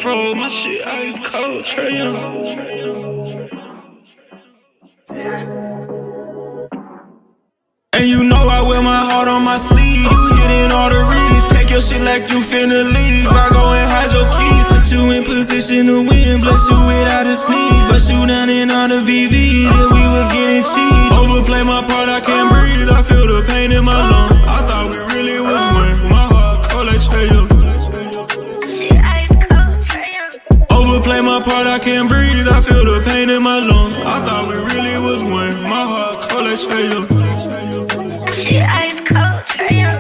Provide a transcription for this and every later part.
My shit ice cold, Trey Young. And you know I wear my heart on my sleeve. You hitting all the reads. Pack your shit like you finna leave. I go and hide your keys. Put you in position to win. Bless you without a speed. Bust you down in all the VV. Yeah, we was getting cheap. Overplay my part, I can't breathe. I feel the pain in my lungs. I thought we really was one. My heart cold like Trey Young. Overplay my part, I can't breathe. I feel the pain in my lungs. I thought we really was one. My heart cold like Trey Young. Shit ice cold, Trey Young.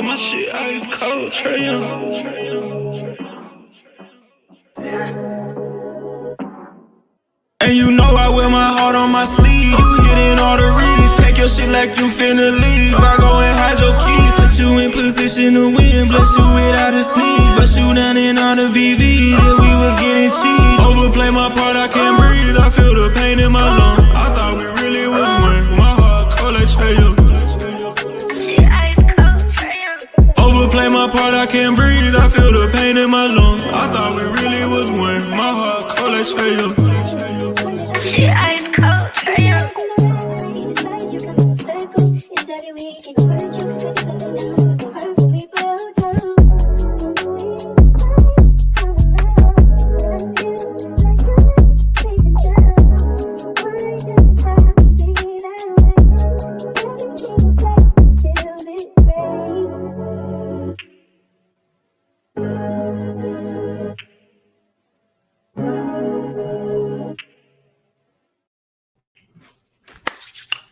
My shit ice cold, Trey Young. And you know I wear my heart on my sleeve. You hitting all the reads. Pack your shit like you finna leave. I go and hide your keys. Put you in position to win. Bless you without a speed. Bust you down in all the VV. Yeah, we was getting cheap. Overplay my part, I can't breathe. I feel the pain in my lungs. I thought we really was one. My heart cold like Trey Young. Overplay my part, I can't breathe. I feel the pain in my lungs. I thought we really was one. My heart cold like Trey Young. Shit ice cold, Trey Young.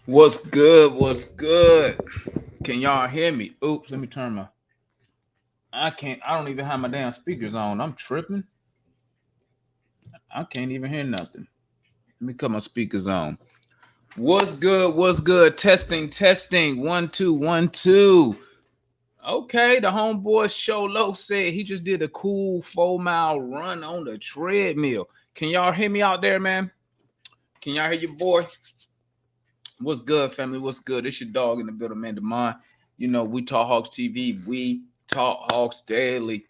What's good? What's good? Can y'all hear me? Oops, let me turn my... I don't even have my damn speakers on. I'm tripping. I can't even hear nothing. Let me cut my speakers on. What's good? What's good? Testing. 1, 2, 1, 2. Okay, the homeboy Sholo said he just did a cool 4-mile run on the treadmill. Can y'all hear me out there, man? Can y'all hear your boy? What's good, family? What's good? It's your dog in the building, man. Demond. You know, we talk Hawks TV. We talk Hawks daily.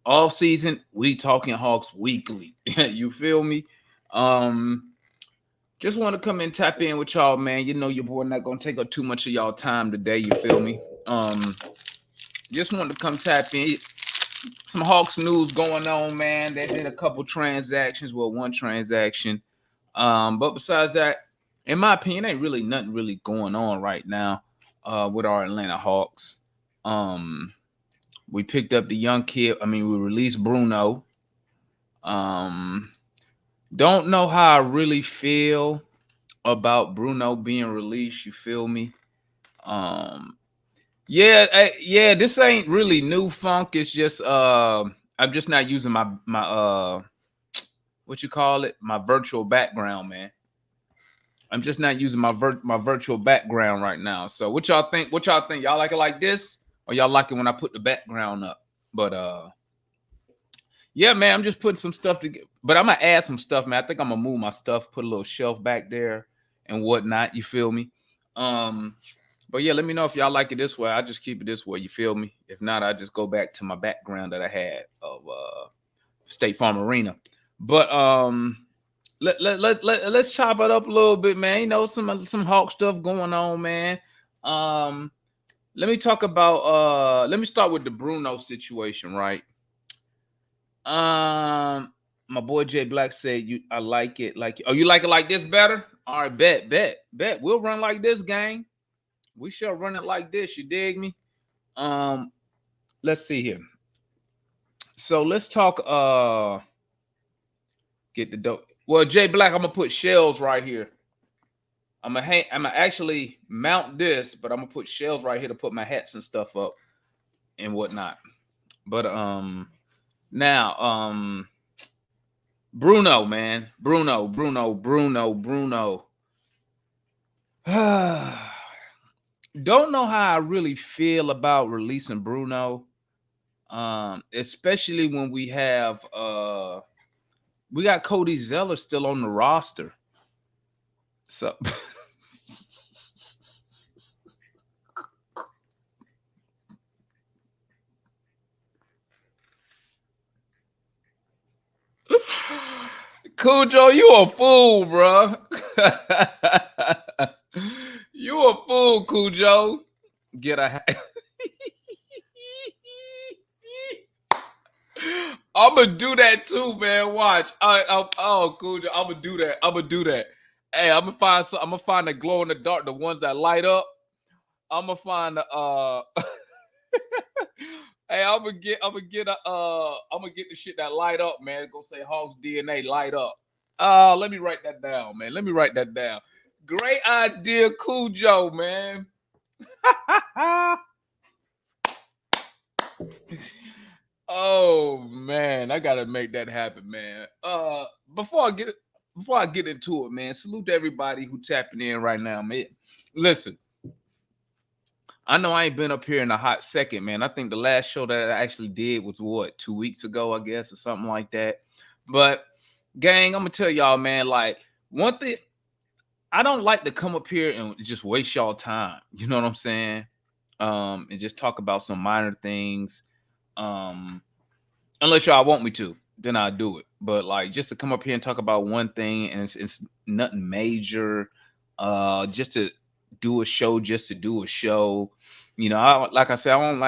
Off season, we talking Hawks weekly. You feel me? Just want to come and tap in with y'all, man. You know, your boy not gonna take up too much of y'all time today. You feel me? Just wanted to come tap in. Some Hawks news going on, man. They did a couple transactions. Well, one transaction. But besides that, in my opinion, ain't really nothing really going on right now with our Atlanta Hawks. We picked up the young kid. We released Bruno. Don't know how I really feel about Bruno being released. You feel me? Yeah, this ain't really new funk. It's just I'm just not using my what you call it? My virtual background, man. I'm just not using my virtual background right now. So what y'all think? Y'all like it like this? Or y'all like it when I put the background up? But yeah, man, I'm just putting some stuff together. But I'm gonna add some stuff, man. I think I'm gonna move my stuff, put a little shelf back there and whatnot. You feel me? But yeah, let me know if y'all like it this way. I just keep it this way. You feel me? If not, I just go back to my background that I had of State Farm Arena. But let's chop it up a little bit, man. You know, some Hawk stuff going on, man. Let me talk about let me start with the Bruno situation, right? My boy Jay Black said I like it like, oh, you like it like this better? All right, bet. We'll run like this, gang. We shall run it like this. You dig me? Let's see here. So let's talk. Get the dope. Well, Jay Black, I'm gonna put shells right here. I'm gonna actually mount this, but I'm gonna put shells right here to put my hats and stuff up and whatnot. But now Bruno, man, Bruno. Don't know how I really feel about releasing Bruno, especially when we got Cody Zeller still on the roster. So Cujo, you a fool, bro. You a fool, Cujo. Get a hat. I'm gonna do that too, man. Watch. Oh, Cujo, I'm gonna do that. Hey, I'm gonna find the glow in the dark, the ones that light up. I'm gonna find the Hey, I'm gonna get the shit that light up, man. Go say Hawks DNA light up. Let me write that down, man. Great idea, Cujo, man. Oh man, I gotta make that happen, man. Before I get into it, man, salute to everybody who tapping in right now, man. Listen, I know I ain't been up here in a hot second, man. I think the last show that I actually did was 2 weeks ago, I guess, or something like that. But gang, I'm gonna tell y'all, man, like one thing, I don't like to come up here and just waste y'all time. You know what I'm saying? And just talk about some minor things. Unless y'all want me to, then I'll do it. But like just to come up here and talk about one thing and it's nothing major, just to do a show just to do a show. You know, like I said, I don't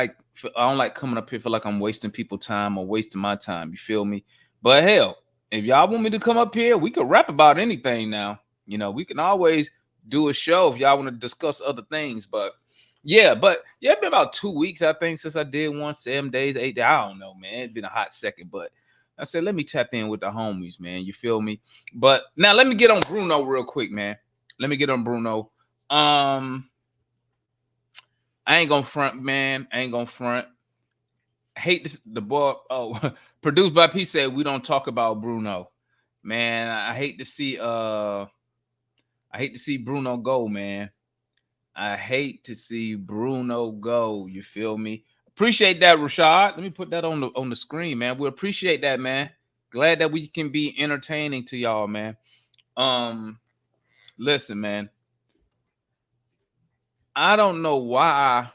like coming up here feel like I'm wasting people's time or wasting my time. You feel me? But hell, if y'all want me to come up here, we could rap about anything now. You know, we can always do a show if y'all want to discuss other things. But it's been about 2 weeks, I think, since I did one, 7 days, 8 days. I don't know, man. It's been a hot second, but I said, let me tap in with the homies, man. You feel me? But now let me get on Bruno real quick, man. I ain't gonna front, man. Hate this, the boy. Oh, produced by P said we don't talk about Bruno. Man, I hate to see Bruno go, man. I hate to see Bruno go. You feel me? Appreciate that, Rashad. Let me put that on the screen, man. We appreciate that, man. Glad that we can be entertaining to y'all, man. Listen, man. I don't know why,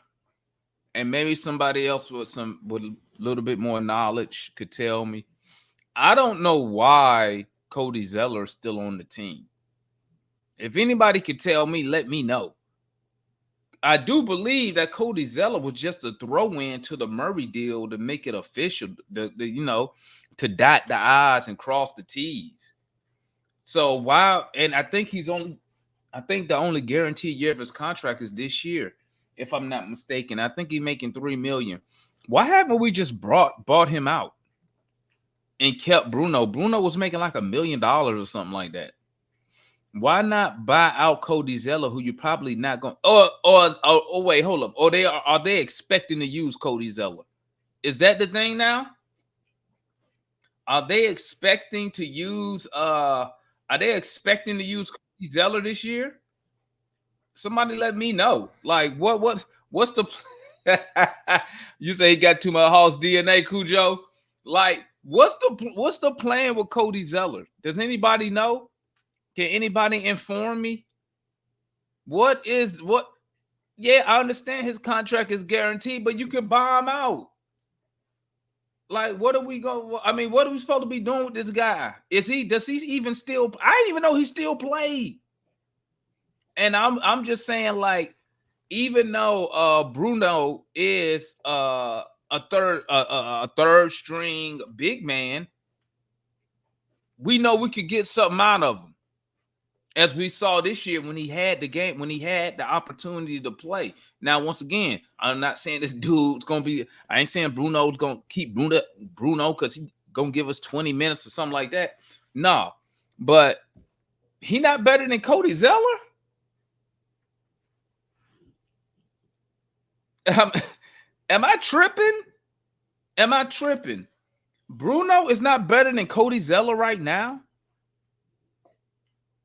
and maybe somebody else with a little bit more knowledge could tell me. I don't know why Cody Zeller is still on the team. If anybody could tell me, let me know. I do believe that Cody Zeller was just a throw-in to the Murray deal to make it official, to dot the I's and cross the T's. So why? And I think the only guaranteed year of his contract is this year, if I'm not mistaken. I think he's making $3 million. Why haven't we just bought him out and kept Bruno? Bruno was making like $1 million or something like that. Why not buy out Cody Zeller, who you're probably not going? Oh, wait, hold up. Are they expecting to use Cody Zeller? Is that the thing now? Are they expecting to use? Cody Zeller this year? Somebody let me know. Like, what's the? You say he got too much Hawks DNA, Cujo. Like, what's the plan with Cody Zeller? Does anybody know? Can anybody inform me? What? Yeah, I understand his contract is guaranteed, but you can buy him out. Like, what are we supposed to be doing with this guy? Does he even still? I didn't even know he still played. And I'm just saying, like, even though Bruno is a third string big man, we know we could get something out of him. as we saw this year when he had the game, when he had the opportunity to play. Now, once again, I'm not saying this dude's gonna be. I ain't saying Bruno's gonna keep Bruno because he gonna give us 20 minutes or something like that. No, but he not better than Cody Zeller. Am I tripping? Am I tripping? Bruno is not better than Cody Zeller right now.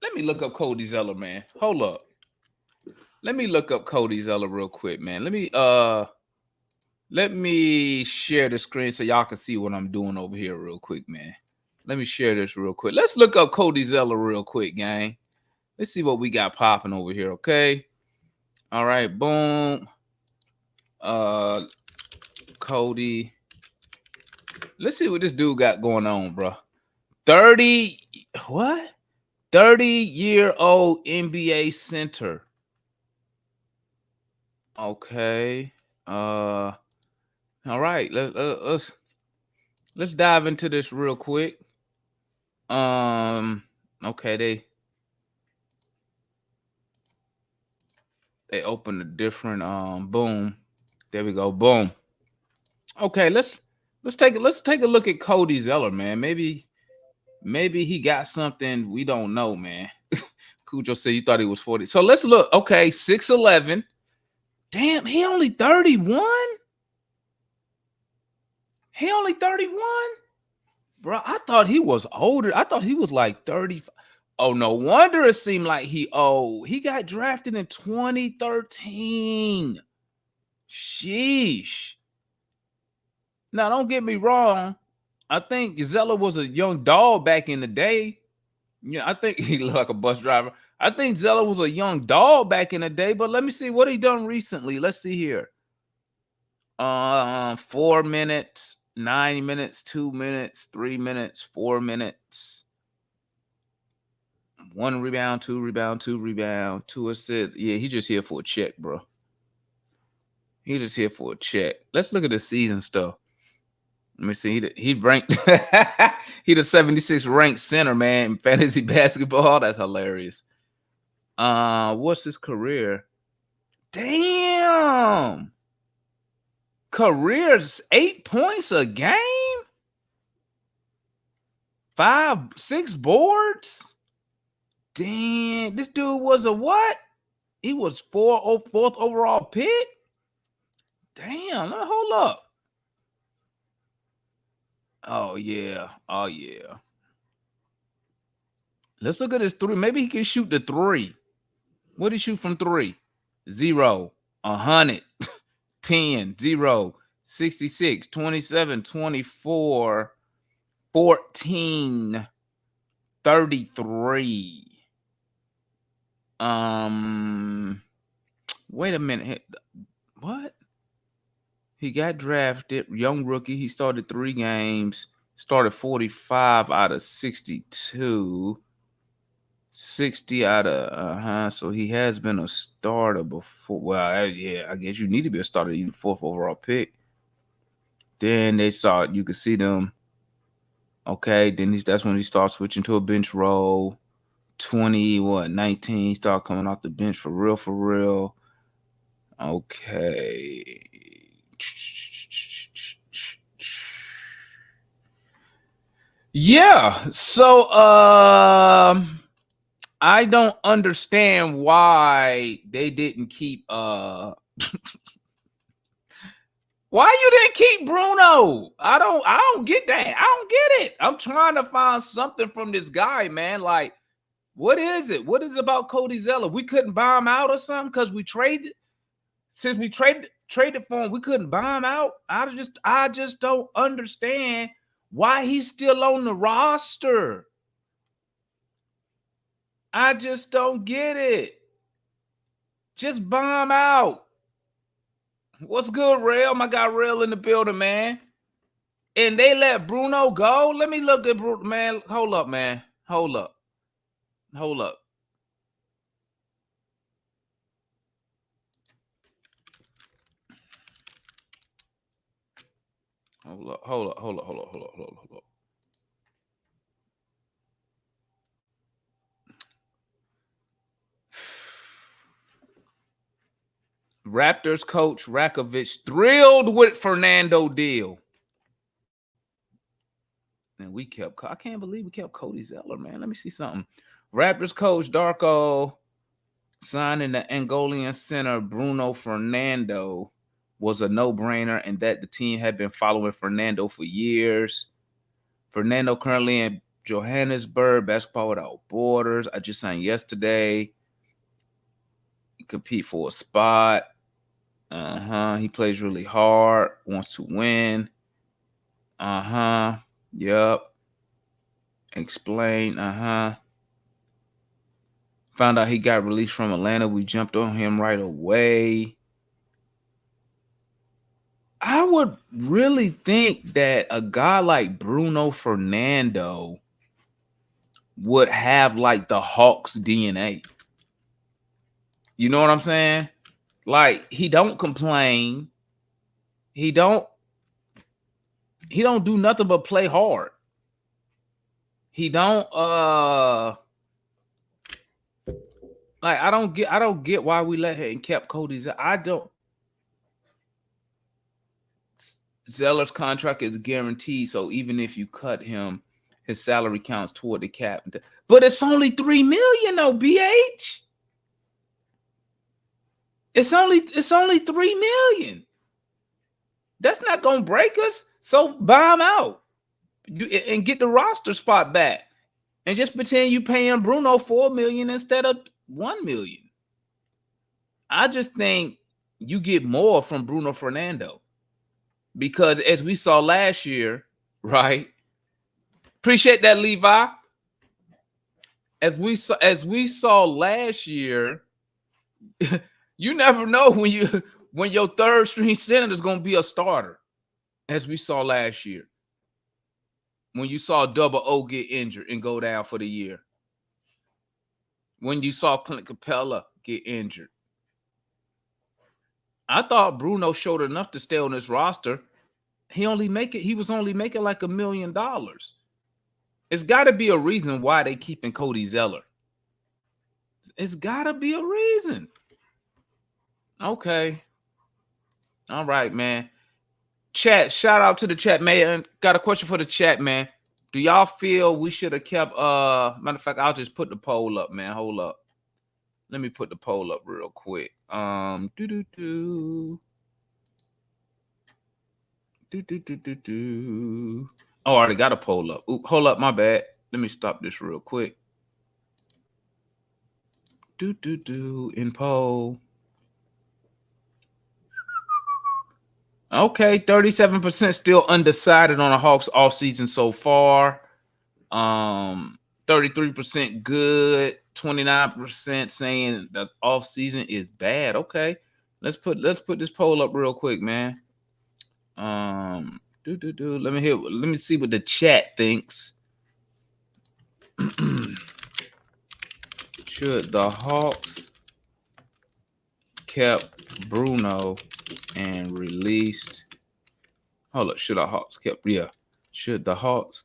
Let me look up Cody Zeller, man. Hold up. Let me look up Cody Zeller real quick, man. Let me share the screen so y'all can see what I'm doing over here real quick, man. Let me share this real quick. Let's look up Cody Zeller real quick, gang. Let's see what we got popping over here, okay? All right, boom. Cody. Let's see what this dude got going on, bro. 30 what? 30-year-old NBA center. Okay. All right. Let's dive into this real quick. Okay, they opened a different boom. There we go. Boom. Okay, let's take a look at Cody Zeller, man. Maybe he got something we don't know, man. Cujo said you thought he was 40. So let's look. Okay, 6'11". Damn, he only 31? He only 31? Bro, I thought he was older. I thought he was like 30. Oh, no wonder it seemed like he old. He got drafted in 2013. Sheesh. Now, don't get me wrong. I think Zeller was a young dog back in the day. Yeah, I think he looked like a bus driver. I think Zeller was a young dog back in the day, but let me see what he done recently. Let's see here. 4 minutes, 9 minutes, 2 minutes, 3 minutes, 4 minutes. 1 rebound, 2 rebound, 2 rebound, 2 assists. Yeah, he just here for a check, bro. He just here for a check. Let's look at the season stuff. Let me see. He ranked. He the 76th ranked center, man, in fantasy basketball. That's hilarious. What's his career? Damn. Careers 8 points a game. 5, 6 boards. Damn, this dude was a what? He was 4th overall pick. Damn, hold up. Oh yeah. Let's look at his 3. Maybe he can shoot the 3. What did he shoot from 3? 0, 100, 10, 0, 66, 27, 24, 14, 33. Wait a minute. What? He got drafted, young rookie. He started 3 games, started 45 out of 62. 60 out of so he has been a starter before. Well, yeah, I guess you need to be a starter, either 4th overall pick. Then you could see them. Okay, then that's when he starts switching to a bench role. 19, he started coming off the bench for real. Okay. Yeah, so I don't understand why they didn't keep why you didn't keep Bruno? I don't get that. I don't get it. I'm trying to find something from this guy, man. Like, what is it? What is it about Cody Zeller? We couldn't buy him out or something because we traded. Since we traded for him, we couldn't buy him out. I just don't understand why he's still on the roster. I just don't get it. Just buy him out. What's good, Rail? My guy Rail in the building, man. And they let Bruno go. Let me look at Bruno, man. Hold up, man. Hold up. Hold up. Hold up. Raptors coach Rakovic thrilled with Fernando deal. And I can't believe we kept Cody Zeller, man. Let me see something. Raptors coach Darko signing the Angolan center Bruno Fernando was a no-brainer, and that the team had been following Fernando for years. Fernando currently in Johannesburg, Basketball Without Borders. I just signed yesterday. He compete for a spot. He plays really hard, wants to win. Yep. Explain. Found out he got released from Atlanta. We jumped on him right away. I would really think that a guy like Bruno Fernando would have like the Hawks DNA. You know what I'm saying? Like, he don't complain. He don't do nothing but play hard. He don't like, I don't get why we let him and kept Cody's. I don't. Zeller's contract is guaranteed, so even if you cut him, his salary counts toward the cap. But it's only $3 million, though, BH. It's only $3 million. That's not gonna break us. So buy him out and get the roster spot back, and just pretend you paying Bruno $4 million instead of $1 million. I just think you get more from Bruno Fernando, because as we saw last year, right? Appreciate that, Levi. As we saw last year, you never know when your third string center is going to be a starter, as we saw last year. When you saw Double O get injured and go down for the year. When you saw Clint Capella get injured. I thought Bruno showed enough to stay on this roster. He was only making like $1 million. It's got to be a reason why they keeping Cody Zeller. It's got to be a reason. Okay. All right, man. Chat, shout out to the chat, man. Got a question for the chat, man. Do y'all feel we should have kept matter of fact, I'll just put the poll up, man. Hold up. Let me put the poll up real quick. Oh, I already got a poll up. Ooh, hold up, my bad. Let me stop this real quick. In poll. Okay, 37% still undecided on the Hawks all season so far. 33% good, 29% saying the off season is bad. Okay, let's put this poll up real quick, man. Let me see what the chat thinks. Should the Hawks kept Bruno and released? Hold up, should the Hawks kept? Yeah, should the Hawks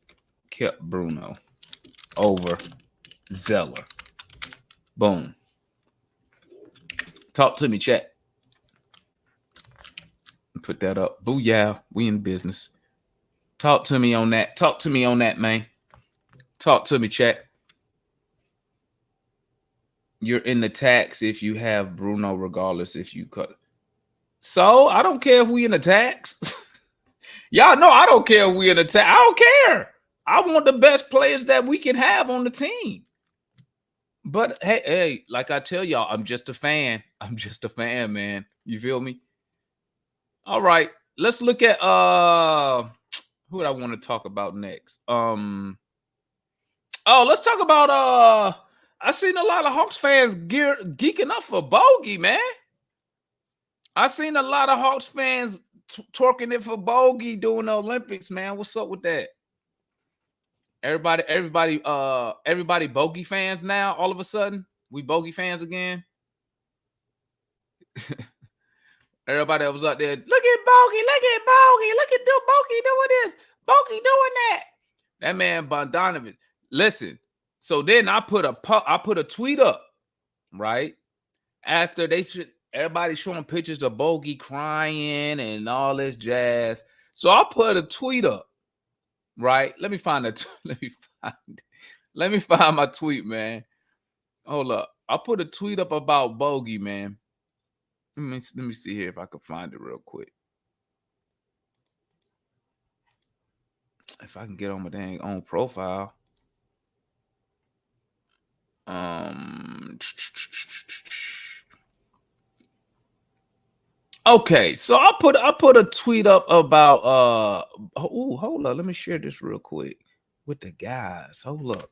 kept Bruno over Zeller? Boom. Talk to me, chat. Put that up. Booyah, we in business. Talk to me on that. Talk to me on that, man. Talk to me, chat. You're in the tax if you have Bruno, regardless if you cut. So I don't care if we in the tax. Y'all know I don't care if we in the tax. I don't care. I want the best players that we can have on the team. But hey, like I tell y'all, I'm just a fan. I'm just a fan, man. You feel me? All right. Let's look at who would I want to talk about next? Let's talk about I seen a lot of Hawks fans geeking up for Bogey, man. I seen a lot of Hawks fans twerking it for Bogey during the Olympics, man. What's up with that? Everybody Bogey fans now. All of a sudden, we Bogey fans again. Everybody that was out there, look at Bogey, look at Bogey doing this, Bogey doing that. That man Bogdanovic. Listen. So then I put a tweet up, right? After they should Everybody showing pictures of Bogey crying and all this jazz. So I put a tweet up, right? Let me find let me find my tweet, man. Hold up. I put a tweet up about Bogey, man. Let me see here if I can find it real quick. If I can get on my dang own profile. Okay, so I put a tweet up about hold up, let me share this real quick with the guys. Hold up.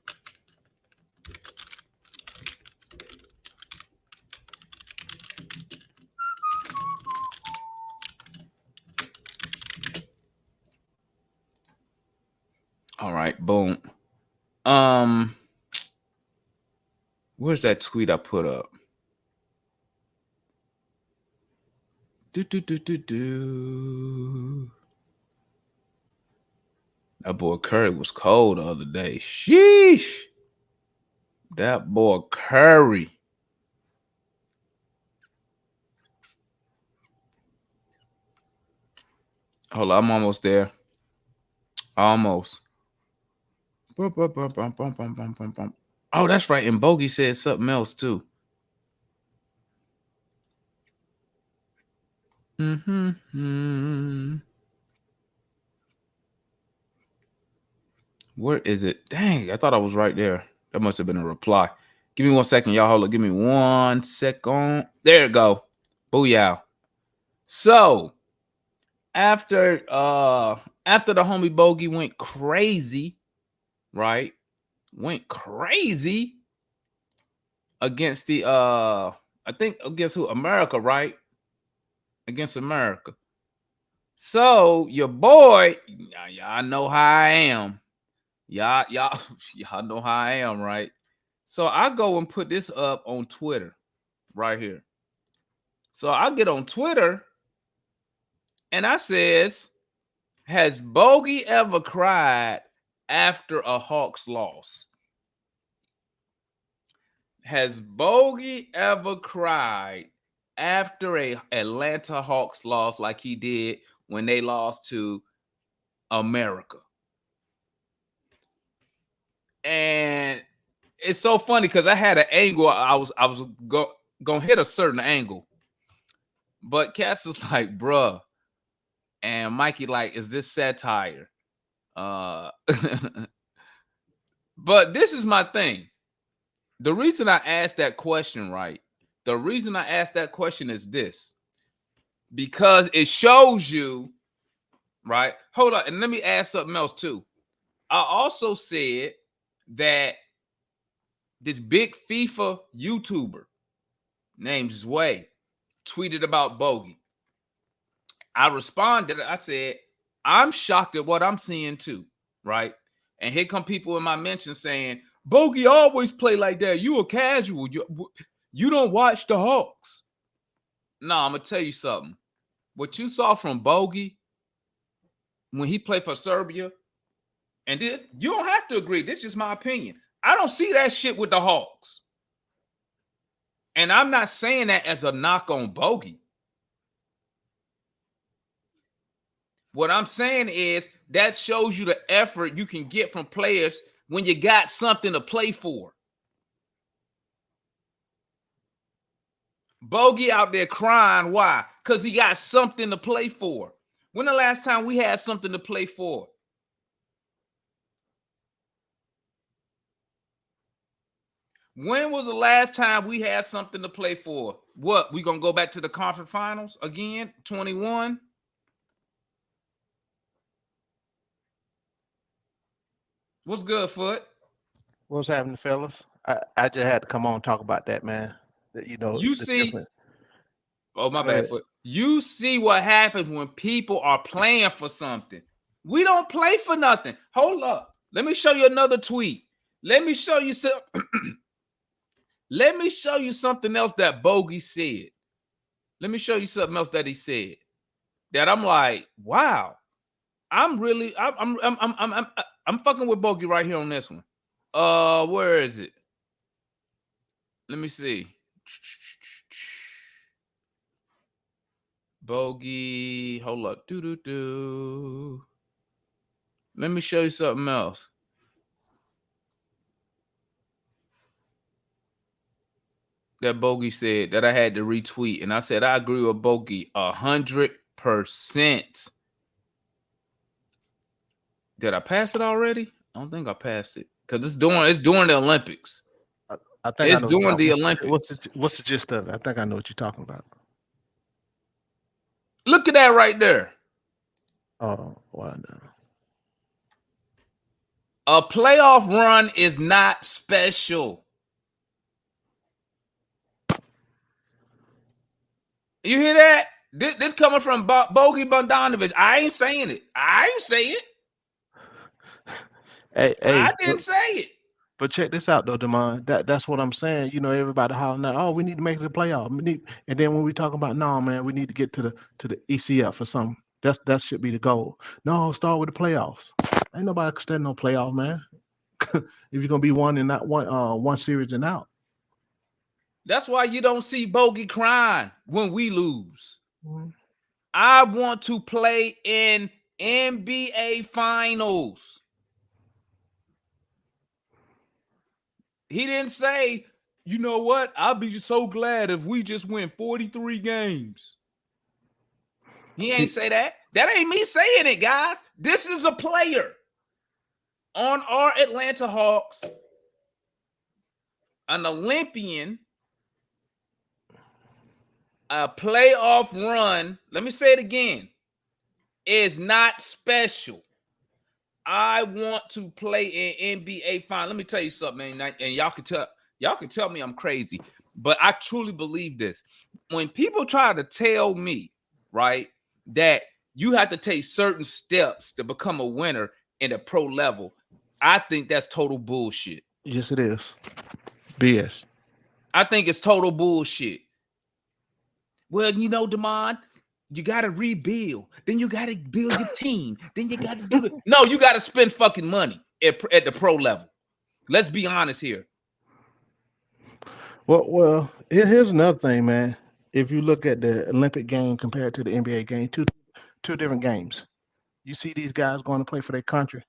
All right, boom. Where's that tweet I put up? That boy Curry was cold the other day. Sheesh. That boy Curry. Hold on, I'm almost there. Almost. Oh, that's right. And Bogey said something else too. Where is it? Dang, I thought I was right there. That must have been a reply. Give me 1 second, y'all. Hold on. Give me 1 second. There you go. Booyah. So after the homie Bogey went crazy, right? Went crazy against the I think against who? America, right? Against America. So your boy, y'all know how I am. Y'all know how I am, right? So I go and put this up on Twitter right here. So I get on Twitter and I says, has Bogey ever cried after a Hawks loss? Has Bogey ever cried after a Atlanta Hawks loss like he did when they lost to America? And it's so funny because I had an angle. I was gonna hit a certain angle, but Cass is like, bruh, and Mikey like, is this satire? But this is my thing. The reason I asked that question, right? The reason I asked that question is this, because it shows you, right? Hold on, and let me add something else too. I also said that this big FIFA YouTuber named Zway tweeted about Bogey. I responded. I said, I'm shocked at what I'm seeing too, right? And here come people in my mention saying, Bogey always play like that. You a casual. You don't watch the Hawks. No, I'm going to tell you something. What you saw from Bogey when he played for Serbia, and this, you don't have to agree. This is just my opinion. I don't see that shit with the Hawks. And I'm not saying that as a knock on Bogey. What I'm saying is that shows you the effort you can get from players when you got something to play for. Bogey out there crying. Why? Because he got something to play for. When the last time we had something to play for? When was the last time we had something to play for? What? We gonna go back to the conference finals again? 21? What's good, Foot? What's happening, fellas? I just had to come on and talk about that, man. You see, oh, my bad, Foot. You see what happens when people are playing for something. We don't play for nothing. Hold up. Let me show you another tweet. Let me show you some. Let me show you something else that Bogey said. Let me show you something else that he said. That I'm like, wow. I'm fucking with Bogey right here on this one. Where is it? Let me see. Bogey. Hold up. Let me show you something else. That Bogey said that I had to retweet, and I said I agree with Bogey 100%. Did I pass it already? I don't think I passed it because it's during the Olympics. I think It's I know during the Olympics. Olympics. What's the gist of it? I think I know what you're talking about. Look at that right there. Oh, wow, no. A playoff run is not special. You hear that? This coming from Bogdan Bogdanovic. I ain't saying it. I ain't say it. Hey, I didn't say it. But check this out, though, Damon. That's what I'm saying. You know, everybody hollering out, "Oh, we need to make the playoff." And then when we talk about, no, man, we need to get to the ECF or something. That should be the goal. No, start with the playoffs. Ain't nobody extending no playoff, man. If you're gonna be one and not one series and out. That's why you don't see Bogey crying when we lose. Mhm. I want to play in NBA finals. He didn't say, you know what? I'll be so glad if we just win 43 games. He ain't say that. That ain't me saying it, guys. This is a player on our Atlanta Hawks, an Olympian, a playoff run. Let me say it again. Is not special. I want to play in NBA final. Let me tell you something, man, and y'all can tell me I'm crazy, but I truly believe this. When people try to tell me, right, that you have to take certain steps to become a winner in the pro level, I think that's total bullshit. Yes, it is. BS. I think it's total bullshit. Well, you know, Damon, you got to rebuild. Then you got to build your team. Then you got to do it. No, you got to spend fucking money at the pro level. Let's be honest here. Well, here's another thing, man. If you look at the Olympic game compared to the NBA game, two different games. You see these guys going to play for their country,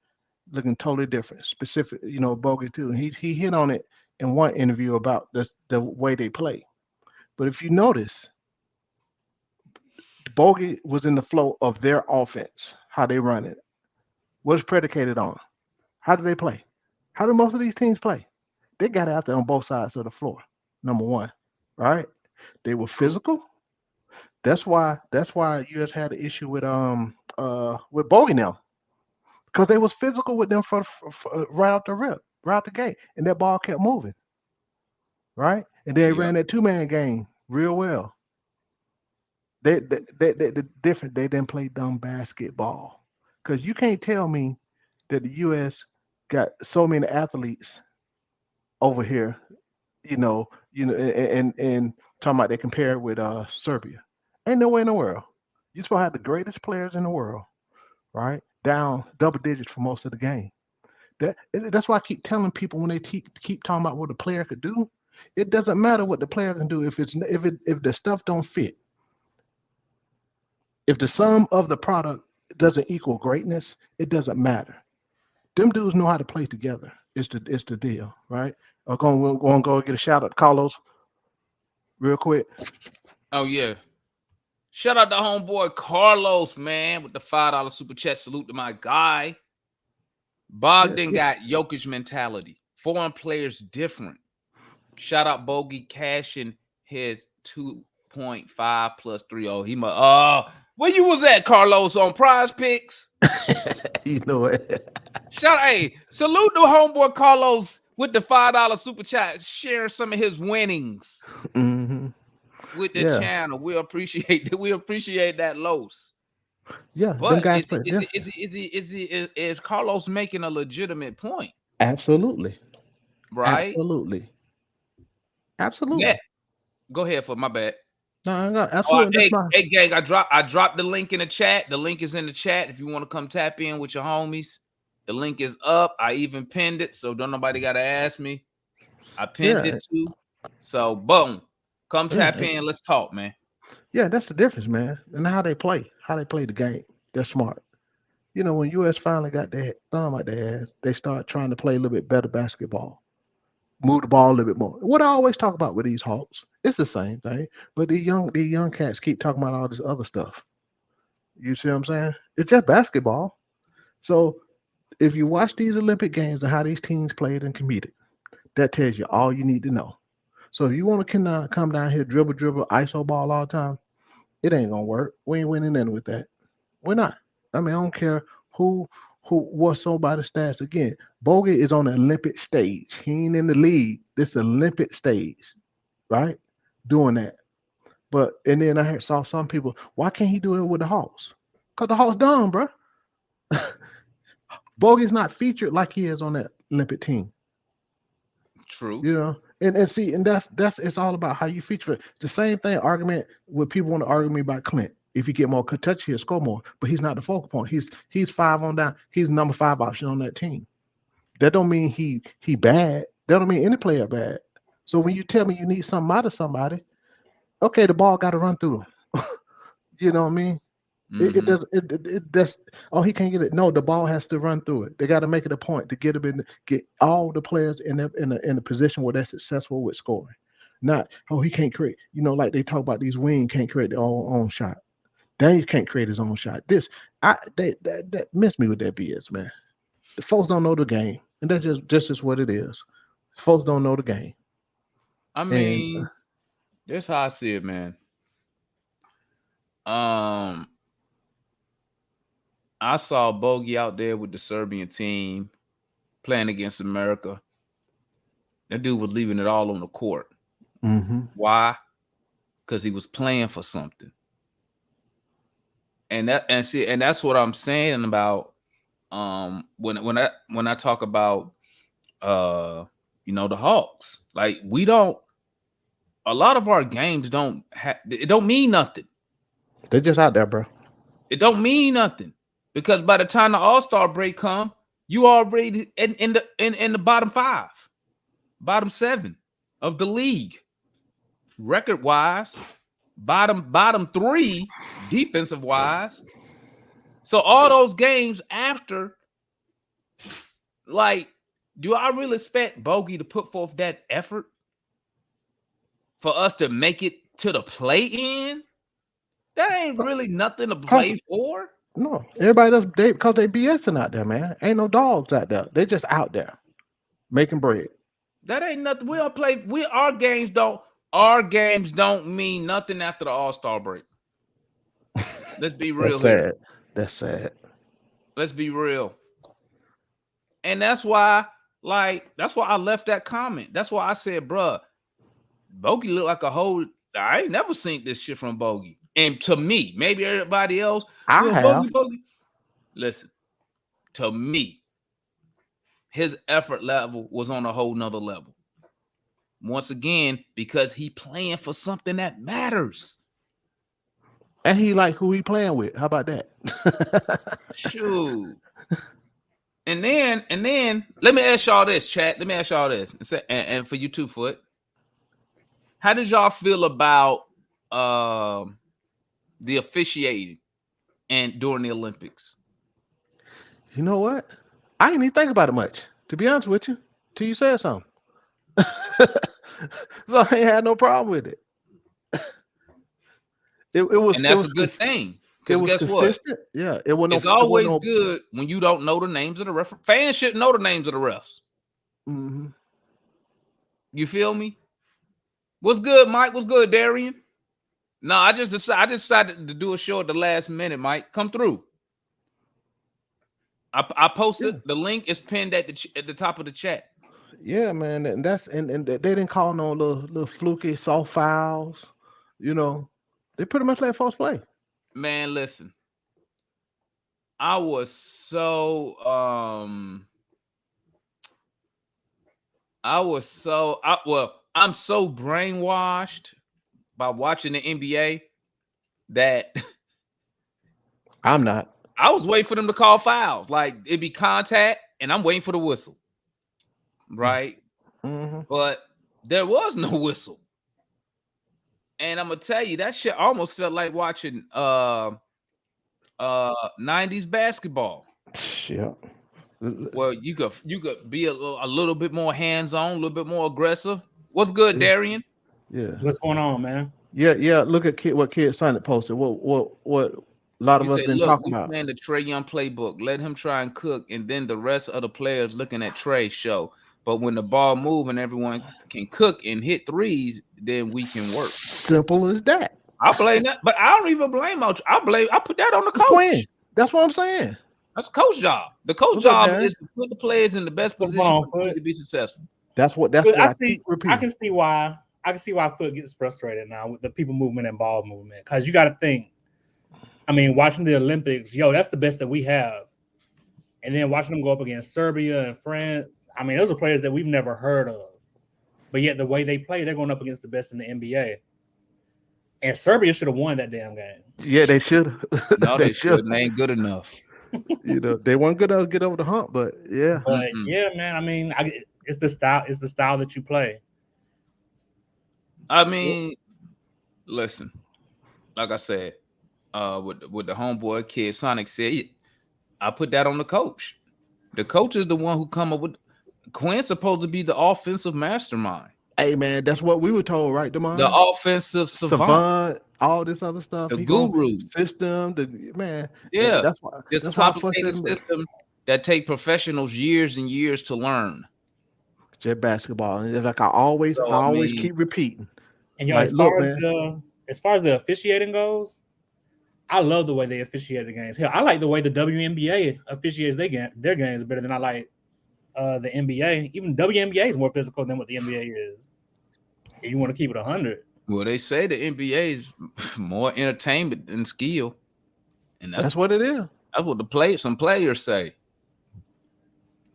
looking totally different. Specific, you know, Bogey too. He hit on it in one interview about the way they play. But if you notice, Bogey was in the flow of their offense, how they run it. What is predicated on? How do they play? How do most of these teams play? They got out there on both sides of the floor. Number one, right? They were physical. That's why US had an issue with Bogey now, because they was physical with them for right out the rip, right out the gate, and that ball kept moving, right? And they ran that 2-man game real well. They different. They didn't play dumb basketball, because you can't tell me that the U.S. got so many athletes over here, and talking about they compare with Serbia. Ain't no way in the world. You're supposed to have the greatest players in the world, right? Down double digits for most of the game. That's why I keep telling people when they keep talking about what a player could do. It doesn't matter what the player can do if the stuff don't fit. If the sum of the product doesn't equal greatness, it doesn't matter. Them dudes know how to play together. It's the deal, right? We're going to go get a shout out to Carlos real quick. Oh, yeah. Shout out to homeboy Carlos, man, with the $5 super chat. Salute to my guy. Bogdan got Jokic mentality. Foreign players different. Shout out Bogey cashing his 2.5 plus 3-0. He must where you was at, Carlos, on Prize Picks? You know it. Salute to homeboy Carlos with the $5 super chat, share some of his winnings with the channel. We appreciate that. We appreciate that, Los. Yeah, but them guys is Carlos making a legitimate point? Absolutely. Right? Absolutely. Yeah. Go ahead, for my bad. No, absolutely. Hey, gang, I dropped the link in the chat. The link is in the chat if you want to come tap in with your homies. The link is up. I even pinned it, so don't nobody got to ask me. I pinned it too. So, boom. Come tap in. Let's talk, man. Yeah, that's the difference, man. And how they play the game. They're smart. You know, when US finally got their thumb out their ass, they start trying to play a little bit better basketball, move the ball a little bit more. What I always talk about with these Hawks, it's the same thing. But the young cats keep talking about all this other stuff. You see what I'm saying? It's just basketball. So if you watch these Olympic games and how these teams played and competed, that tells you all you need to know. So if you want to come down here, dribble, ISO ball all the time, it ain't gonna work. We ain't winning nothing with that. We're not. I mean, I don't care who what's somebody's stats. Again, Bogey is on the Olympic stage. He ain't in the league. This Olympic stage, right? Doing that. But and then saw some people. Why can't he do it with the Hawks? Cause the Hawks done, bro. Bogey's not featured like he is on that Olympic team. True. You know, and see, and that's it's all about how you feature it. It's the same thing argument when people want to argue me about Clint. If you get more touch, he'll score more, but he's not the focal point. He's 5 on down. He's number 5 option on that team. That don't mean he bad. That don't mean any player bad. So when you tell me you need something out of somebody, okay, the ball got to run through him. You know what I mean? It does it does. Oh, he can't get it. No, the ball has to run through it. They got to make it a point to get him get all the players in a position where they're successful with scoring. Not he can't create. You know, like they talk about these wings can't create their own shot. Daniels can't create his own shot. That miss me with that BS, man. The folks don't know the game, and that's just what it is. Folks don't know the game. I And mean, that's how I see it, man. I saw Bogey out there with the Serbian team playing against America. That dude was leaving it all on the court. Why? Because he was playing for something. And that's what I'm saying about when I talk about the Hawks. Like a lot of our games it don't mean nothing. They're just out there, bro. It don't mean nothing. Because by the time the All-Star break come, you already in the bottom 5, bottom 7 of the league, record-wise, bottom 3 defensive-wise. So all those games after, like, do I really expect Bogey to put forth that effort for us to make it to the play-in? That ain't really nothing to play for. No, everybody does because they BSing out there, man. Ain't no dogs out there. They just out there making bread. That ain't nothing. We don't play. Our games don't mean nothing after the All-Star break. Let's be real. That's sad. Let's be real. And that's why I left that comment. That's why I said, bruh, Bogey look like a whole. I ain't never seen this shit from Bogey. And to me, maybe everybody else, Bogey. Listen, to me, his effort level was on a whole nother level. Once again, because he playing for something that matters. And he like who he playing with. How about that? Shoot. And then let me ask y'all this, chat. Let me ask y'all this. And for you too, Foot. How did y'all feel about the officiating and during the Olympics? You know what? I didn't even think about it much, to be honest with you, till you said something. So I ain't had no problem with it. It was, and that's a good thing. Because guess consistent. What? Yeah, it's always good when you don't know the names of the refs. Fans should know the names of the refs. Mm-hmm. You feel me? What's good, Mike? What's good, Darian? No, I just decided to do a show at the last minute, Mike. Come through. I posted the link is pinned at the top of the chat. Yeah, man, and they didn't call no little fluky soft fouls. You know, they pretty much let folks play. Man, listen. I'm so brainwashed by watching the NBA that I'm not. I was waiting for them to call fouls. Like it'd be contact, and I'm waiting for the whistle. Right? Mm-hmm. But there was no whistle. And I'm gonna tell you that shit almost felt like watching 90s basketball. Yeah. Well, you could be a little bit more hands-on, a little bit more aggressive. What's good, Darian? Yeah. What's going on, man? Yeah. Look at what Kid Sonic posted. What a lot of You us say, been look, talking we about. playing the Trae Young playbook. Let him try and cook, and then the rest of the players looking at Trae show. But when the ball move and everyone can cook and hit threes, then we can work. Simple as that. I blame that, but I don't even blame out. I put that on the coach. Quinn. That's what I'm saying. That's a coach job. The coach What's up, job Darren? is to put the players in the best What's position going on, for them Foot? to be successful. That's what But I I keep repeating. I can see why Foot gets frustrated now with the people movement and ball movement. Because you got to think, I mean, watching the Olympics, that's the best that we have. And then watching them go up against Serbia and France, I mean, those are players that we've never heard of. But yet the way they play, they're going up against the best in the NBA. And Serbia should have won that damn game. Yeah, they should have. No, they should. They ain't good enough. They weren't good enough to get over the hump, but yeah. But yeah, man, I mean, it's the style. It's the style that you play. I mean, listen, like I said, with the homeboy Kid Sonic said, I put that on the coach. The coach is the one who come up with. Quinn's supposed to be the offensive mastermind. Hey man, that's what we were told, right, Demond? The offensive savant, all this other stuff. The guru system. Yeah, that's why. This complicated system that take professionals years and years to learn. Just basketball, and it's like I always keep repeating. And as far as the officiating goes, I love the way they officiate the games. Hell, I like the way the WNBA officiates their games better than I like the NBA. Even WNBA is more physical than what the NBA is. If you want to keep it 100. Well, they say the NBA is more entertainment than skill, and that's what it is. That's what some players say.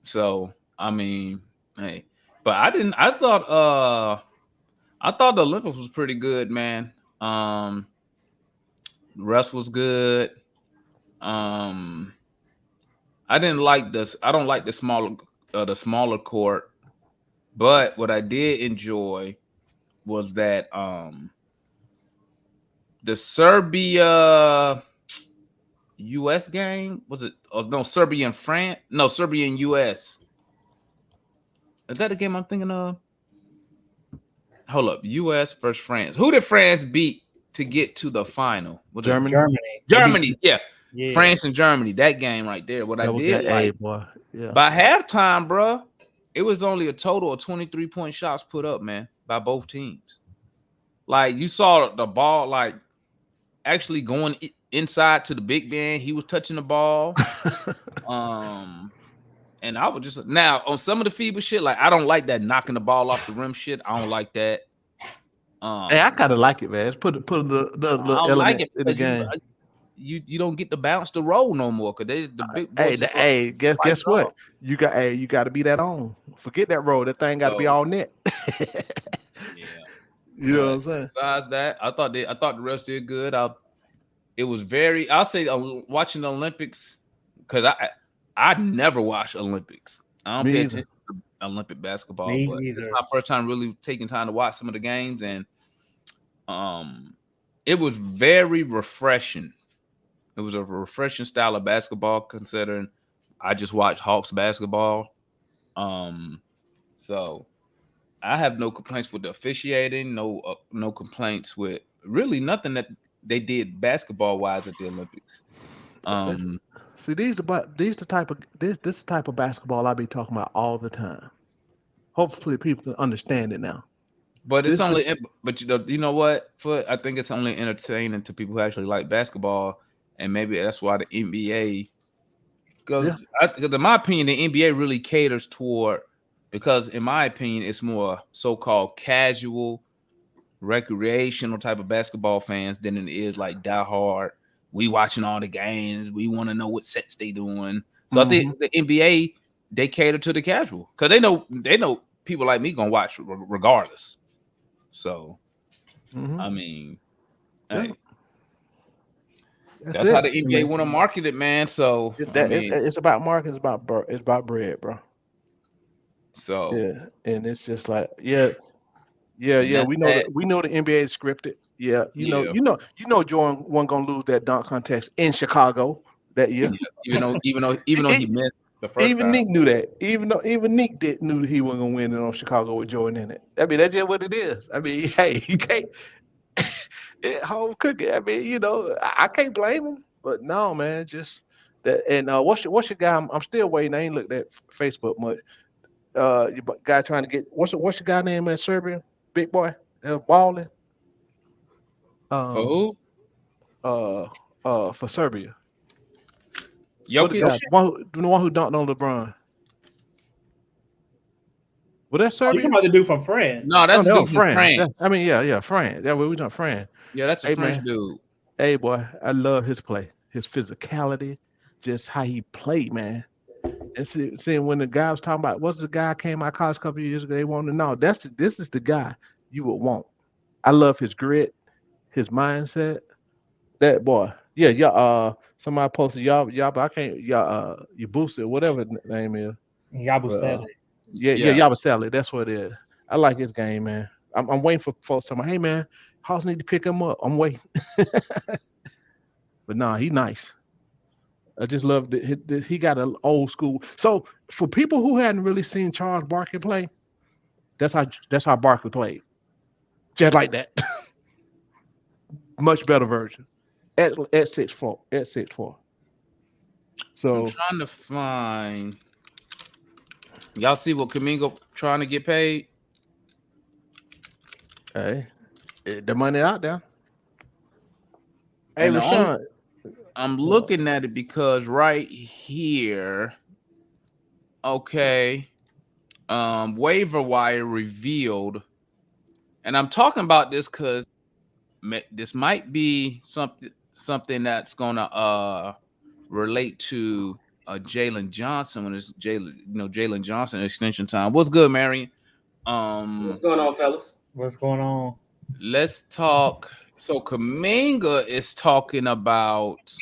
So I mean, hey, but I thought the Olympics was pretty good, man. The rest was good. I don't like the smaller court, but what I did enjoy was that the Serbia US game, was it? Oh, no, Serbia and France. No, Serbia and US. Is that the game I'm thinking of? Hold up, US versus France. Who did France beat to get to the final? Was Germany. Germany, yeah. France and Germany. That game right there. What I did like, by halftime, bro, it was only a total of 23-point shots put up, man, by both teams. Like you saw the ball, like actually going inside to the big man. He was touching the ball. And I would just now on some of the FIBA shit, like I don't like that knocking the ball off the rim shit. I don't like that. Hey, I kind of like it, man. It's put the element like in the game. You don't get to bounce the roll no more because they the big boys. Guess what? You got to be that on. Forget that roll. That thing got to be all net. Yeah. You know what I'm saying? Besides that, I thought the refs did good. I'll say watching the Olympics because I never watch Olympics. I don't pay attention to Olympic basketball. But it's my first time really taking time to watch some of the games, and it was very refreshing. It was a refreshing style of basketball considering I just watched Hawks basketball. So I have no complaints with the officiating, no complaints with really nothing that they did basketball wise at the Olympics. See, this type of basketball I be talking about all the time. Hopefully, people can understand it now. But it's but you know what? I think it's only entertaining to people who actually like basketball, and maybe that's why the NBA. Because in my opinion, the NBA really caters toward. Because in my opinion, it's more so-called casual, recreational type of basketball fans than it is like diehard. We watching all the games. We want to know what sets they doing. So I think the NBA they cater to the casual because they know people like me gonna watch regardless. So I mean, hey, that's how the NBA want to market it, man. So it's about marketing. It's about bread, bro. So and it's just like we know the NBA is scripted. Yeah, Yeah. Jordan wasn't gonna lose that dunk contest in Chicago that year. Yeah. Even though he missed the first Even time. Nick knew that. Even Nick knew he wasn't gonna win it on Chicago with Jordan in it. I mean, that's just what it is. I mean, hey, you can't home cooking. I mean, I can't blame him. But no, man, just that. And what's your guy? I'm still waiting. I ain't looked at Facebook much. Your guy trying to get what's your guy name in Serbia? Big boy, balling. For who? Uh, for Serbia. What the Jokic? guy? The one who dunked on LeBron. Was that Oh, you Serbia? talking about the dude from France? No, No, that's a no, dude from France. France. Yeah, France. Yeah, we done France. Yeah, that's a Hey French man, dude. hey boy, I love his play, his physicality, just how he played, man. And seeing when the guy was talking about what's the guy came out of college a couple of years ago, they wanted to know this is the guy you would want. I love his grit, his mindset. That boy, yeah, yeah. Somebody posted y'all, but I can't you boosted whatever name is. Yabu But said it. yeah, Yeah. Yabaseli. That's what it is. I like his game, man. I'm waiting for folks to tell me, hey man, Hawks need to pick him up. I'm waiting. But nah, he nice. I just love that he got an old school. So for people who hadn't really seen Charles Barkley play, that's how Barkley played. Just like that. Much better version. At 6'4". At 6'4". I'm So trying to find. Y'all see what Kamingo trying to get paid? hey, the money out there. Hey And Rashawn. I'm looking at it because right here, okay, waiver wire revealed, and I'm talking about this because this might be something that's gonna relate to Jalen Johnson when it's Jalen Johnson extension time. What's good, Marion? What's going on, fellas? What's going on? Let's talk. So Kaminga is talking about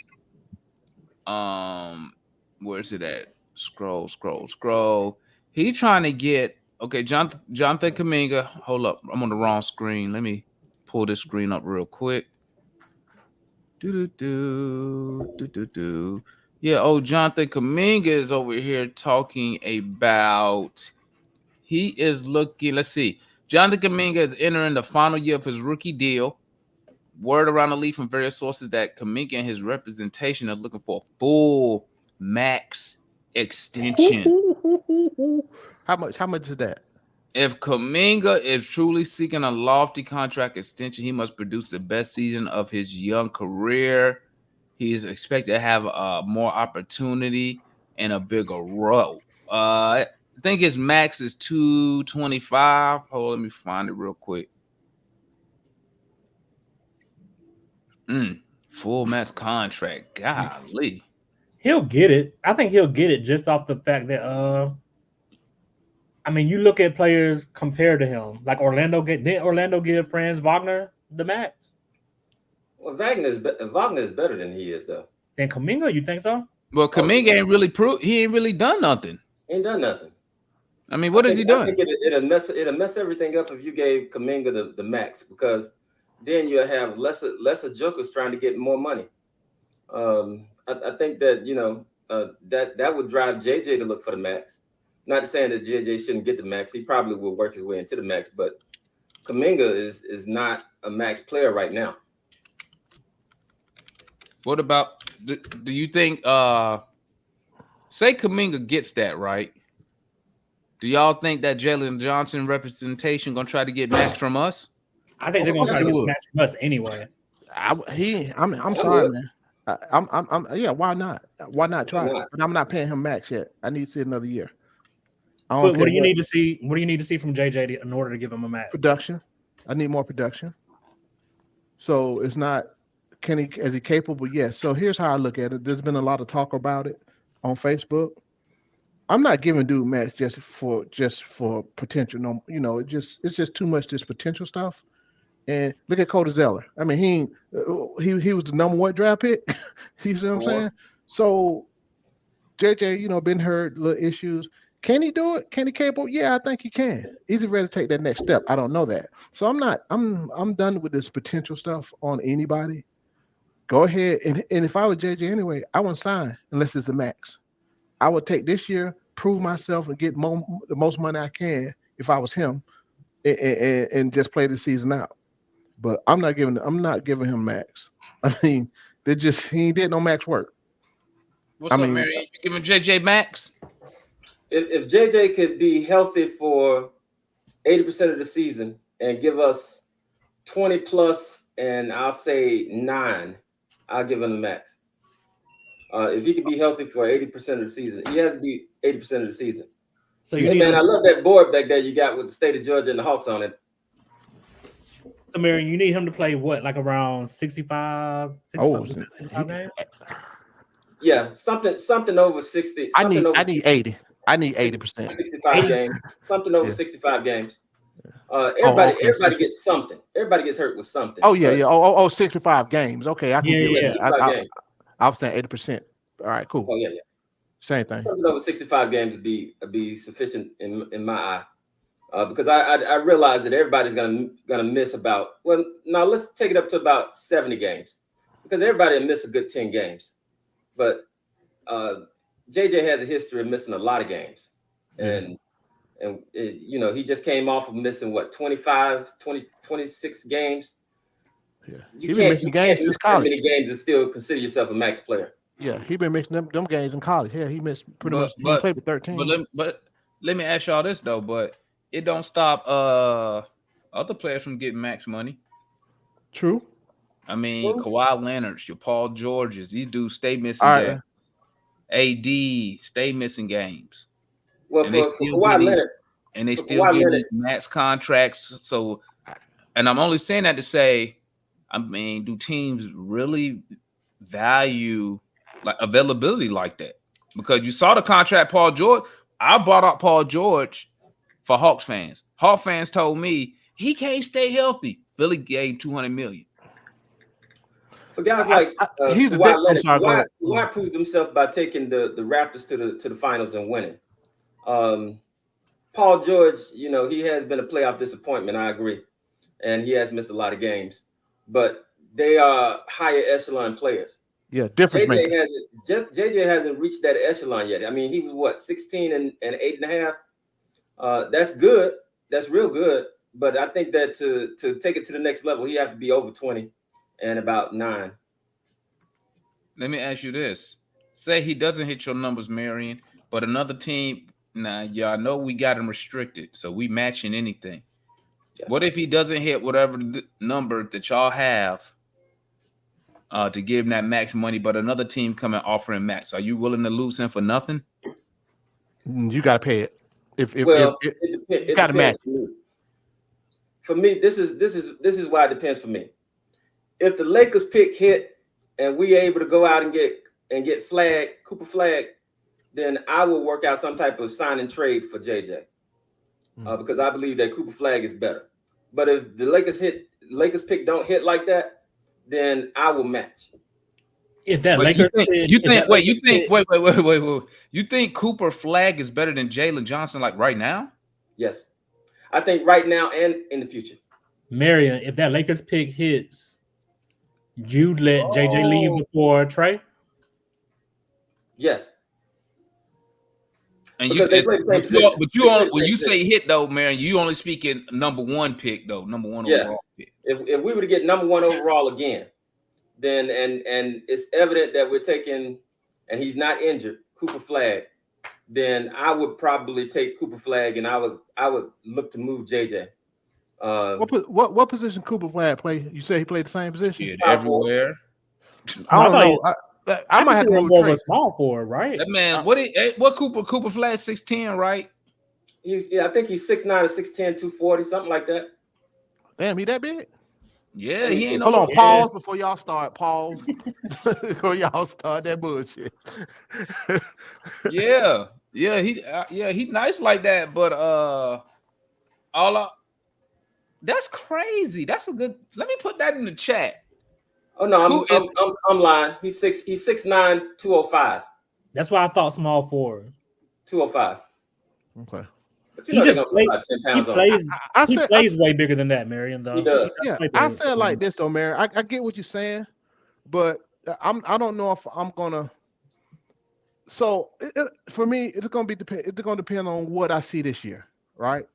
where's it at? Scroll. He trying to get Jonathan Kaminga. Hold up, I'm on the wrong screen. Let me pull this screen up real quick. Yeah, Jonathan Kaminga is over here talking about he is looking. Let's see. Jonathan Kaminga is entering the final year of his rookie deal. Word around the league from various sources that Kaminga and his representation are looking for a full max extension. How much is that? If Kaminga is truly seeking a lofty contract extension, he must produce the best season of his young career. He's expected to have more opportunity and a bigger role. I think his max is 225. Hold on, let me find it real quick. Full max contract. Golly. He'll get it. I think he'll get it just off the fact that I mean, you look at players compared to him, like didn't Orlando give Franz Wagner the max? Well, Wagner is better than he is, though. Then Kaminga, you think so? Well, Kaminga ain't really he ain't really done nothing. Ain't done nothing. I mean, what has he done? I think it'll mess everything up if you gave Kaminga the max, because then you'll have lesser jokers trying to get more money. I think that that would drive JJ to look for the max. Not saying that JJ shouldn't get the max. He probably will work his way into the max, but Kaminga is not a max player right now. What about do you think say Kaminga gets that, right? Do y'all think that Jalen Johnson representation gonna try to get max from us? I think they're gonna try to get max from us anyway. I'm sorry, man. Yeah, why not? Why not try it? But I'm not paying him max yet. I need to see another year. What do you need to see? What do you need to see from JJ in order to give him a max? Production. I need more production. So it's not is he capable? Yes. So here's how I look at it. There's been a lot of talk about it on Facebook. I'm not giving dude max just for potential. No, it's just too much this potential stuff. And look at Cody Zeller. I mean, he was the number one draft pick. You see what I'm saying? So JJ, been hurt, little issues. Can he do it? Can he capable? Yeah, I think he can. Is he ready to take that next step? I don't know that. So I'm done with this potential stuff on anybody. Go ahead and if I was JJ anyway, I wouldn't sign unless it's the max. I would take this year, prove myself, and get the most money I can if I was him, and just play the season out. But I'm not giving him max. I mean, he did no max work. What's up, Mary? You giving JJ max? If JJ could be healthy for 80% of the season and give us 20 plus, and I'll say 9, I'll give him the max. If he could be healthy for 80% of the season, he has to be 80% of the season. So hey, man, I love that board back there you got with the state of Georgia and the Hawks on it. So, Marion, you need him to play what, like around 65 games? Yeah, something over 60. I need 80. I need 80%. 65 games. Something over 65 games. Everybody gets something. Everybody gets hurt with something. Oh yeah, yeah. Oh, 65 games. Okay, I can get it. 65 games. I was saying 80%. All right, cool. Oh yeah. Same thing. Something over 65 games would be sufficient in my eye. Because I realize that everybody's gonna miss about, well, now let's take it up to about 70 games, because everybody will miss a good 10 games. But JJ has a history of missing a lot of games, and he just came off of missing 26 games. Yeah, you can't miss that many games and still consider yourself a max player. Yeah, he been missing them games in college. Yeah, he missed pretty much. He played with 13. But let me ask y'all this though. But it don't stop other players from getting max money. True. I mean, Kawhi Leonard, your Paul Georges, these dudes stay missing games. AD stay missing games. Well, for Kawhi Leonard, and they still get max contracts. So, and I'm only saying that to say, I mean, do teams really value like availability like that? Because you saw the contract Paul George. I brought up Paul George for Hawks fans. Hawks fans told me he can't stay healthy. Philly gave $200 million. For guys like Kawhi proved himself by taking the Raptors to the finals and winning. Paul George, he has been a playoff disappointment. I agree, and he has missed a lot of games. But they are higher echelon players. Yeah, different. JJ hasn't reached that echelon yet. I mean, he was 16 and 8.5. That's good. That's real good. But I think that to take it to the next level, he has to be over 20 and about 9. Let me ask you this. Say he doesn't hit your numbers, Marion, but another team, now y'all know we got him restricted, so we matching anything. Yeah. What if he doesn't hit whatever number that y'all have to give him that max money, but another team come and offer him max? Are you willing to lose him for nothing? You got to pay it. It got to match. For me, this is why it depends for me. If the Lakers pick hit and we able to go out and get Cooper Flag, then I will work out some type of sign and trade for JJ. Because I believe that Cooper Flag is better. But if the Lakers pick don't hit like that, then I will match. If that you think Cooper Flag is better than Jalen Johnson like right now? Yes. I think right now and in the future. Marion, if that Lakers pick hits, you'd let JJ leave before Trey? Yes. And when you say hit though, Marion, you only speaking number 1 pick though, number 1 overall pick. If we were to get number 1 overall again, then and it's evident that we're taking, and he's not injured, Cooper Flag, then I would probably take Cooper Flag, and I would look to move JJ. What position Cooper Flag play? You say he played the same position? Yeah, everywhere. I don't know. I might have to move more of a small forward, right? That man, what Cooper Flag 6'10", right? I think he's 6'9" or 6'10", 240, something like that. Damn, he that big? Yeah, he ain't. Hold on, pause before y'all start. Pause before y'all start that bullshit. He nice like that, but that's crazy. That's a good. Let me put that in the chat. Oh no, I'm lying. He's 6'9", 205. That's why I thought small forward. 205. Okay. But He you know they're just gonna put about 10 He pounds on. plays. I He said, plays way bigger than that, Marion. Though He does. yeah, play I bigger. said like this though, Mary. I get what you're saying, but I don't know if I'm gonna. So for me, it's gonna depend on what I see this year, right?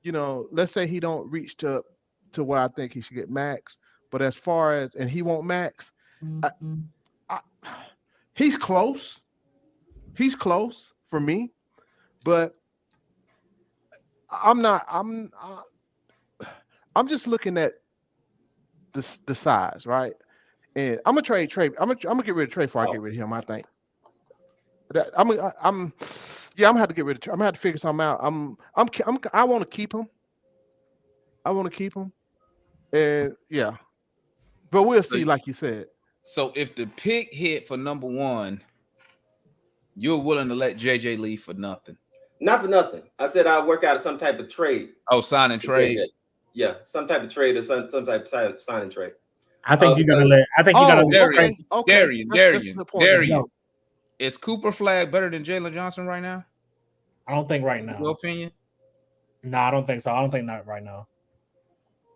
You know, let's say he don't reach to where I think he should get max, but as far as and he won't max, I, he's close. He's close for me, but I'm not. I'm just looking at the size, right? And I'm gonna trade Trey. I'm gonna get rid of Trey before I get rid of him. I think. I'm yeah. I'm gonna have to get rid of Trey. I'm gonna have to figure something out. I want to keep him. I want to keep him, and yeah. But we'll see, like you said. So if the pick hit for number 1, you're willing to let JJ leave for nothing? Not for nothing. I said I'll work out some type of trade. Oh, sign and trade. Yeah, some type of trade or some type of sign and trade. I think you're gonna let. I think you're gonna. Darian. That's the point. No, Is Cooper Flag better than Jalen Johnson right now? I don't think right now. Your opinion? No, I don't think so. I don't think not right now.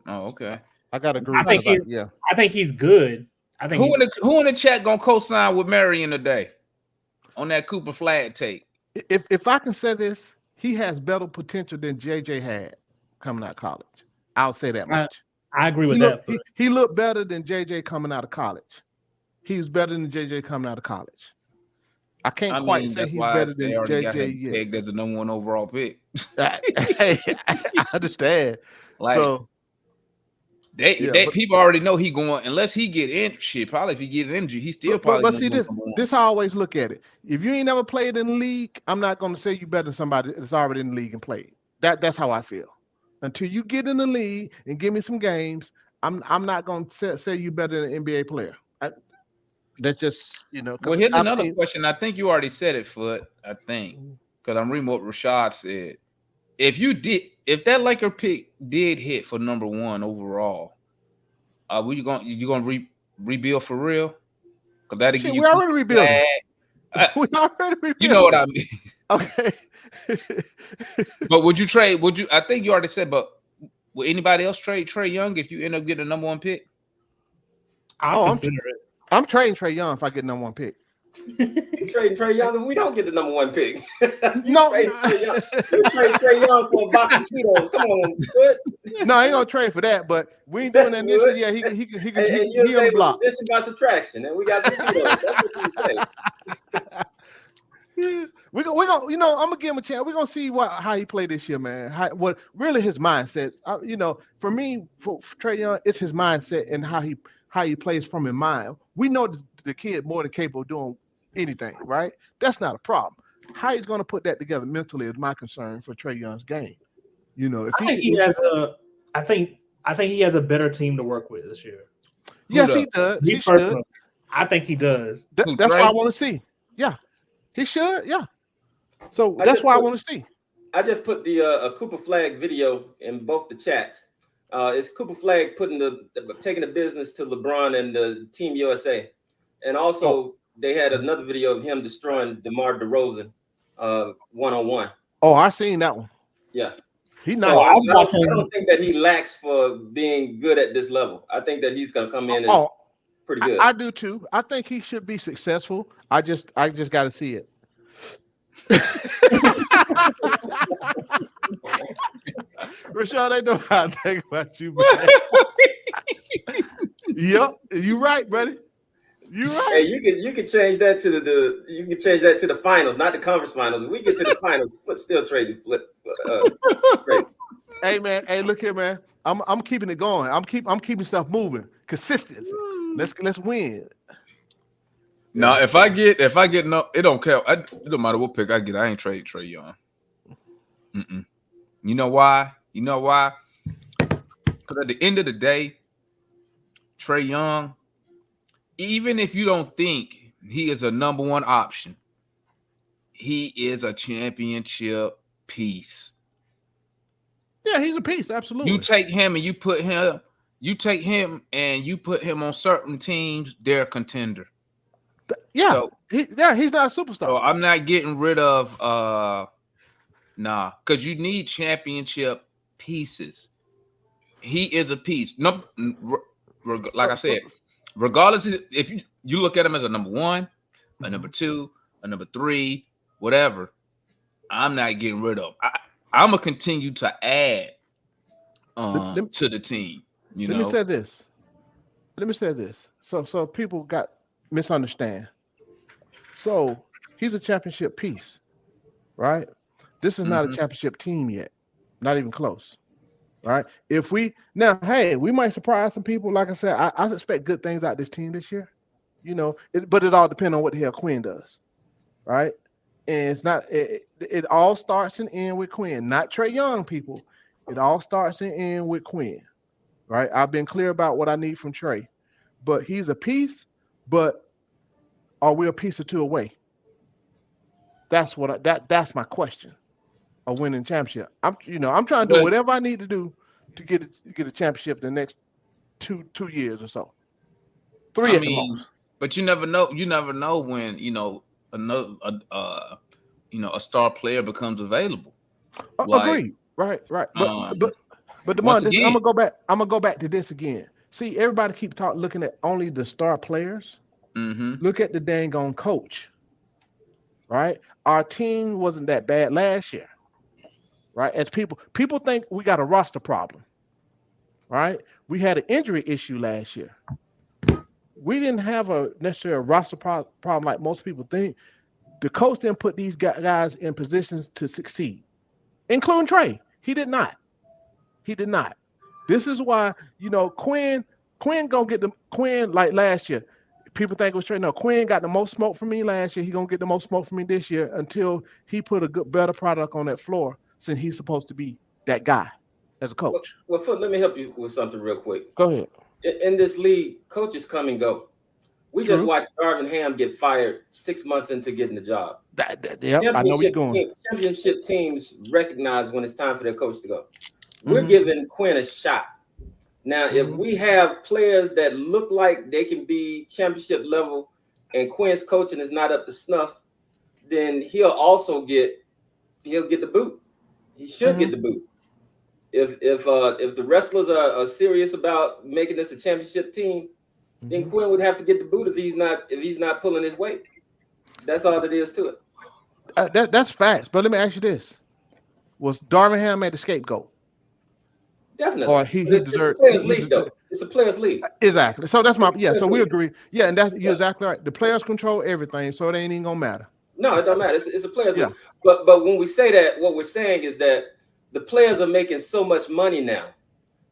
Oh, okay. I gotta agree. I think he's. Yeah. I think he's good. I think who in the chat gonna co-sign with Marion today on that Cooper Flag take? If I can say this, he has better potential than JJ had coming out of college. I'll say that much. I agree with that. He looked better than JJ coming out of college. He was better than JJ coming out of college. I can't quite say he's better than JJ yet. Pegged as the number 1 overall pick. Hey, I understand. Like, so people already know he going unless he get injured. Shit, probably if he get injured, he still probably. But see this I always look at it. If you ain't never played in the league, I'm not going to say you better than somebody that's already in the league and played. That's how I feel. Until you get in the league and give me some games, I'm not going to say you better than an NBA player. That's just, you know. Well, here's another question. I think you already said it, Foot. I think because I'm reading what Rashad said. If that Laker pick did hit for number 1 overall, you gonna rebuild for real? Because that'll give you. We already rebuilt. We already rebuilt. You know what I mean? Okay. But would you trade? I think you already said. But would anybody else trade Trae Young if you end up getting a number 1 pick? I'll consider it. I'm trading Trae Young if I get number 1 pick. You trading Trae Young if we don't get the number 1 pick. No, trade Trae Young for a box of Cheetos. Come on, good. No, I ain't gonna trade for that. But we ain't doing that this year. Yeah, he can. And you say addition by subtraction, and we got some Cheetos. That's what you say. We're gonna, you know, I'm gonna give him a chance. We're gonna see how he played this year, man. What really his mindset. You know, for me, for Trae Young, it's his mindset and how he plays from his mind. We know the kid more than capable of doing anything, right? That's not a problem. How he's gonna put that together mentally is my concern for Trae Young's game. You know, I think he has a better team to work with this year. Yes, he does. Me personally, I think he does. That's what I want to see. Yeah, he should. Yeah. So that's why I want to see. I just put the Cooper Flag video in both the chats. It's Cooper Flag taking the business to LeBron and the Team USA, and also they had another video of him destroying DeMar DeRozan one-on-one. Oh, I seen that one. Yeah, he's not. I don't think that he lacks for being good at this level. I think that he's going to come in as pretty good. I do too. I think he should be successful. I just got to see it. Rashad, I know how I think about you, man. Yep, you right, buddy. You right. Hey, you can change that to the finals, not the conference finals. If we get to the finals, but still trade. Hey man, hey, look here, man. I'm keeping it going. I'm keeping stuff moving, consistent. Let's win. Now, if I get no, it don't care. It don't matter what pick I get. I ain't trade Trae Young. You know why? Because at the end of the day, Trae Young, even if you don't think he is a number 1 option, he is a championship piece. Yeah, he's a piece. Absolutely. You take him and you put him on certain teams, they're a contender. Yeah, he's not a superstar. So I'm not getting rid of Nah, because you need championship pieces. He is a piece. No, like I said, regardless if you look at him as a number one, a number two, a number three, whatever, I'm not getting rid of. I'm gonna continue to add to the team. Let me say this. So people got misunderstand. So he's a championship piece, right? This is not a championship team yet, not even close, right? If we now, hey, we might surprise some people. Like I said, I expect good things out of this team this year, but it all depends on what the hell Quinn does, right? And it's not. It all starts and ends with Quinn, not Trae Young. People, it all starts and ends with Quinn, right? I've been clear about what I need from Trae, but he's a piece. But are we a piece or two away? That's that's my question. A winning championship. I'm trying to do whatever I need to do to get a championship in the next two years or so. 3 at the most. But you never know. You never know when another a star player becomes available. Agreed. Right. But DeMond, I'm gonna go back to this again. See, everybody keep looking at only the star players. Look at the dang on coach. Right? Our team wasn't that bad last year. Right? As people think we got a roster problem. Right? We had an injury issue last year. We didn't have a necessarily roster problem like most people think. The coach didn't put these guys in positions to succeed, including Trae. He did not. This is why, Quinn gonna get Quinn like last year. People think it was Trae. No, Quinn got the most smoke from me last year. He gonna get the most smoke from me this year until he put a better product on that floor, since he's supposed to be that guy as a coach. Well, Phil, let me help you with something real quick. Go ahead. In this league, coaches come and go. We just watched Darvin Ham get fired 6 months into getting the job. I know where you're going. Championship teams recognize when it's time for their coach to go. We're giving Quinn a shot. Now, if we have players that look like they can be championship level and Quinn's coaching is not up to snuff, then he'll get the boot. He should get the boot. If the wrestlers are serious about making this a championship team, then Quinn would have to get the boot if he's not pulling his weight. That's all it is to it. That's facts. But let me ask you this: was Darvin Ham made the scapegoat? Definitely. Or he it's deserved. A players' league, though. It's a players' league. Exactly. So that's so we agree. Yeah, and you're exactly right. The players control everything, so it ain't even gonna matter. No, it don't matter. It's a players' league. But when we say that, what we're saying is that the players are making so much money now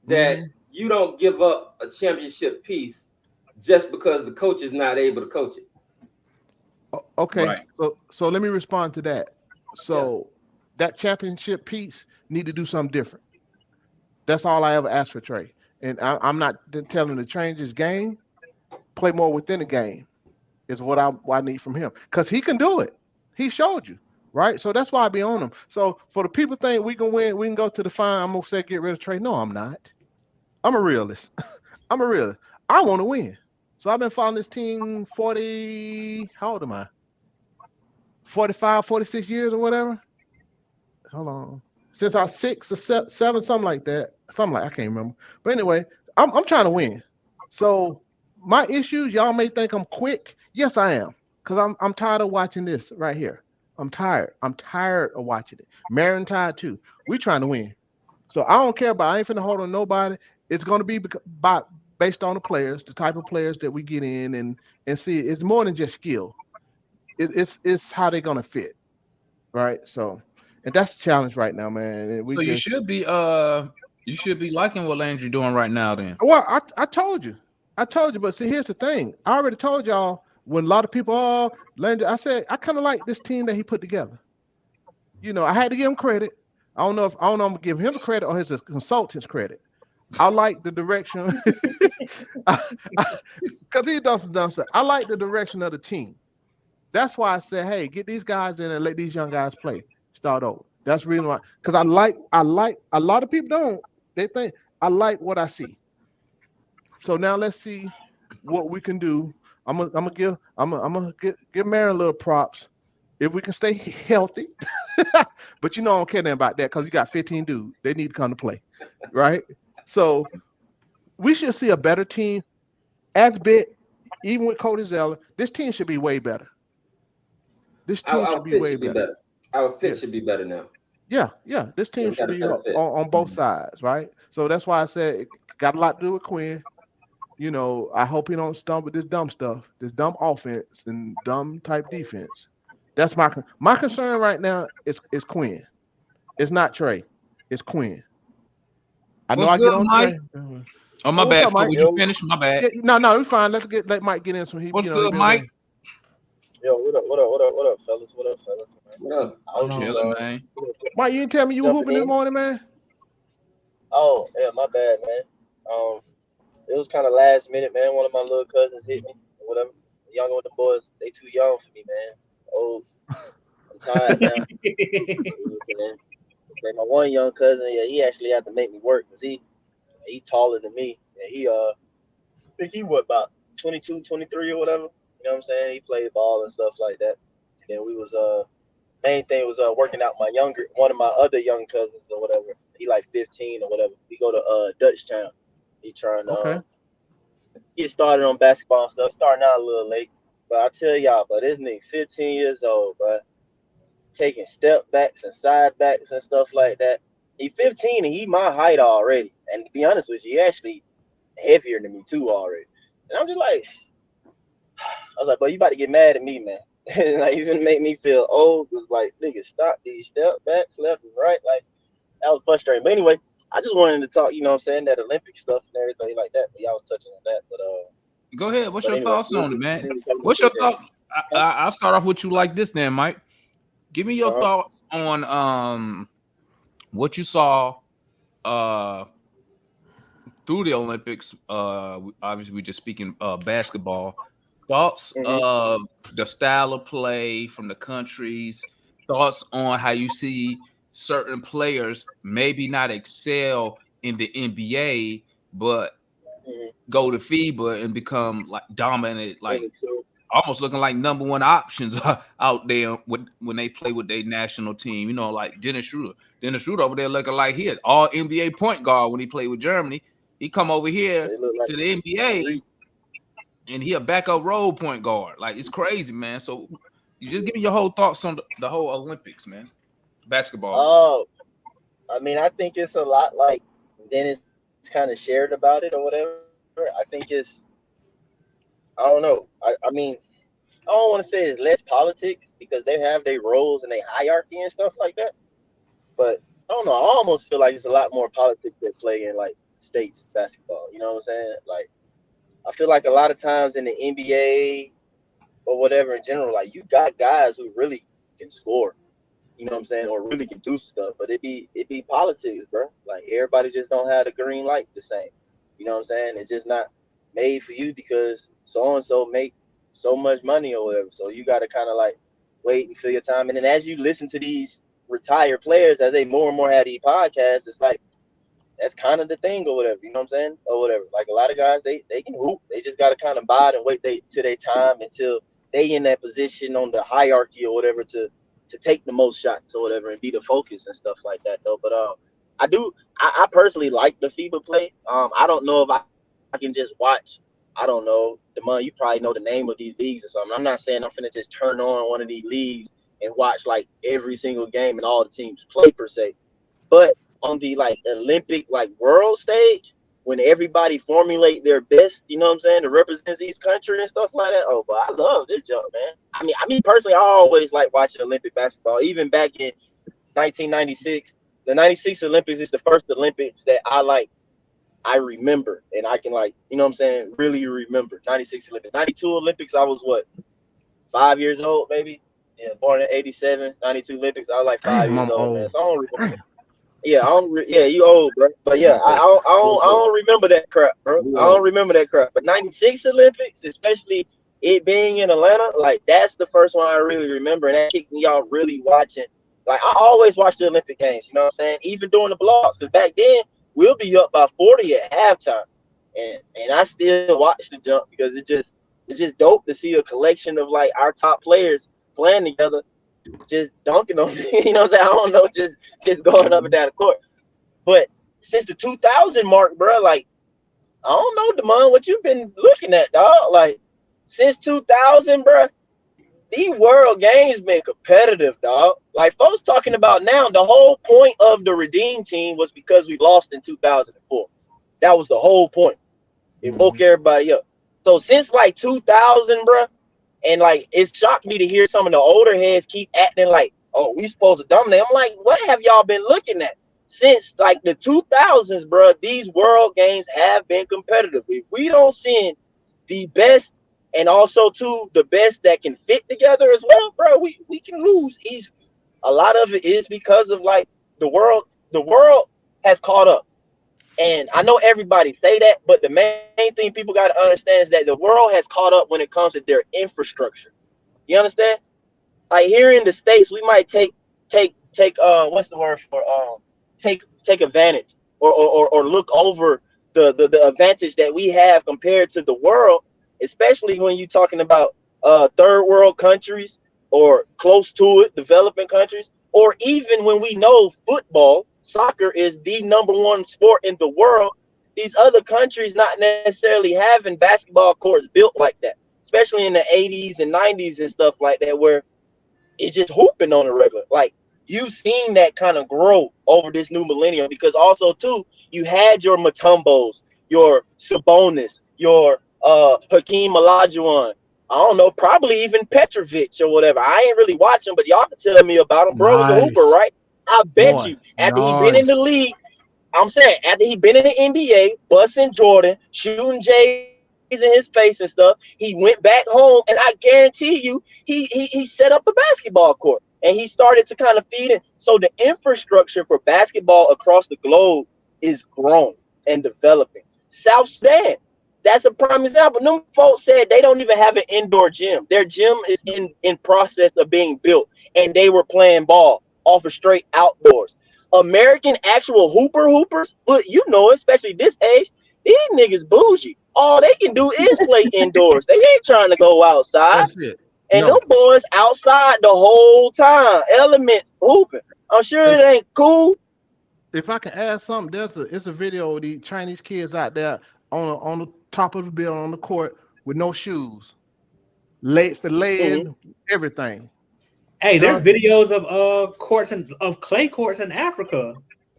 that you don't give up a championship piece just because the coach is not able to coach it. Okay. Right. So let me respond to that. So that championship piece need to do something different. That's all I ever asked for Trae. And I'm not telling him to change his game. Play more within the game is what I need from him. Because he can do it. He showed you. Right? So that's why I be on him. So for the people think we can win, we can go to the final. I'm going to say get rid of Trae. No, I'm not. I'm a realist. I want to win. So I've been following this team 40, how old am I? 45, 46 years or whatever. Hold on. Since I was 6 or 7, something like that. I can't remember. But anyway, I'm trying to win. So my issues, y'all may think I'm quick. Yes, I am. Because I'm tired of watching this right here. I'm tired. I'm tired of watching it. Marion tired too. We trying to win. So I don't care about, I ain't finna hold on nobody. It's going to be based on the players, the type of players that we get in and see. It's more than just skill. It's how they're going to fit. Right? So, and that's the challenge right now, man. You should be liking what Landry doing right now then. Well, I told you. But see, here's the thing. I already told y'all when a lot of people, Landry, I said, I kind of like this team that he put together. I had to give him credit. I don't know if I'm going to give him credit or his consultants credit. I like the direction because he does some dumb stuff. I like the direction of the team. That's why I said, hey, get these guys in and let these young guys play. Start over. That's the reason why. Because I like a lot of people don't. They think I like what I see. So now let's see what we can do. I'm gonna give Marion a little props. if we can stay healthy. But I don't care nothing about that because you got 15 dudes. They need to come to play, right? So we should see a better team as big, even with Cody Zeller. This team should be way better. This team Our should be fit way should be better. better. Our fit Yeah, should be better now. yeah. This Yeah, team we should got a be better fit. on both sides, right? So that's why I said it got a lot to do with Quinn. I hope he don't stump with this dumb stuff, this dumb offense and dumb type defense. That's my concern right now is Quinn. It's not Trey. It's Quinn. I know What's I get good, on Mike? Trey. Oh, Oh, my what's bad, up, Flo. Mike? Would you finish? My bad. Yeah, no, it's fine. Let Mike get in some. He What's he good, been Mike? waiting. Yo, what up, fellas? What up, fellas? What up? I was just Chilling, man. Mike, you didn't tell me you were jumping hooping this in. morning, man. Oh, yeah, my bad, man. It was kind of last minute, man. One of my little cousins hit me, or whatever. Younger with the boys, they too young for me, man. Old, I'm tired now. Man. Okay, my one young cousin, yeah, he actually had to make me work because he taller than me, and I think he what about 22, 23 or whatever. You know what I'm saying? He played ball and stuff like that. And then we was main thing was working out one of my other young cousins or whatever. He like 15 or whatever. We go to Dutch Town. He trying to Okay. get started on basketball and stuff. Starting out a little late, but I tell y'all, but this nigga 15 years old, but taking step backs and side backs and stuff like that. He 15 and he my height already. And to be honest with you, he actually heavier than me too already. And I'm just like, I was like, bro, you about to get mad at me, man. And like even make me feel old. Was like, nigga, stop these step backs left and right. Like that was frustrating. But anyway, I just wanted to talk, what I'm saying, that Olympic stuff and everything like that. But y'all was touching on that. Go ahead. What's But your anyway, thoughts on it, man? What's your thought? I'll start off with you like this, then, Mike. Give me your thoughts on what you saw through the Olympics. Obviously, we're just speaking basketball. Thoughts of the style of play from the countries. Thoughts on how you see certain players maybe not excel in the NBA, but go to FIBA and become like dominant, like almost looking like number one options out there when they play with their national team. Like Dennis Schroeder. Dennis Schroeder over there looking like he had all NBA point guard when he played with Germany. He come over here to the NBA and he a backup role point guard. Like it's crazy, man. So you just give me your whole thoughts on the whole Olympics, man. Basketball. Oh, I mean, I think it's a lot like Dennis kind of shared about it or whatever. I think I don't know. I mean, I don't want to say it's less politics because they have their roles and their hierarchy and stuff like that. But I don't know. I almost feel like it's a lot more politics that play in like states basketball. You know what I'm saying? Like, I feel like a lot of times in the NBA or whatever in general, like you got guys who really can score. You know what I'm saying, or really can do stuff, but it be politics, bro. Like everybody just don't have the green light the same. You know what I'm saying? It's just not made for you because so and so make so much money or whatever. So you got to kind of like wait and fill your time. And then as you listen to these retired players, as they more and more have these podcasts, it's like that's kind of the thing or whatever. You know what I'm saying? Or whatever. Like a lot of guys, they can hoop. They just got to kind of bide and wait till their time until they in that position on the hierarchy or whatever to take the most shots or whatever and be the focus and stuff like that though. But I personally like the FIBA play. I don't know if I can just watch. I don't know, you probably know the name of these leagues or something. I'm not saying I'm finna just turn on one of these leagues and watch like every single game and all the teams play per se. But on the like Olympic like world stage, when everybody formulate their best, you know what I'm saying, to represent each country and stuff like that. Oh, but I love this jump, man. I mean, personally, I always like watching Olympic basketball. Even back in 1996, the 96 Olympics is the first Olympics that I remember, and I can like, you know what I'm saying, really remember. 96 Olympics. 92 Olympics, I was what, 5 years old, maybe? Yeah, born in 87, 92 Olympics, I was like 5 Damn, years I'm old, man. old. So I don't remember. Yeah, you old, bro. But yeah, I don't remember that crap, bro. I don't remember that crap. But 96 Olympics, especially it being in Atlanta, like that's the first one I really remember. And that kicked me out really watching. Like I always watch the Olympic games, you know what I'm saying? Even during the blocks. Because back then we'll be up by 40 at halftime. And I still watch the jump because it's just dope to see a collection of like our top players playing together just dunking on me. You know what I'm saying? I don't know, just going up and down the court. But since the 2000 mark, bro, like I don't know, Damon, what you've been looking at, dog. Like since 2000, bro, these world games been competitive, dog. Like folks talking about now, the whole point of the Redeem Team was because we lost in 2004. That was the whole point. It woke everybody up. So since like 2000, bro, and like it shocked me to hear some of the older heads keep acting like, oh, we supposed to dominate. I'm like, what have y'all been looking at? Since like the 2000s, bro, these world games have been competitive. If we don't send the best and also too the best that can fit together as well, bro, we can lose easily. A lot of it is because of like the world has caught up. And I know everybody say that, but the main thing people got to understand is that the world has caught up when it comes to their infrastructure. You understand? Like here in the States, we might take what's the word for take advantage or look over the advantage that we have compared to the world, especially when you're talking about third world countries or close to it, developing countries, or even when we know football, soccer is the #1 sport in the world. These other countries not necessarily having basketball courts built like that, especially in the 80s and 90s and stuff like that, where it's just hooping on the regular. Like you've seen that kind of grow over this new millennium because also too, you had your Mutombos, your Sabonis, your Hakeem Olajuwon. I don't know, probably even Petrovic or whatever. I ain't really watching, but y'all can tell me about him. Bro was a hooper, right? I bet you after he been in the league, I'm saying after he been in the NBA, busting Jordan, shooting J's in his face and stuff, he went back home, and I guarantee you, he set up a basketball court, and he started to kind of feed it. So the infrastructure for basketball across the globe is growing and developing. South Sudan, that's a prime example. Them folks said they don't even have an indoor gym. Their gym is in process of being built, and they were playing ball off of straight outdoors. American actual hoopers, but you know, especially this age, these niggas bougie. All they can do is play indoors. They ain't trying to go outside. That's it. And them boys outside the whole time, elements hooping. I'm sure it ain't cool. If I can add something, it's a video of the Chinese kids out there on the top of the building on the court with no shoes, late for laying everything. Hey, there's videos of courts and of clay courts in Africa.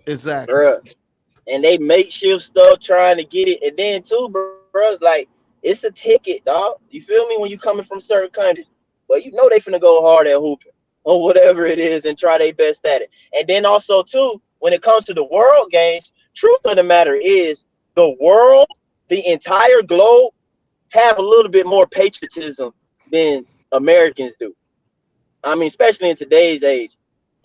Exactly. Bruh. And they makeshift stuff trying to get it. And then too, bro, it's like it's a ticket, dog. You feel me? When you coming from certain countries, well, you know they finna go hard at hooping or whatever it is and try their best at it. And then also too, when it comes to the world games, truth of the matter is the world, the entire globe, have a little bit more patriotism than Americans do. I mean, especially in today's age.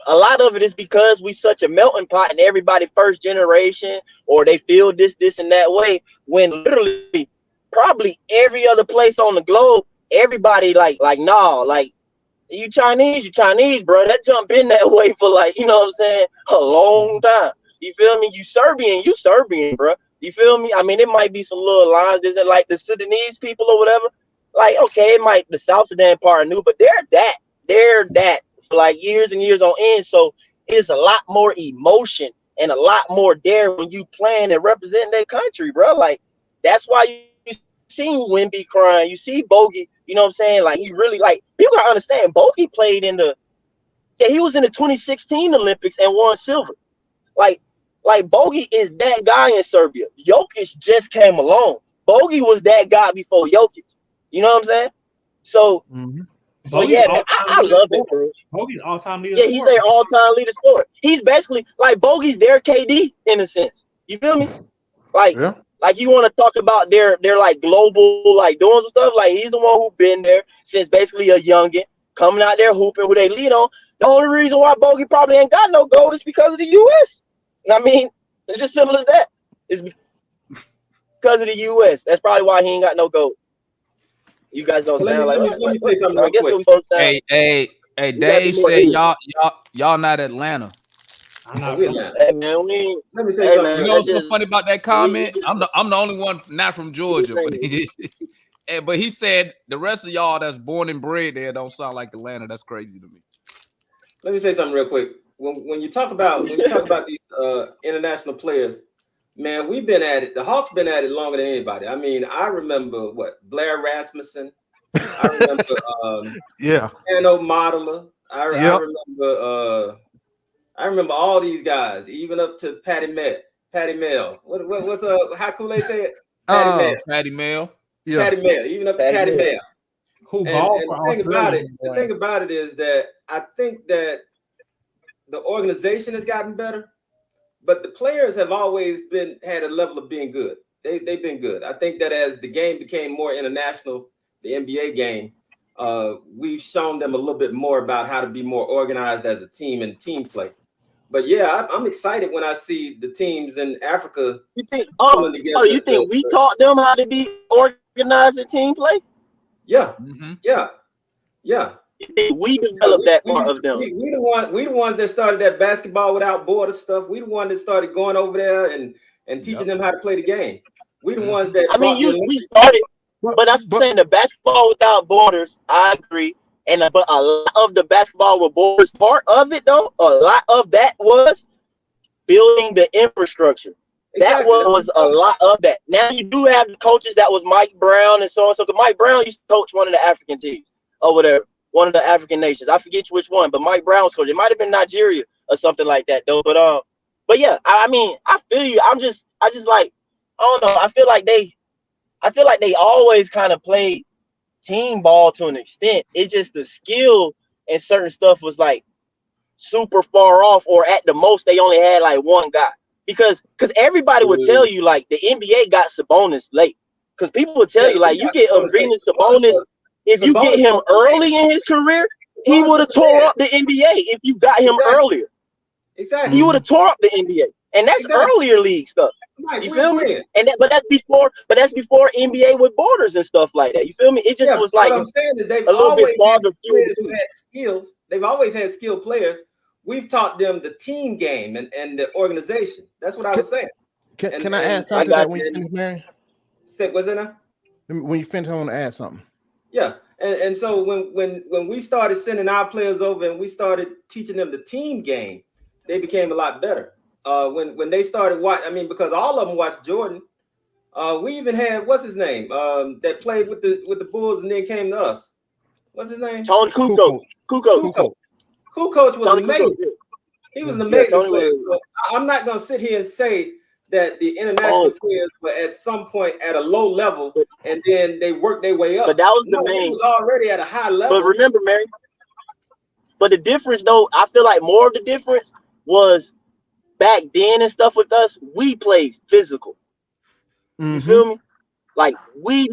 A lot of it is because we such a melting pot and everybody first generation, or they feel this and that way, when literally probably every other place on the globe, everybody like nah, like you Chinese, bro. That jump in that way for like, you know what I'm saying, a long time. You feel me? You Serbian, bro. You feel me? I mean, it might be some little lines, isn't like the Sudanese people or whatever. Like, okay, it might the South Sudan part new, but they're that for like years and years on end. So it's a lot more emotion and a lot more dare when you playing and representing their country, bro. Like that's why you see Wemby crying, you see Bogey, you know what I'm saying? Like he really, like, people gotta understand Bogey played he was in the 2016 Olympics and won silver. Like Bogey is that guy in Serbia. Jokic just came along. Bogey was that guy before Jokic. You know what I'm saying? So So yeah, man, I love it, bro. Bogey's all-time leader. Yeah, he's their all-time leader scorer. He's basically like Bogey's their KD in a sense. You feel me? Like, like you want to talk about their like global like doing some stuff. Like he's the one who been there since basically a youngin, coming out there hooping who they lead on. The only reason why Bogey probably ain't got no gold is because of the U.S. I mean, it's just simple as that. It's because of the U.S. That's probably why he ain't got no gold. You guys don't sound like. Let me say something I guess real quick. Hey, Dave said y'all not Atlanta. Hey, man, let me say something. You know what's so funny about that comment? I'm the only one not from Georgia, but he said the rest of y'all that's born and bred there don't sound like Atlanta. That's crazy to me. Let me say something real quick. When you talk about these international players, man, we've been at it. The Hawks been at it longer than anybody. I mean, I remember Blair Rasmussen. I remember Yeah. Anno Modeler. Yep. I remember all these guys, even up to Patty Mel. What's how cool they say it? Patty Mel. Patty Mel. Yeah. Patty Mel, even up to Patty Mel. Who And ball the for thing about Australia? it, the thing about it is that I think that the organization has gotten better, but the players have always had a level of being good. They've been good. I think that as the game became more international, the NBA game, we've shown them a little bit more about how to be more organized as a team and team play. But yeah, I'm excited when I see the teams in Africa. You think? pulling together You think we taught them how to be organized and team play? Yeah, Mm-hmm. yeah. You think we developed that part of them? We the ones that started that basketball without border stuff. We the ones that started going over there and teaching them how to play the game. We the ones that. I mean, we started, but I'm saying the basketball without borders. I agree, but a lot of the basketball with borders part of it, though, a lot of that was building the infrastructure. That was a lot of that. Now you do have the coaches that was Mike Brown and so on. So Mike Brown used to coach one of the African teams or whatever, one of the African nations. I forget which one, but Mike Brown's coach. It might have been Nigeria or something like that, though. But yeah, I mean, I feel you. I just like, I don't know. I feel like they always kind of played team ball to an extent. It's just the skill and certain stuff was like super far off, or at the most they only had like one guy. Because everybody would tell you like the NBA got Sabonis late. Because people would tell you like you get Arvidas Sabonis, if you get him early in his career, he would have tore up the NBA if you got him earlier. Exactly. He would have tore up the NBA. And that's earlier league stuff. You feel me? But that's before NBA with borders and stuff like that. You feel me? It just was like what I'm saying is they've a little bit farther players who had skills. They've always had skilled players. We've taught them the team game and the organization. That's what I was saying. Can I add something to that when you finish, Mary? What's that now? When you finish, I want to add something. Yeah, and so when we started sending our players over and we started teaching them the team game, they became a lot better. When they started because all of them watched Jordan. We even had what's his name that played with the Bulls and then came to us. What's his name? Tony Kukoc. Kukoc was amazing. He was an amazing player. So I'm not going to sit here and say that the international players were at some point at a low level and then they worked their way up. But that was the main. He was already at a high level. But remember, Mary. But the difference, though, I feel like more of the difference was back then and stuff with us. We played physical. You feel me? Like we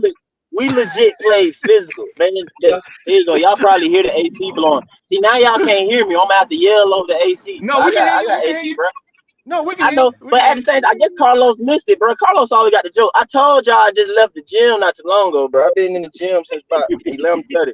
legit played physical, man. Here you go. Y'all probably hear the AC blowing. See, now y'all can't hear me. I'm gonna have to yell over the AC. No, I got AC, bro. No, we can. I know, but at the same time, I guess Carlos missed it, bro. Carlos always got the joke. I told y'all I just left the gym not too long ago, bro. I've been in the gym since about 11:30.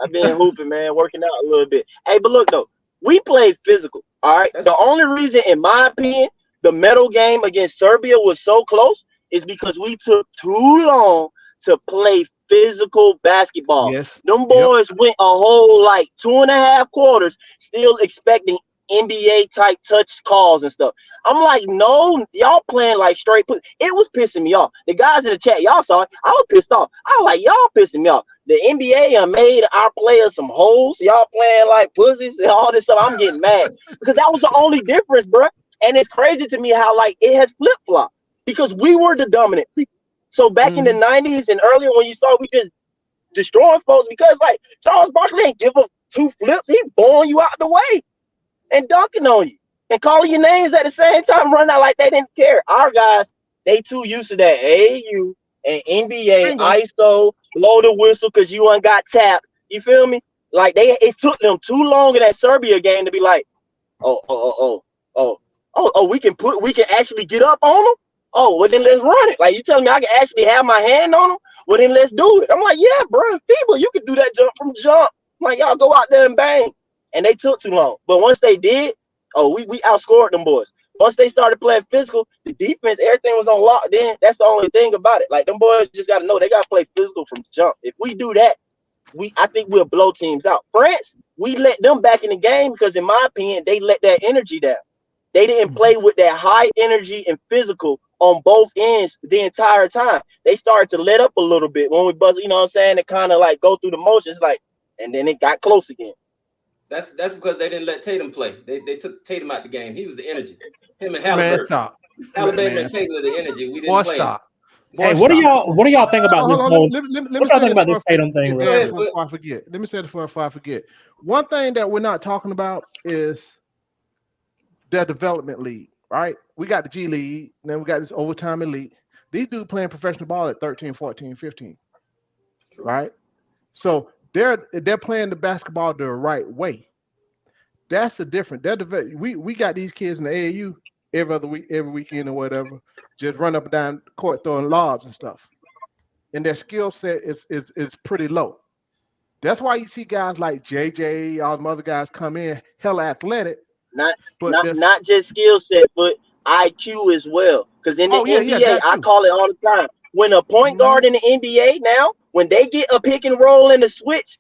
I've been hooping, man, working out a little bit. Hey, but look though, we played physical. All right. The only reason, in my opinion, the medal game against Serbia was so close is because we took too long to play physical basketball. Yes. Them boys went a whole like 2.5 quarters still expecting NBA type touch calls and stuff. I'm like, no, y'all playing like straight put. It was pissing me off. The guys in the chat, y'all saw it. I was pissed off. I was like, y'all pissing me off. The NBA made our players some hoes. Y'all playing like pussies and all this stuff. I'm getting mad because that was the only difference, bro. And it's crazy to me how like it has flip flopped because we were the dominant people. So back in the 90s and earlier when you saw we just destroying folks because like Charles Barkley ain't give up 2 flips. He blowing you out the way and dunking on you and calling your names at the same time, running out like they didn't care. Our guys, they too used to that AAU and NBA ISO, blow the whistle because you ain't got tapped. You feel me? Like it took them too long in that Serbia game to be like, we can actually get up on them. Oh, well then let's run it. Like you telling me I can actually have my hand on them? Well then let's do it. I'm like, yeah, bro, FIBA, you can do that jump from jump. I'm like, y'all go out there and bang. And they took too long. But once they did, we outscored them boys. Once they started playing physical, the defense, everything was on lock. Then that's the only thing about it. Like them boys just got to know they got to play physical from jump. If we do that, I think we'll blow teams out. France, we let them back in the game because, in my opinion, they let that energy down. They didn't play with that high energy and physical on both ends the entire time. They started to let up a little bit when we buzz, you know what I'm saying? To kind of like go through the motions, like, and then it got close again. That's because they didn't let Tatum play. They took Tatum out the game. He was the energy. Him and Man, Halliburton. stop. Halliburton Man, and Tatum are the energy. We boy, didn't play him. stop. Hey, Boy, what do stop. y'all think about this Hold on, whole? let me What say y'all think this about this Tatum thing, real quick? before I forget. Let me say this before I forget. One thing that we're not talking about is their development league, right? We got the G League, and then we got this overtime elite. These dudes playing professional ball at 13, 14, 15, right? So they're playing the basketball the right way. That's the difference. We got these kids in the AAU every other week, every weekend or whatever, just run up and down the court throwing lobs and stuff. And their skill set is pretty low. That's why you see guys like JJ, all them other guys come in hella athletic. Not just skill set, but IQ as well. Because in the NBA, I call it all the time. When a point guard in the NBA now, when they get a pick and roll in the switch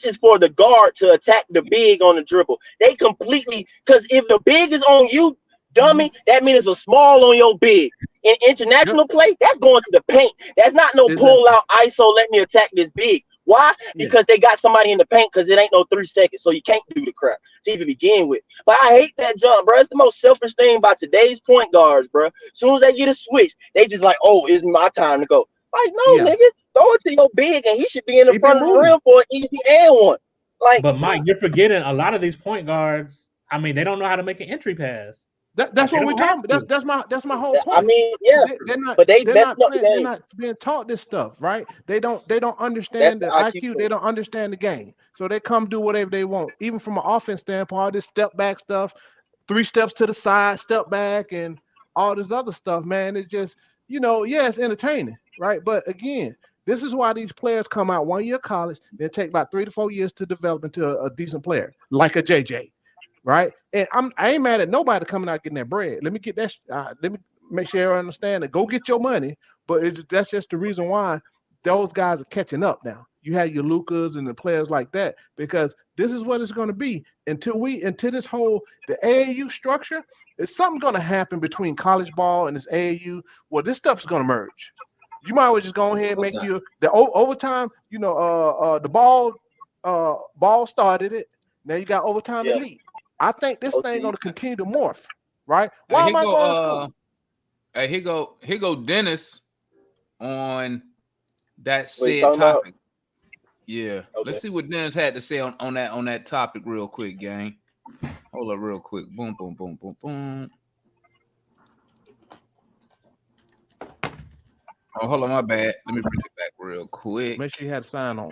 is for the guard to attack the big on the dribble. They completely, because if the big is on you, dummy, that means it's a small on your big. In international play, that's going to the paint. That's not no pull out ISO, let me attack this big. Why? Because they got somebody in the paint because it ain't no 3 seconds, so you can't do the crap to even begin with. But I hate that jump, bro. It's the most selfish thing about today's point guards, bro. As soon as they get a switch, they just like, oh, it's my time to go. Like, no, nigga, throw it to your big, and he should be in the front of the rim for an easy and one. Like, but Mike, you're forgetting a lot of these point guards. I mean, they don't know how to make an entry pass. That's what we're talking about. That's my whole point. I mean, yeah, they're not being taught this stuff, right? They don't understand the IQ. They don't understand the game, so they come do whatever they want. Even from an offense standpoint, all this step back stuff, 3 steps to the side, step back, and all this other stuff, man. It's just, it's entertaining, right? But again, this is why these players come out 1 year of college. They take about 3 to 4 years to develop into a decent player, like a JJ. Right, and I ain't mad at nobody coming out getting that bread. Let me get that. Let me make sure I understand it. Go get your money, but that's just the reason why those guys are catching up now. You have your Lucas and the players like that because this is what it's going to be until this whole the AAU structure. It's something going to happen between college ball and this AAU. Well, this stuff is going to merge. You might as well just go ahead and make the overtime. The ball started it. Now you got overtime elite. I think this thing gonna continue to morph, right? Why am I going to school? Hey, here go Dennis on that said topic. About? Yeah, let's see what Dennis had to say on that topic real quick, gang. Hold up, real quick. Boom, boom, boom, boom, boom. Oh, hold on, my bad. Let me bring it back real quick. Make sure you had sound on.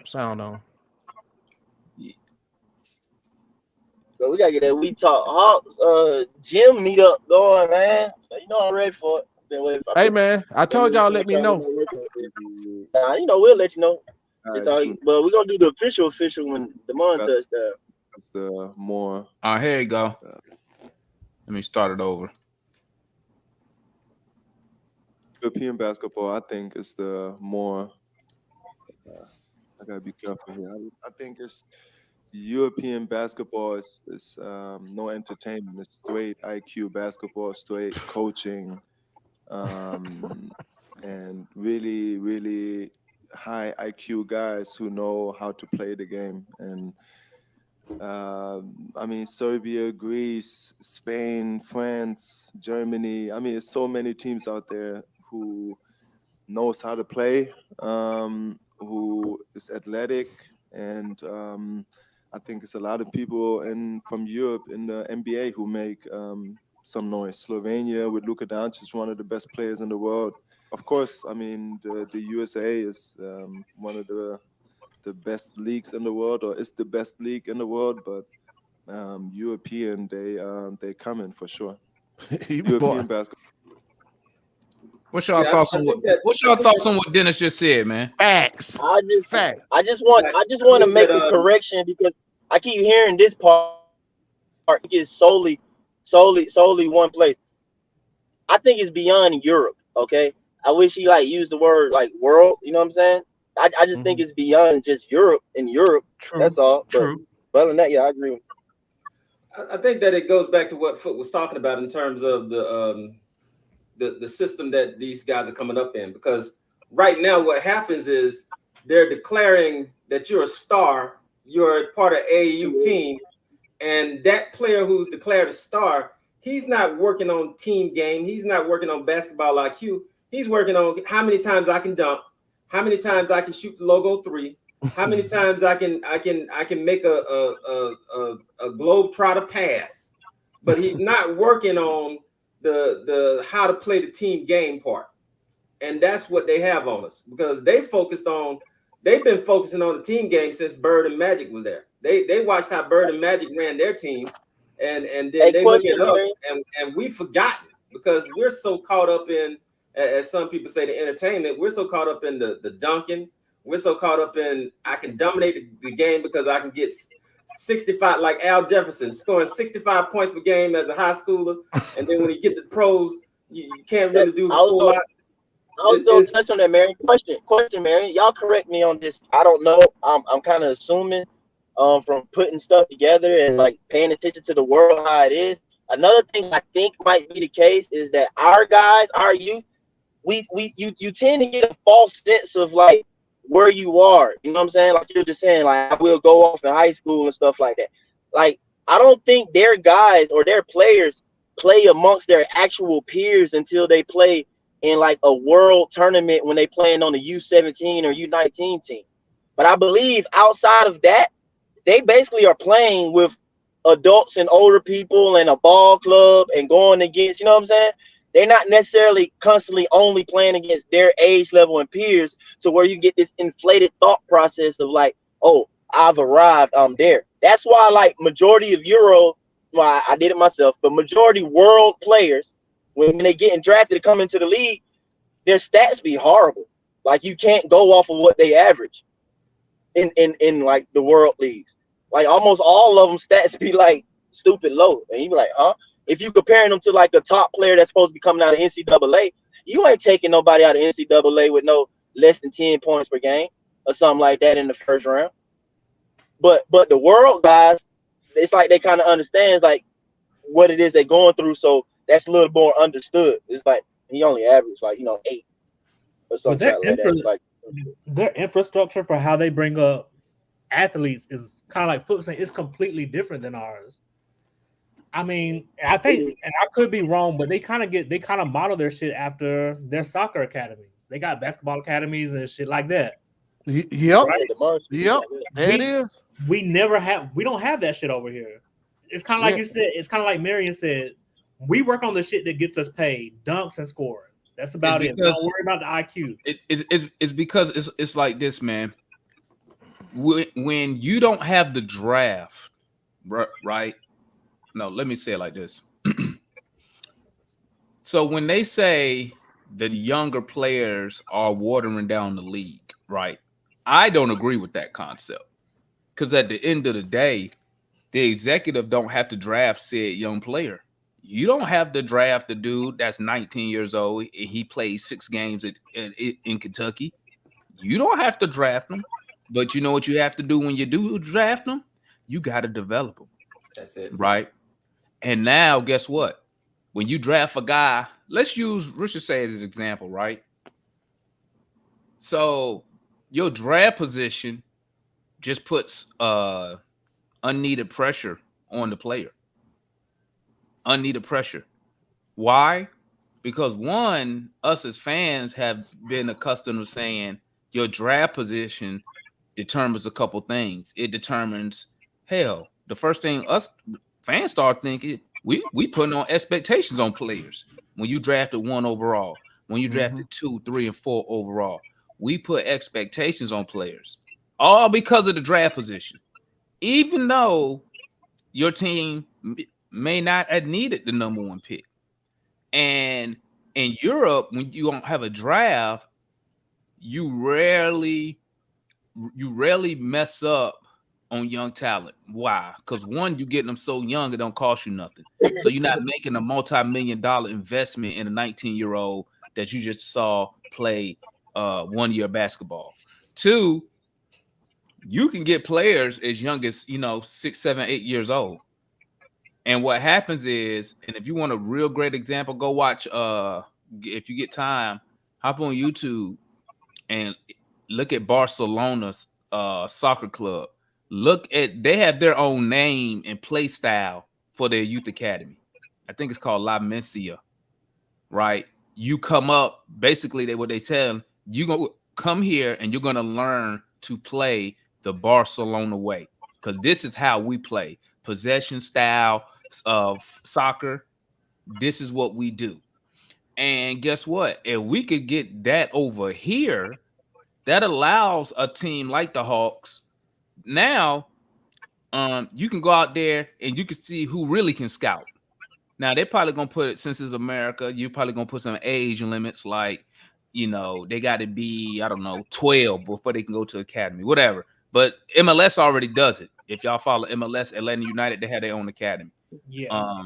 Yeah. So we gotta get that We Talk Hawks gym meetup going, man. So I'm ready for it. Hey man, I told y'all let me know. We'll let you know. But we're gonna do the official when the month touch down. That's the more. Here you go. Let me start it over. European basketball, I think, is the more. I gotta be careful here. I think it's. European basketball is no entertainment. It's straight IQ basketball, straight coaching, and really, really high IQ guys who know how to play the game. And Serbia, Greece, Spain, France, Germany. There's so many teams out there who knows how to play, who is athletic, and I think it's a lot of people from Europe in the NBA who make some noise. Slovenia with Luka Doncic is one of the best players in the world. Of course, the USA is one of the best leagues in the world, or is the best league in the world. But European, they come in for sure. European basketball. What's your thoughts on what Dennis just said, man? Facts. I just want to make a correction because I keep hearing this part is solely one place. I think it's beyond Europe. Okay, I wish he used the word world. You know what I'm saying? I just think it's beyond just Europe. In Europe, that's all. But other than that, yeah, I agree with you. I think that it goes back to what Foot was talking about in terms of the system that these guys are coming up in. Because right now, what happens is they're declaring that you're a star, you're part of AAU team, and that player who's declared a star, he's not working on team game. He's not working on basketball IQ. He's working on how many times I can dunk, how many times I can shoot the logo three, how many times I can make a globetrotter pass. But he's not working on the how to play the team game part. And that's what they have on us, because they've been focusing on the team game since Bird and Magic was there. They watched how Bird and Magic ran their teams, and then they look at us, and we've forgotten, because we're so caught up in, as some people say, the entertainment. We're so caught up in the dunking. We're so caught up in, I can dominate the game because I can get 65, like Al Jefferson, scoring 65 points per game as a high schooler, and then when you get the pros, you can't really do a whole lot. I was going to touch on that, Mary. Question, Mary. Y'all correct me on this. I don't know. I'm kind of assuming from putting stuff together and like paying attention to the world how it is. Another thing I think might be the case is that our guys, our youth, you tend to get a false sense of like where you are. You know what I'm saying? Like you're just saying, like I will go off in high school and stuff like that. Like I don't think their guys or their players play amongst their actual peers until they play in like a world tournament when they playing on the U17 or U19 team. But I believe outside of that, they basically are playing with adults and older people and a ball club and going against, you know what I'm saying? They're not necessarily constantly only playing against their age level and peers, to where you get this inflated thought process of like, oh, I've arrived, I'm there. That's why like majority of well, I did it myself, but majority world players, when they getting drafted to come into the league, their stats be horrible. Like you can't go off of what they average in like the world leagues. Like almost all of them stats be like stupid low. And you be like, huh? If you comparing them to like a top player that's supposed to be coming out of NCAA, you ain't taking nobody out of NCAA with no less than 10 points per game or something like that in the first round. But the world guys, it's like they kind of understand like what it is they're going through. So that's a little more understood. It's like he only averaged like 8 or something like that. It's like their infrastructure for how they bring up athletes is kind of like Foot saying, it's completely different than ours. I mean, I think, and I could be wrong, but they kind of model their shit after their soccer academies. They got basketball academies and shit like that. Yep. Right? Yep. There it is. We don't have that shit over here. It's kind of like you said. It's kind of like Marion said. We work on the shit that gets us paid, dunks and scoring. That's about it. Don't worry about the IQ. It's because it's like this, man. When you don't have the draft, right? No, let me say it like this. So when they say the younger players are watering down the league, right? I don't agree with that concept, because at the end of the day, the executive don't have to draft said young player. You don't have to draft the dude that's 19 years old and he plays 6 games in Kentucky. You don't have to draft him. But you know what you have to do when you do draft them? You got to develop them. That's it. Right? And now, guess what? When you draft a guy, let's use Richard Say as an example, right? So your draft position just puts unneeded pressure on the player. Unneeded pressure. Why? Because one, us as fans have been accustomed to saying your draft position determines a couple things. It determines, hell, the first thing us fans start thinking, we putting on expectations on players. When you drafted 1 overall, when you drafted 2, 3, and 4 overall, we put expectations on players, all because of the draft position. Even though your team may not have needed the number 1 pick. And in Europe, when you don't have a draft, you rarely mess up on young talent. Why? Because one, you getting them so young, it don't cost you nothing. So you're not making a multi-million-dollar investment in a 19-year-old that you just saw play 1 year basketball. Two, you can get players as young as 6, 7, 8 years old. And what happens is, and if you want a real great example, go watch. If you get time, hop on YouTube and look at Barcelona's soccer club. They have their own name and play style for their youth academy. I think it's called La Mencia, right? You come up, basically what they tell them, you're going to come here and you're going to learn to play the Barcelona way, because this is how we play. Possession style of soccer. This is what we do. And guess what? If we could get that over here, that allows a team like the Hawks. Now, you can go out there and you can see who really can scout. Now, they're probably going to put, since it's America, you're probably going to put some age limits, like, they got to be, 12 before they can go to academy, whatever. But MLS already does it. If y'all follow MLS, Atlanta United, they have their own academy. Yeah.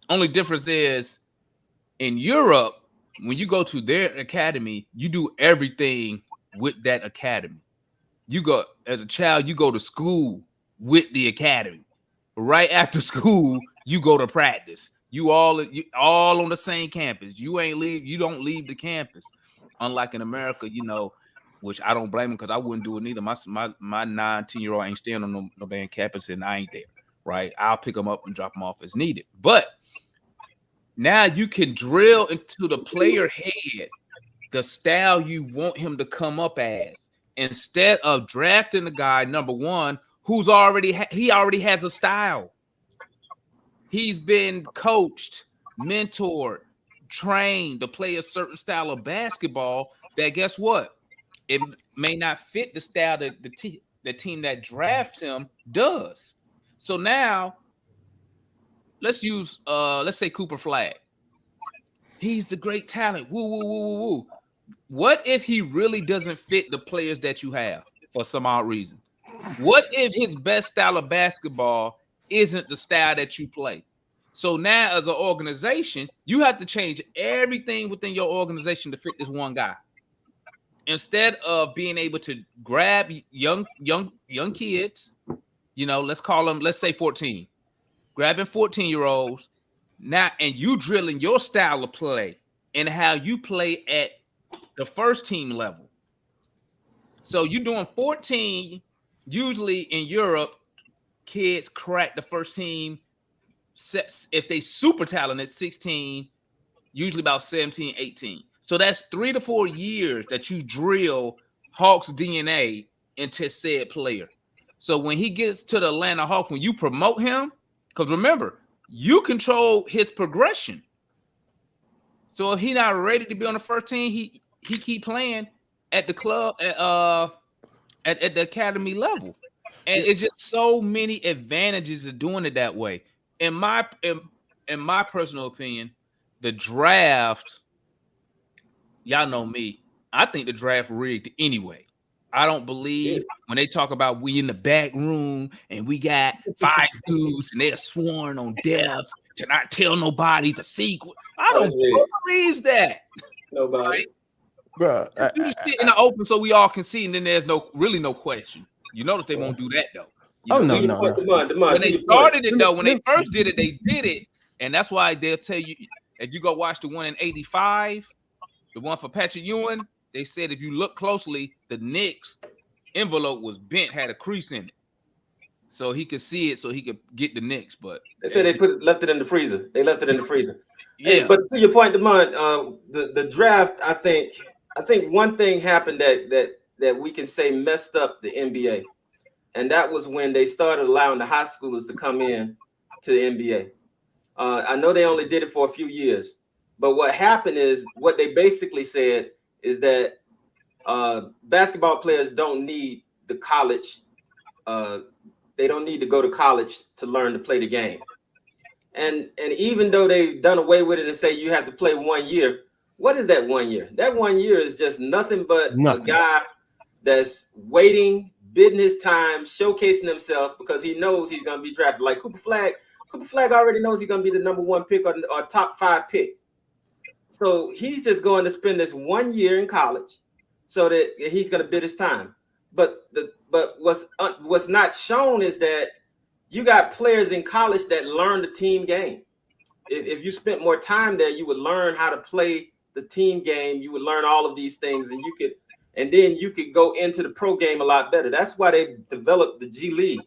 Only difference is in Europe, when you go to their academy, you do everything with that academy. You go, as a child, you go to school with the academy. Right after school, you go to practice. You all on the same campus. You don't leave the campus. Unlike in America, which I don't blame them, because I wouldn't do it either. My 9-10-year-old ain't staying on no damn campus, and I ain't there. Right? I'll pick them up and drop them off as needed. But now you can drill into the player head the style you want him to come up as, instead of drafting the guy, number one, who's already has a style. He's been coached, mentored, trained to play a certain style of basketball that, guess what? It may not fit the style that the team that drafts him does. So now let's say Cooper Flag. He's the great talent. Woo, woo, woo, woo, woo. What if he really doesn't fit the players that you have for some odd reason? What if his best style of basketball isn't the style that you play? So now, as an organization, you have to change everything within your organization to fit this one guy. Instead of being able to grab young kids, let's call them, let's say 14, grabbing 14-year-olds now, and you drilling your style of play and how you play at the first team level. So you're doing 14. Usually in Europe, kids crack the first team sets if they super talented 16, usually about 17, 18. So that's 3 to 4 years that you drill Hawks DNA into said player. So when he gets to the Atlanta Hawks, when you promote him, because remember, you control his progression. So if he's not ready to be on the first team, he keep playing at the club at the academy level. And it's just so many advantages of doing it that way. In my personal opinion, the draft, y'all know me, I think the draft rigged anyway. I don't believe when they talk about we in the back room and we got 5 dudes and they're sworn on death to not tell nobody the secret. I don't believe that. Nobody. Right? Bro, You just sit in the open so we all can see, and then there's no question. You notice they won't do that though. No. When they started it though, when they first did it, they did it, and that's why they'll tell you if you go watch the one in '85, the one for Patrick Ewing. They said if you look closely, the Knicks envelope was bent, had a crease in it, so he could see it, so he could get the Knicks. But they said they left it in the freezer. They left it in the freezer. Yeah. Hey, but to your point, Demond, the draft, I think one thing happened that we can say messed up the NBA, and that was when they started allowing the high schoolers to come in to the NBA. I know they only did it for a few years, but what happened is what they basically said is that basketball players don't need the college. They don't need to go to college to learn to play the game. And even though they've done away with it and say you have to play 1 year, what is that 1 year? That 1 year is just nothing but a guy that's waiting, bidding his time, showcasing himself because he knows he's going to be drafted. Like Cooper Flag already knows he's going to be the number 1 pick or top 5 pick. So he's just going to spend this 1 year in college so that he's going to bid his time. But what's not shown is that you got players in college that learn the team game. If you spent more time there, you would learn how to play the team game. You would learn all of these things, and then you could go into the pro game a lot better. That's why they developed the G League,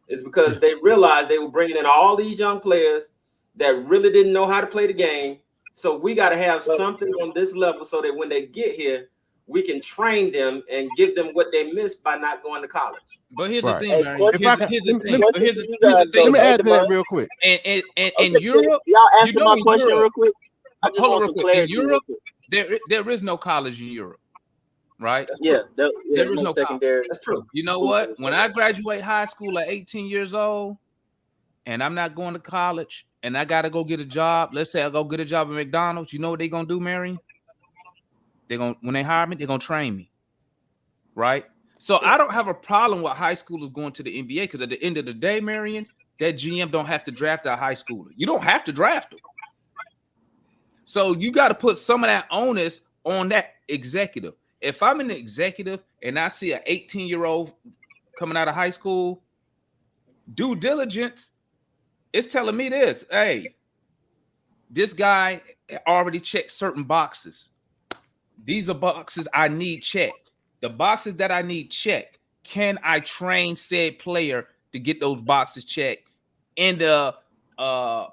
is because they realized they were bringing in all these young players that really didn't know how to play the game. So we got to have something on this level so that when they get here, we can train them and give them what they missed by not going to college. But here's Right. the thing, Hey, Barry. question- Here's the thing. question Here's for the you guys, thing. Let me though. add to that real quick. In Okay, Europe, y'all answer you know, my in question Europe- real quick. I just hold on want real some quick. In clarity. real Europe, quick. there is no college in Europe, right? Yeah, there is no secondary. That's true. You know what? When I graduate high school at 18 years old, and I'm not going to college, and I got to go get a job. Let's say I go get a job at McDonald's. You know what they're gonna do, Marion? When they hire me, they're gonna train me, right? So I don't have a problem with high schoolers going to the NBA, because at the end of the day, Marion, that GM don't have to draft a high schooler. You don't have to draft them. So you got to put some of that onus on that executive. If I'm an executive and I see an 18-year-old coming out of high school, due diligence is telling me this: hey, this guy already checked certain boxes. These are boxes I need checked. The boxes that I need checked, can I train said player to get those boxes checked in the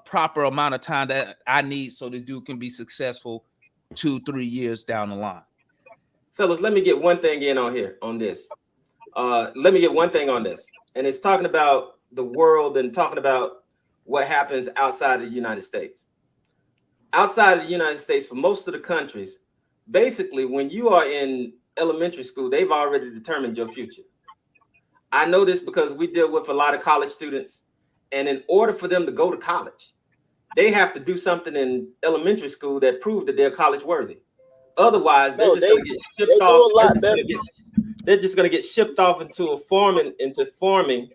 proper amount of time that I need so this dude can be successful 2-3 years down the line? Fellas, let me get one thing in on this. Let me get one thing on this. And it's talking about the world and talking about what happens outside of the United States. Outside of the United States, for most of the countries, basically, when you are in elementary school, they've already determined your future. I know this because we deal with a lot of college students, and in order for them to go to college, they have to do something in elementary school that prove that they're college worthy. Otherwise, they're just going to get shipped off. They're just going to get shipped off into farming.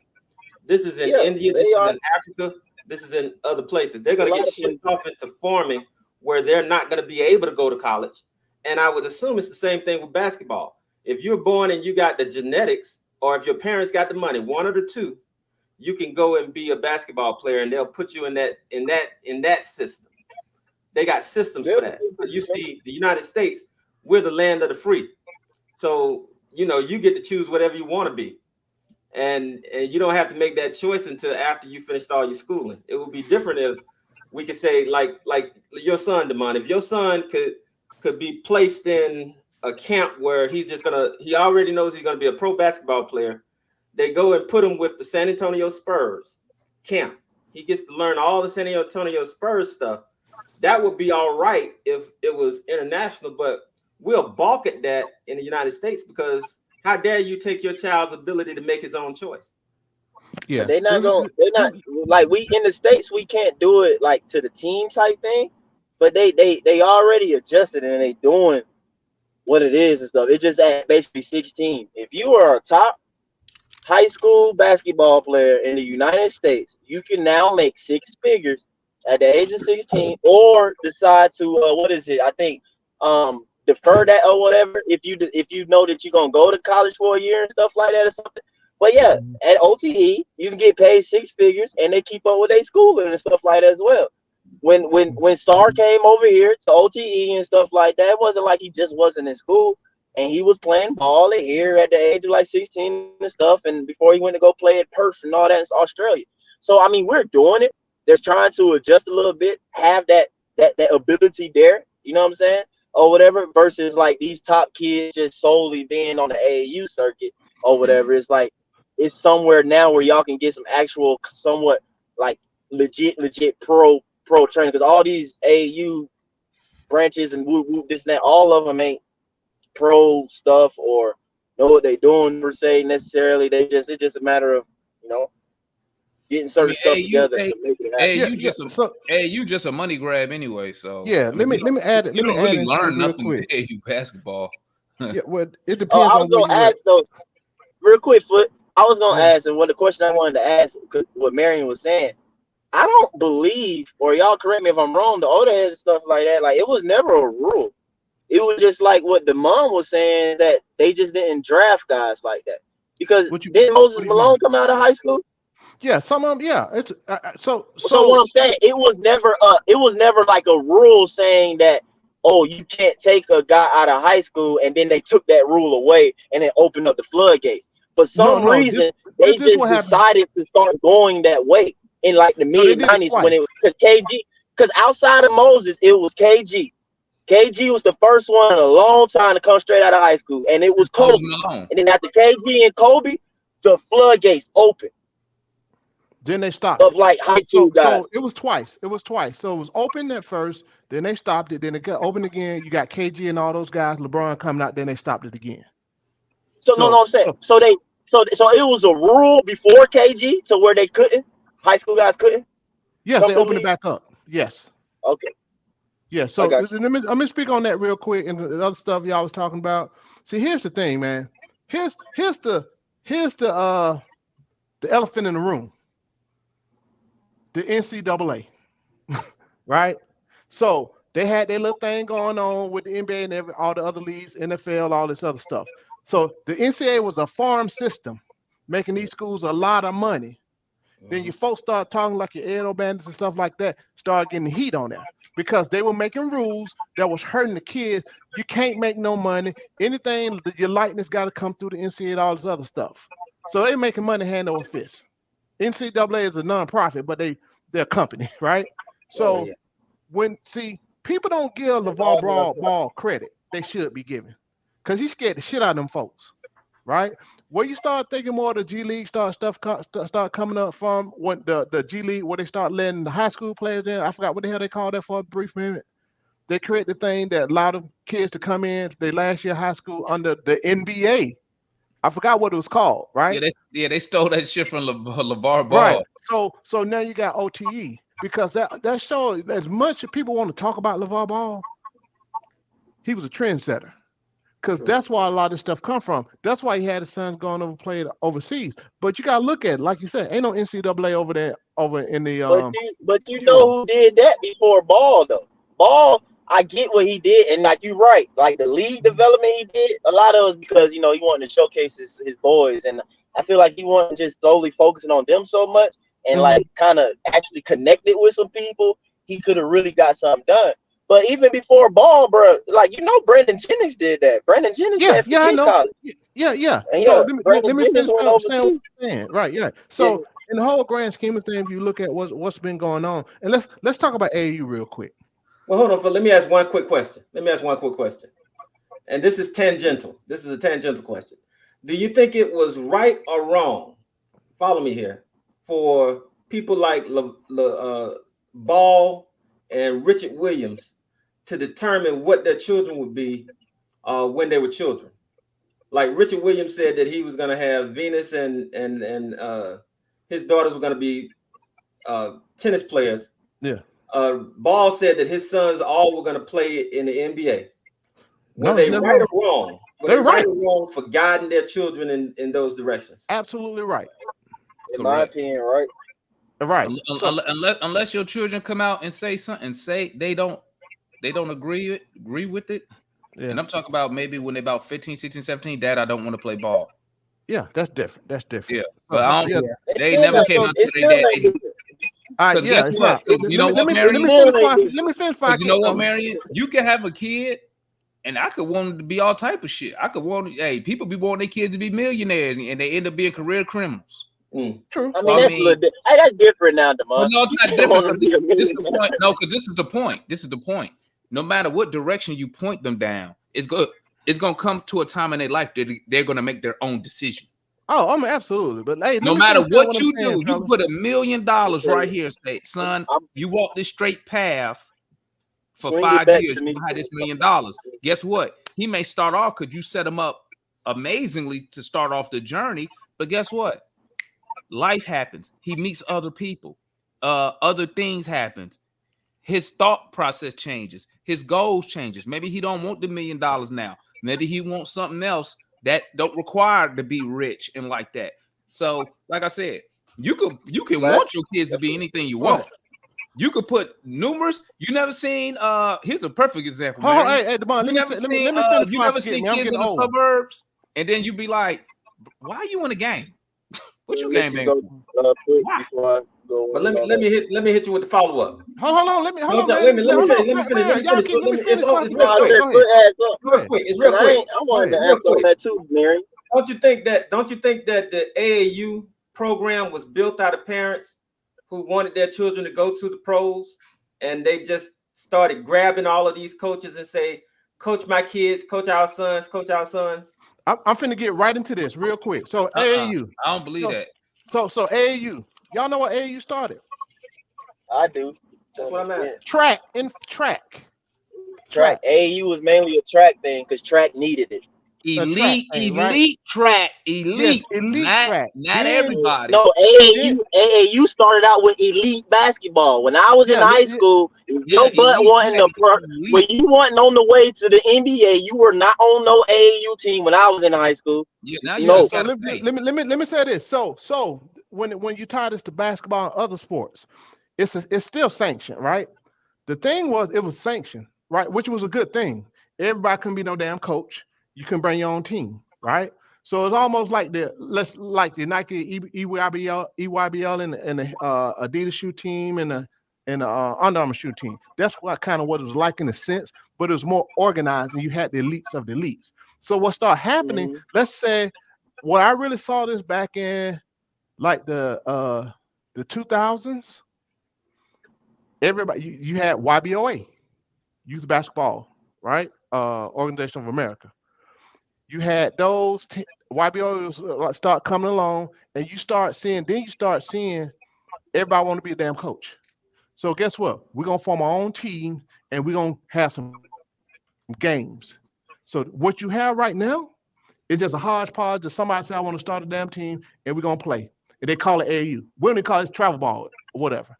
This is in India. This is in Africa. This is in other places. They're going to get shipped off into farming where they're not going to be able to go to college. And I would assume it's the same thing with basketball. If you're born and you got the genetics, or if your parents got the money, one of the two, you can go and be a basketball player, and they'll put you in that system. They got systems for that. You see, the United States, we're the land of the free. So, you get to choose whatever you want to be. And you don't have to make that choice until after you finished all your schooling. It would be different if we could say, like your son, Damon, if your son could be placed in a camp where he already knows he's going to be a pro basketball player. They go and put him with the San Antonio Spurs camp. He gets to learn all the San Antonio Spurs stuff. That would be all right if it was international, but we'll balk at that in the United States, because how dare you take your child's ability to make his own choice? Yeah, They're not like, we in the States, we can't do it like to the team type thing, but they already adjusted and they doing what it is and stuff. It's just at basically 16. If you are a top high school basketball player in the United States, you can now make six figures at the age of 16, or decide to I think defer that or whatever, if you know that you're gonna go to college for a year and stuff like that or something. But yeah, at OTE you can get paid six figures, and they keep up with their schooling and stuff like that as well. When Star came over here to OTE and stuff like that, it wasn't like he just wasn't in school, and he was playing ball here at the age of like 16 and stuff, and before he went to go play at Perth and all that in Australia. So I mean, we're doing it. They're trying to adjust a little bit, have that ability there, you know what I'm saying, or whatever, versus like these top kids just solely being on the AAU circuit or whatever. It's like, it's somewhere now where y'all can get some actual, somewhat like legit pro training, because all these AAU branches and whoop this and that, all of them ain't pro stuff or know what they doing per se necessarily. It's just a matter of, getting certain stuff together to make it happen. You just a money grab anyway. So yeah, let me add it. You don't really learn real nothing with AAU basketball. Yeah, well, it depends. I was gonna ask though, real quick, Foot. I was gonna ask, and what the question I wanted to ask, what Marion was saying, I don't believe, or y'all correct me if I'm wrong, the older heads and stuff like that, like, it was never a rule it was just like what the mom was saying, that they just didn't draft guys like that. Because didn't Moses Malone come out of high school? Yeah, some of them. Yeah, it's So what I'm saying, it was never like a rule saying that, oh, you can't take a guy out of high school, and then they took that rule away and then opened up the floodgates. For some reason, they just decided to start going that way in like the mid 90s when it was because outside of Moses, it was KG. KG was the first one in a long time to come straight out of high school, and it was Kobe. And then after KG and Kobe, the floodgates opened. Then they stopped. Of like high school guys. So it was twice. So it was open at first, then they stopped it, then it got open again. You got KG and all those guys, LeBron coming out, then they stopped it again. So I'm saying, so it was a rule before KG to where they couldn't, high school guys couldn't. Yes, they opened it back up. Yes. Okay. Yeah. So I'm gonna speak on that real quick and the other stuff y'all was talking about. See, here's the thing, man. Here's the elephant in the room. The NCAA, right? So they had their little thing going on with the NBA and all the other leagues, NFL, all this other stuff. So the NCAA was a farm system, making these schools a lot of money. Then you folks start talking like your Edo Bandits and stuff like that, start getting heat on that because they were making rules that was hurting the kids. You can't make no money. Anything, your likeness got to come through the NCAA, all this other stuff. So they making money hand over fist. NCAA is a non-profit, but they're a company, right? So people don't give LeVar Ball credit they should be giving because he scared the shit out of them folks, right? Where you start thinking more of the G League start coming up from when the G League, where they start letting the high school players in. I forgot what the hell they called that for a brief minute. They create the thing that allowed them kids to come in their last year of high school under the NBA. I forgot what it was called, right? They stole that shit from LeVar Ball. Right. So now you got OTE because that show, as much as people want to talk about LeVar Ball, he was a trendsetter. Because that's why a lot of this stuff come from. That's why he had his sons going over played overseas. But you gotta look at it, like you said, ain't no NCAA over there over in the But you know who did that before Ball though? Ball, I get what he did, and like you're right, like the league development he did, a lot of it was because he wanted to showcase his boys, and I feel like he wasn't just solely focusing on them so much, and like kind of actually connected with some people. He could have really got something done. But even before Ball, bro, like Brandon Jennings did that. Brandon Jennings, I know. College. Yeah. And so let me finish went overseas. Right, yeah. So in the whole grand scheme of things, if you look at what's been going on, and let's talk about AAU real quick. Well, hold on, let me ask one quick question. And this is tangential. This is a tangential question. Do you think it was right or wrong? Follow me here. For people like Ball and Richard Williams to determine what their children would be when they were children. Like Richard Williams said that he was going to have Venus and his daughters were going to be tennis players. Yeah. Ball said that his sons all were going to play in the NBA. Were they right or wrong? They're right or wrong for guiding their children in those directions? Absolutely right. In my opinion, right. Right. Unless your children come out and say something, say they don't agree with it. Yeah. And I'm talking about maybe when they're about 15, 16, 17, Dad, I don't want to play ball. Yeah, that's different. Yeah. But they never came out to their dad. All right, guess what? You know what, Marion? Let me finish. You know what, Marion? You can have a kid, and I could want them to be all type of shit. I could want, people be wanting their kids to be millionaires, and they end up being career criminals. True. I mean, that's different now, DeMar. No, it's not different. This is the point. No, because this is the point. This is the point. No matter what direction you point them down, it's going to come to a time in their life that they're going to make their own decision. Oh, I mean, absolutely. But hey, no matter what you do, you put $1 million right here and say, son, you walk this straight path for 5 years, you have this $1 million. Guess what? He may start off because you set him up amazingly to start off the journey. But guess what? Life happens. He meets other people. Other things happen. His thought process changes. His goals changes. Maybe he don't want the $1 million now. Maybe he wants something else that don't require to be rich and like that. So, like I said, you can want your kids to be anything you want. You could put numerous. You never seen. Here's a perfect example. Oh, Mary. hey, Devon, You let me never say, seen. let me finish You before I never forget seen me. I'm kids in getting the old. suburbs, and then you be like, "Why are you in the game? What you Let game you bang go for? quick Why?" before I go But in on that. let me hit you with the follow up. Hold on, hold Wait on, a man. minute, let me Hold finish. on, Let me y'all finish. keep, let me It's finish before I it's forget. real No, quick. just Go put ahead. ass up. Go Real ahead. quick. It's Cause real quick. I Go wanted ahead. to Real ask on quick. that too, Mary. Don't you think that the AAU program was built out of parents who wanted their children to go to the pros, and they just started grabbing all of these coaches and say, "Coach my kids, coach our sons, coach our sons." I'm finna get right into this real quick. So AAU. I don't believe that. So AAU. Y'all know what AAU started? I do. That's what I'm asking. Track. Track. AAU was mainly a track thing because track needed it. A track Elite, thing, right? elite track, Yes, elite. elite track. Not Then, everybody. No, then AAU started out with elite basketball. When I was in high school, your butt elite wasn't when elite. you wasn't on the way to the NBA, you were not on no AAU team when I was in high school. Yeah, now you No. just so gotta let pay. me say this. So when you tie this to basketball and other sports, it's still sanctioned, right? The thing was it was sanctioned, right? Which was a good thing. Everybody couldn't be no damn coach. You can bring your own team, right? So it's almost like the Nike EYBL and the Adidas shoe team and the Under Armour shoe team. That's what kind of what it was like in a sense, but it was more organized and you had the elites of the elites. So what started happening? Let's say, what I really saw this back in like the 2000s. Everybody, you had YBOA, Youth Basketball, right? Organization of America. You had those YBOA was start coming along, and you start seeing. Then you start seeing everybody want to be a damn coach. So guess what? We're gonna form our own team, and we're gonna have some games. So what you have right now is just a hodgepodge of somebody say I want to start a damn team, and we're gonna play. And they call it AAU. We don't call it travel ball or whatever.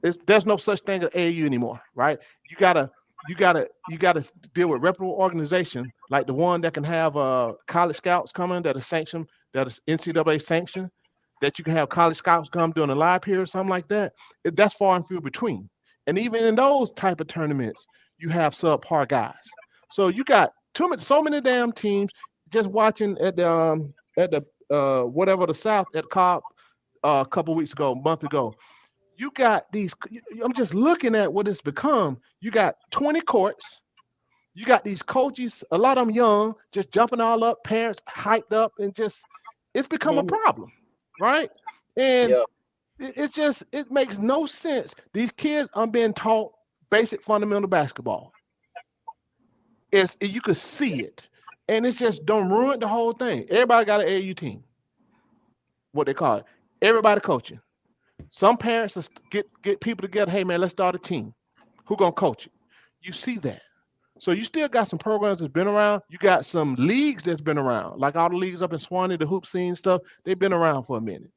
There's no such thing as AAU anymore, right? You gotta deal with reputable organization like the one that can have college scouts coming that is sanctioned, that is NCAA sanctioned, that you can have college scouts come during a live period or something like that. That's far and few between. And even in those type of tournaments, you have subpar guys. So you got so many damn teams just watching at the whatever the South at Cobb a couple weeks ago, a month ago. You got these. I'm just looking at what it's become. You got 20 courts. You got these coaches, a lot of them young, just jumping all up, parents hyped up, and just it's become a problem, right? And it makes no sense. These kids are being taught basic fundamental basketball. You could see it, and it's just don't ruin the whole thing. Everybody got an AAU team, what they call it. Everybody coaching. Some parents get people together. Hey man, let's start a team. Who gonna coach it? You see that. So you still got some programs that's been around. You got some leagues that's been around, like all the leagues up in Swanee, the hoop scene stuff. They've been around for a minute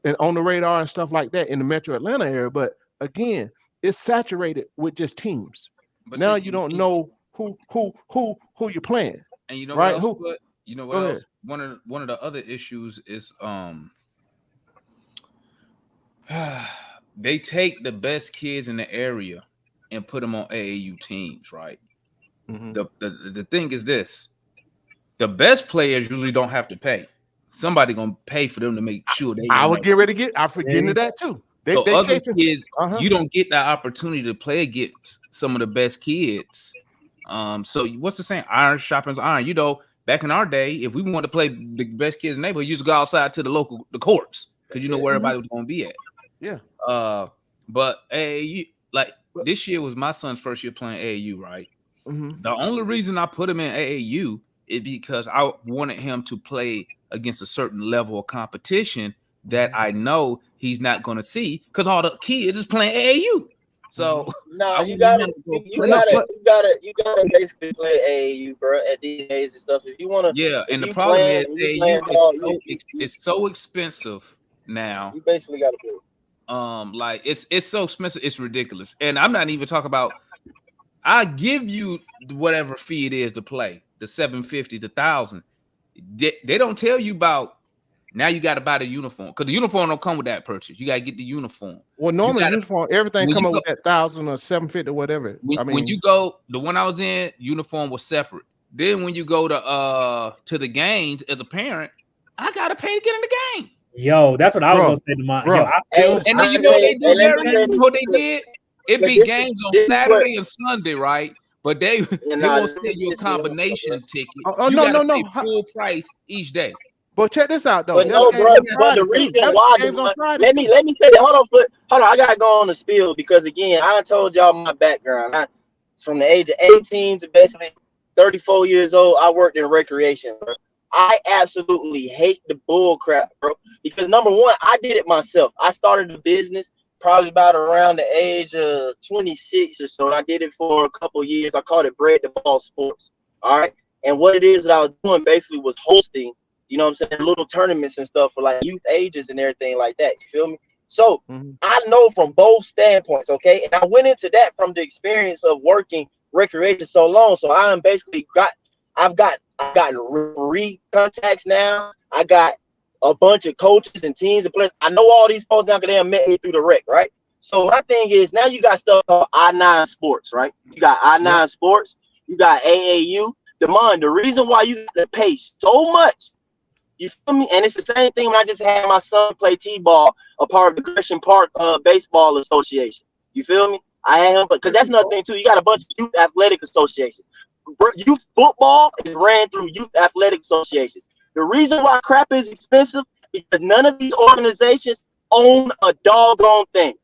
and on the radar and stuff like that in the Metro Atlanta area. But again, it's saturated with just teams. But now see, you don't know who you're playing. And you know right? what else? But you know what Go else? ahead. One of the other issues is they take the best kids in the area and put them on AAU teams, right? Mm-hmm. The thing is this: the best players usually don't have to pay. Somebody gonna pay for them to make sure they. I was getting ready to get. I forget into that too. They other kids, you don't get that opportunity to play against some of the best kids. So what's the saying? Iron sharpens iron. You know, back in our day, if we wanted to play the best kids in the neighborhood, you just go outside to the courts because you know where everybody was gonna be at. Yeah. But AAU, like this year was my son's first year playing AAU, right? Mm-hmm. The only reason I put him in AAU is because I wanted him to play against a certain level of competition that I know he's not going to see because all the kids is playing AAU. So no, you gotta basically play AAU, bro. At these days and stuff, if you wanna, and the problem is AAU is so expensive now. You basically gotta do it. Like it's so expensive, it's ridiculous. And I'm not even talking about. I give you whatever fee it is to play, the $750, the $1,000. They don't tell you about Now you got to buy the uniform because the uniform don't come with that purchase. You got to get the uniform. Well, normally gotta- uniform, everything when come you up go- with that 1,000 or 750 or whatever. When you go, the one I was in, uniform was separate. Then when you go to the games as a parent, I gotta pay to get in the game. Yo, that's what I was Bro, gonna say to my. bro. Yo, I feel. And I then you know what they say- do, and let me Larry? say You know what they did? It But be this- games on this is Saturday and Sunday, right? But they nah, won't sell you a this is- combination ticket. Oh, You no, gotta no, pay no. full price each day. But check this out though. But There's no, games bro. on But the Friday, too. reason There's why, games on Friday, let me say that. Hold on. I gotta go on the spiel because again, I done told y'all my background. It's from the age of 18 to basically 34 years old. I worked in recreation, bro. I absolutely hate the bull crap, bro. Because number one, I did it myself. I started a business probably about around the age of 26 or so. And I did it for a couple of years. I called it Bread the Ball Sports. All right. And what it is that I was doing basically was hosting, you know what I'm saying, little tournaments and stuff for like youth ages and everything like that. You feel me? So I know from both standpoints, okay? And I went into that from the experience of working recreation so long. So I'm basically I've gotten referee contacts now. I got a bunch of coaches and teams and players. I know all these folks now because they have met me through the rec, right? So my thing is now you got stuff called I-9 Sports, right? You got I-9 Sports, you got AAU. The reason why you got to pay so much, you feel me? And it's the same thing when I just had my son play T-ball, a part of the Christian Park Baseball Association. You feel me? I had him, because that's another thing too. You got a bunch of youth athletic associations. Youth football is ran through youth athletic associations. The reason why crap is expensive because none of these organizations own a doggone thing.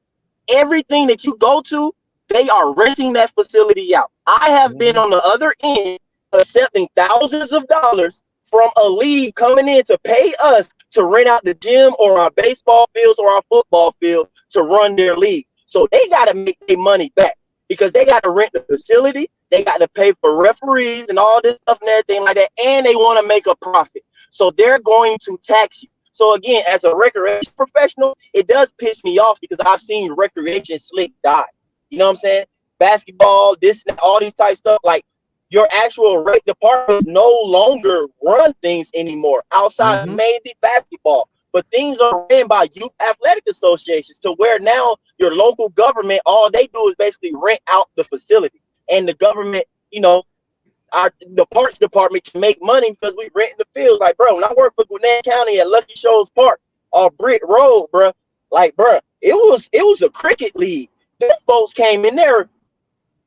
Everything that you go to, they are renting that facility out. I have been on the other end accepting thousands of dollars from a league coming in to pay us to rent out the gym or our baseball fields or our football field to run their league. So they got to make their money back because they got to rent the facility. They got to pay for referees and all this stuff and everything like that. And they want to make a profit. So they're going to tax you. So again, as a recreation professional, it does piss me off because I've seen recreation slick die. You know what I'm saying? Basketball, this, and all these type stuff. Like your actual rec departments no longer run things anymore outside of maybe basketball. But things are ran by youth athletic associations to where now your local government, all they do is basically rent out the facility. And the government, you know, the parks department can make money because we rent the fields. Like, bro, when I worked for Gwinnett County at Lucky Shoals Park or Brick Road, bro, like, bro, it was a cricket league. Them folks came in there,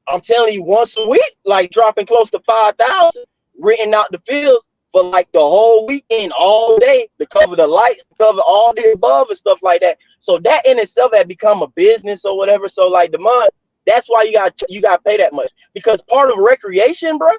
I'm telling you, once a week, like dropping close to 5,000, renting out the fields for like the whole weekend, all day, to cover the lights, to cover all the above and stuff like that. So that in itself had become a business or whatever. So like the month, that's why you got to pay that much, because part of recreation, bro,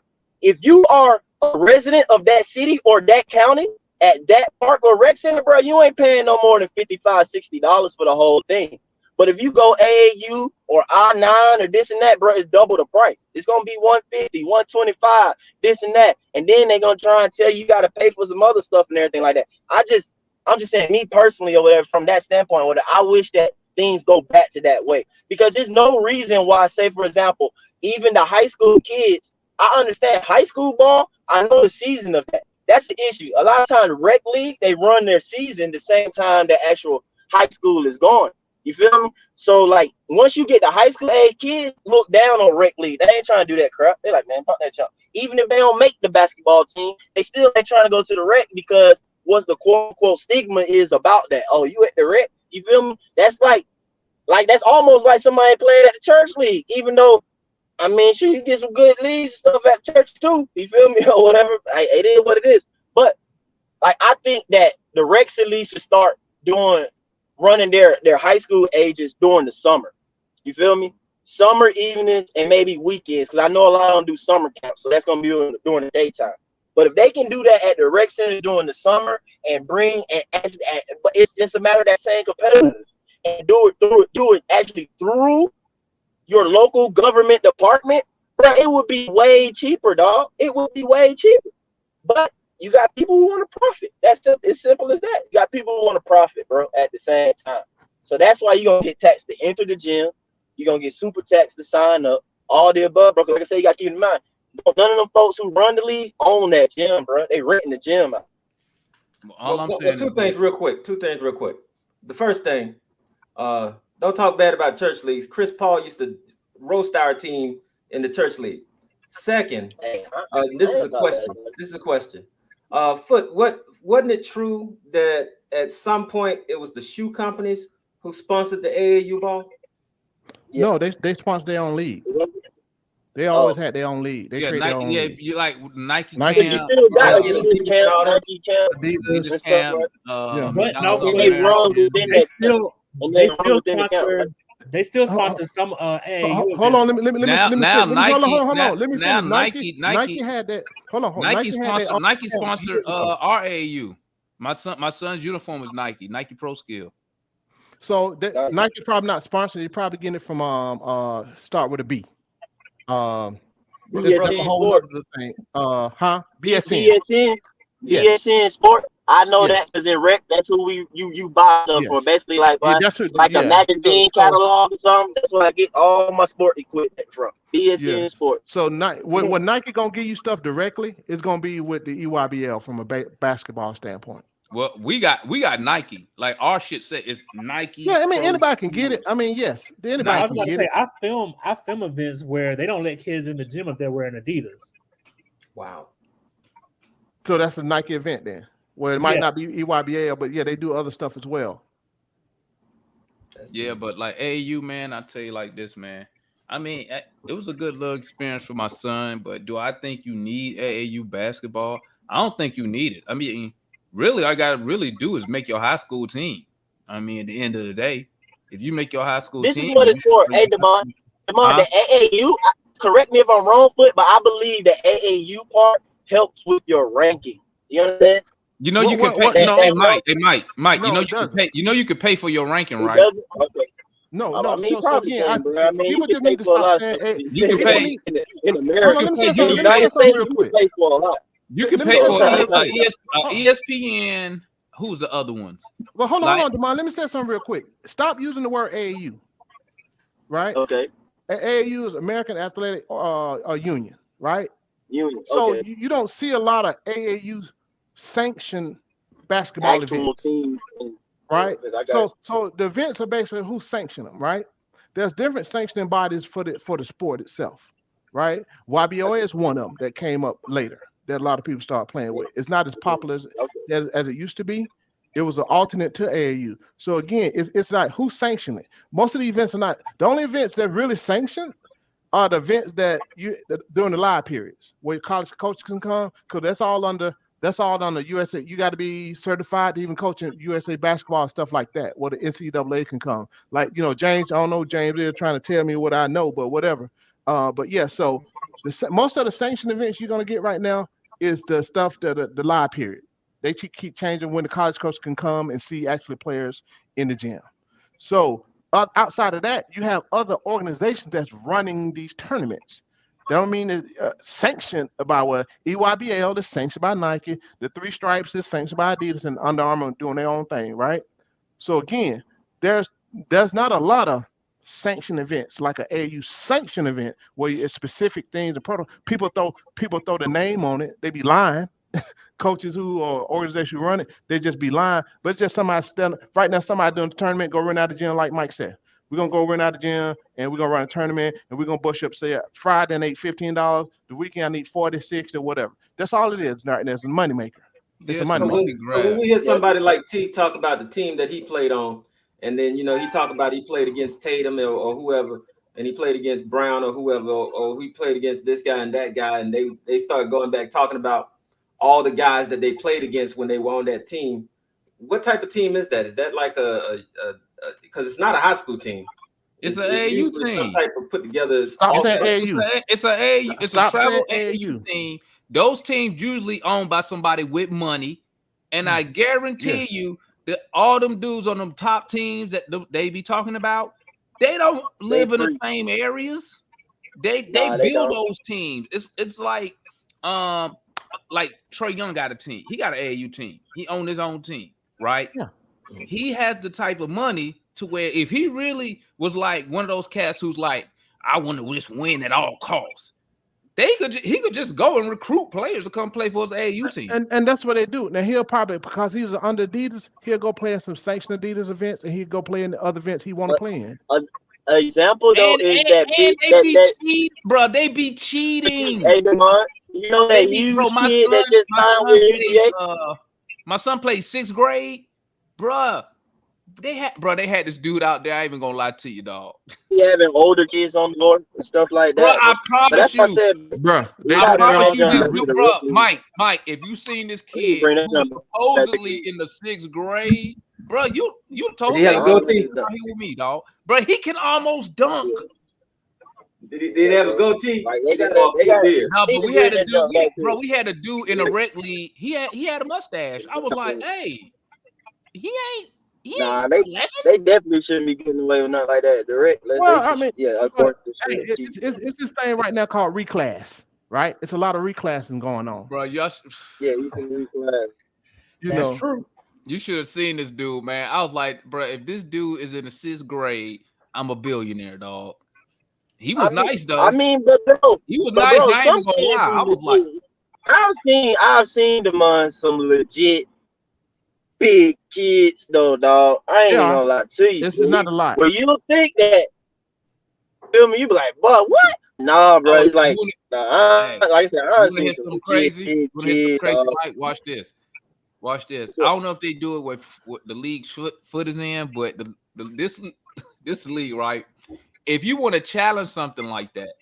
if you are a resident of that city or that county at that park or rec center, bro, you ain't paying no more than $55, $60 for the whole thing. But if you go AAU or I-9 or this and that, bro, it's double the price. It's going to be $150, $125, this and that. And then they're going to try and tell you got to pay for some other stuff and everything like that. I'm just saying, me personally or whatever, from that standpoint, whatever, I wish that things go back to that way. Because there's no reason why, say, for example, even the high school kids, I understand high school ball, I know the season of that. That's the issue. A lot of times, rec league, they run their season the same time the actual high school is going. You feel me? So, like, once you get the high school age kids, look down on rec league. They ain't trying to do that crap. They're like, man, fuck that junk. Even if they don't make the basketball team, they still ain't trying to go to the rec because what's the quote-unquote stigma is about that. Oh, you at the rec? You feel me? That's like that's almost like somebody playing at the church league, even though, I mean, sure, you get some good leagues and stuff at church too. You feel me? Or whatever. It is what it is. But, like, I think that the recs at least should start running their high school ages during the summer. You feel me? Summer evenings and maybe weekends, because I know a lot of them do summer camps, so that's going to be during the daytime. But if they can do that at the rec center during the summer and but it's a matter of that same competitiveness and do it actually through your local government department, bro, it would be way cheaper, dog. It would be way cheaper. But you got people who want to profit. That's as simple as that. You got people who want to profit, bro, at the same time. So that's why you're going to get taxed to enter the gym. You're going to get super taxed to sign up. All the above, bro. Like I said, you got to keep in mind, none of them folks who run the league own that gym, bro. They renting the gym out. All I'm saying two things real quick. The first thing, don't talk bad about church leagues. Chris Paul used to roast our team in the church league. Second, this is a question. Foot, wasn't it true that at some point it was the shoe companies who sponsored the AAU ball? Yeah. No, they sponsor their own league. They always had their own league. They create their own league. You like Nike But you camp, still got Nike, Adidas camp, Nike camp, Adidas and Adidas stuff camp, like Yeah. But McDonald's no, of they run America. within they that still and they they run still within the camp. sponsor they still Hold- sponsor some AAU Hold on, events. let me Now finish. Nike, Hold on. Let me now finish. Nike Nike had that. Hold on. Nike sponsored camp sponsored years ago. our AAU. My son's uniform is Nike Pro Skill. So Nike's probably not sponsored. They're probably getting it from start with a B. That's a BSN whole Sport. other thing. BSN. BSN. Yes. BSN Sport. I know Yes. that because in rec, that's who you buy stuff Yes. for. Basically, like Yeah, that's what, like a magazine So- catalog or something. That's where I get all my sport equipment from. BSN Yeah. Sport. So when Nike gonna give you stuff directly, it's gonna be with the EYBL from a basketball standpoint. Well, we got Nike. Like our shit said it's Nike. Yeah, I mean Pro anybody can get it. Skills. I mean, yes, No, I anybody was can about to get say it. I film events where they don't let kids in the gym if they're wearing Adidas. Wow. So that's a Nike event then. Well, it might Yeah. not be EYBL, but yeah, they do other stuff as well. Yeah, but like AAU, man, I tell you like this, man. I mean, it was a good little experience for my son, but do I think you need AAU basketball? I don't think you need it. I mean, really, all you gotta really do is make your high school team. I mean, at the end of the day, if you make your high school This team, is what you it's for. should- Hey, Demond, Huh? the AAU. Correct me if I'm wrong, but I believe the AAU part helps with your ranking. You understand? You know you can pay. What? Hey, No. Mike, No, you know it you can doesn't. pay. You know you can pay for your ranking, It right? doesn't? Okay. No. I mean, So probably again, can, bro. I mean, people you just can need pay to for a lot stop of saying, stuff. hey, You can people pay. need- in Hold America. on, let me say You something. can Let me say pay- something real You quick. can pay for a lot. You can Let me pay say for something real quick. ESPN. Who's the other ones? Well, hold Like- on, Demond. Let me say something real quick. Stop using the word AAU. Right? Okay. AAU is American Athletic Union, right? Union. So Okay. you don't see a lot of AAU sanctioned basketball Actual events, teams. right? I got So the events are basically who sanction them, right? There's different sanctioning bodies for the sport itself, right? YBOA is one of them that came up later that a lot of people start playing with. It's not as popular as it used to be. It was an alternate to AAU. So again, it's not who sanctioned it. Most of the events are not. The only events that really sanctioned are the events that during the live periods where college coaches can come, because that's all under USA. You got to be certified to even coach in USA basketball and stuff like that. Where the NCAA can come. Like, James, I don't know, James is trying to tell me what I know, but whatever. But yeah, so most of the sanctioned events you're gonna get right now is the stuff that the live period. They keep changing when the college coach can come and see actually players in the gym. So outside of that, you have other organizations that's running these tournaments. That don't mean it's sanctioned by what EYBL is sanctioned by Nike. The Three Stripes is sanctioned by Adidas, and Under Armour doing their own thing, right? So again, there's not a lot of sanctioned events like an AU sanctioned event where it's specific things and protocol. People throw the name on it. They be lying. Coaches who or organizations who run it, they just be lying. But it's just somebody right now. Somebody doing the tournament, go run out of the gym, like Mike said. We're gonna go run out of the gym and we're gonna run a tournament and we're gonna bush up. Say Friday I need $15. The weekend I need 46 or whatever. That's all it is. Right now, it's a moneymaker. It's a money maker. So when we hear somebody like T talk about the team that he played on, and then he talk about he played against Tatum or whoever, and he played against Brown or whoever, or he played against this guy and that guy, and they start going back talking about all the guys that they played against when they were on that team. What type of team is that? Is that like because it's not a high school team. It's an AAU team. Some type of put together. Stop saying AAU. It's an AAU. It's a travel AAU AAU team. Those teams usually owned by somebody with money, and I guarantee you that all them dudes on them top teams that they be talking about, they don't live in the same areas. They build those teams. It's like Trey Young got a team. He got an AAU team. He owned his own team, right? Yeah. He has the type of money to where if he really was like one of those cats who's like, I want to just win at all costs, He could just go and recruit players to come play for his AAU team. And that's what they do. Now he'll probably, because he's under Adidas, he'll go play in some sanctioned Adidas events, and he'll go play in the other events he want to play in. An example though is that bro. They be cheating. Hey, Demar, you know that huge kid that just signed with NBA. My son played 6th grade, bro. They had this dude out there. I ain't even gonna lie to you, dog. He having older kids on board and stuff like that. Bro, I promise you, bro. I promise you, this dude, bro. Mike, if you seen this kid who was supposedly in the 6th grade, bro, you told me he with me, dog. Bro, he can almost dunk. Did he have a goatee? No, but we had a dude, bro. We had a dude in the rec league. He had a mustache. I was like, hey, he ain't. They definitely shouldn't be getting away with nothing like that. Of course. It's this thing right now called reclass, right? It's a lot of reclassing going on, bro. You can reclass. That's true. You should have seen this dude, man. I was like, bro, if this dude is in the 6th grade, I'm a billionaire, dog. He was nice, though. I mean, but bro, he was nice. I ain't even gonna lie. I was like, I've seen them on some legit big kids though, dog. I ain't gonna lie to you. This is not a lie. But you think that, feel me? You be like, but what? Nah, bro. It's like, like I said, I want to hear something crazy. Mike, watch this. I don't know if they do it with the league's foot is in, but this league, right? If you want to challenge something like that,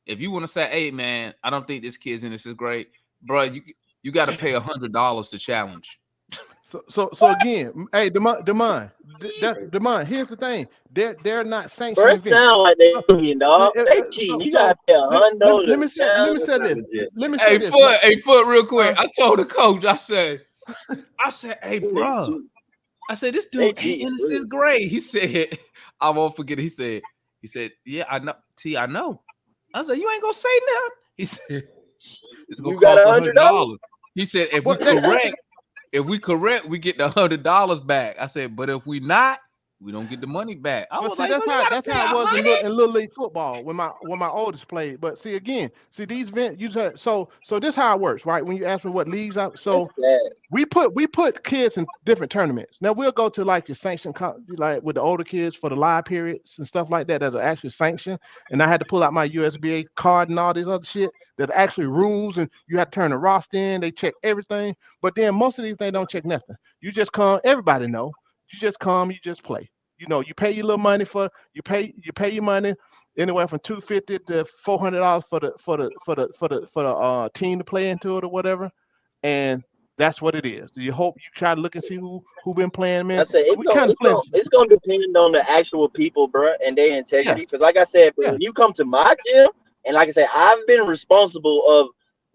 if you want to say, hey man, I don't think this kid's in this is great, bro, you got to pay $100 to challenge. So again, hey, Demond, here's the thing. They're not sanctioned events. Sound like they cheating, dog. They cheating. You gotta pay $100. Let me say this. Hey, Foot, real quick. I told the coach, I said, hey, bro. I said, this dude ain't in the 6th grade. He said, I won't forget. He said, yeah, I know. T, I know. I said, you ain't gonna say nothing. He said, it's gonna cost $100. He said, if we correct, we get the $100 back. I said, but if we not, we don't get the money back. That's how it was in Little League football when my oldest played. But see these events. So this how it works, right? When you ask me what leagues out, so we put kids in different tournaments. Now we'll go to like your sanction, like with the older kids for the live periods and stuff like that. That's an actual sanction, and I had to pull out my USBA card and all this other shit. There's actually rules, and you have to turn the roster in. They check everything, but then most of these they don't check nothing. You just come. Everybody know. You just come. You just play. You know, you pay your little money you pay your money anywhere from $250 to $400 for the team to play into it or whatever, and that's what it is. You hope you try to look and see who been playing, man. I'd say it's gonna depend on the actual people, bro, and their integrity. Because like I said, bro, when you come to my gym, and like I said, I've been responsible of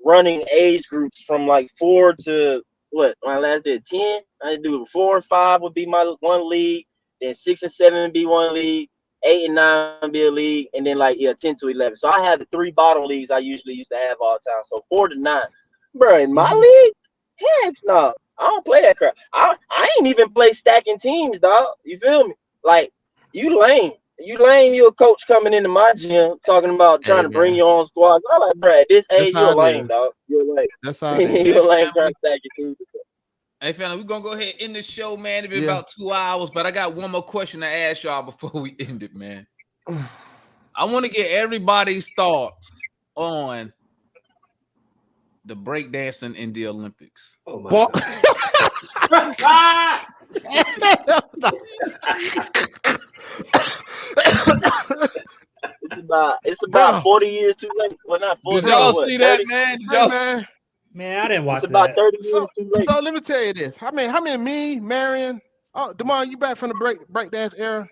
running age groups from like 4 to what? My last did 10. I do 4 and 5 would be my one league. Then 6 and 7 be one league, 8 and 9 be a league, and then 10 to 11. So I have the 3 bottom leagues I usually used to have all the time. So 4 to 9, bro. In my league, heck no, I don't play that crap. I ain't even play stacking teams, dog. You feel me? Like you lame. You a coach coming into my gym talking about trying to bring your own squad. I'm like, bro, at this age, you're lame, dog. You're lame. That's how you're lame trying to stack your teams. Hey, family, we're going to go ahead and end the show, man. It's been about 2 hours, but I got one more question to ask y'all before we end it, man. I want to get everybody's thoughts on the breakdancing in the Olympics. Oh, my God. It's about 40 years too late. Well, not 40. Did y'all see that, man? Did y'all Man, I didn't watch it's about 30 so, years too late. So let me tell you this. How many me, Marion, Demar, you back from the breakdance era?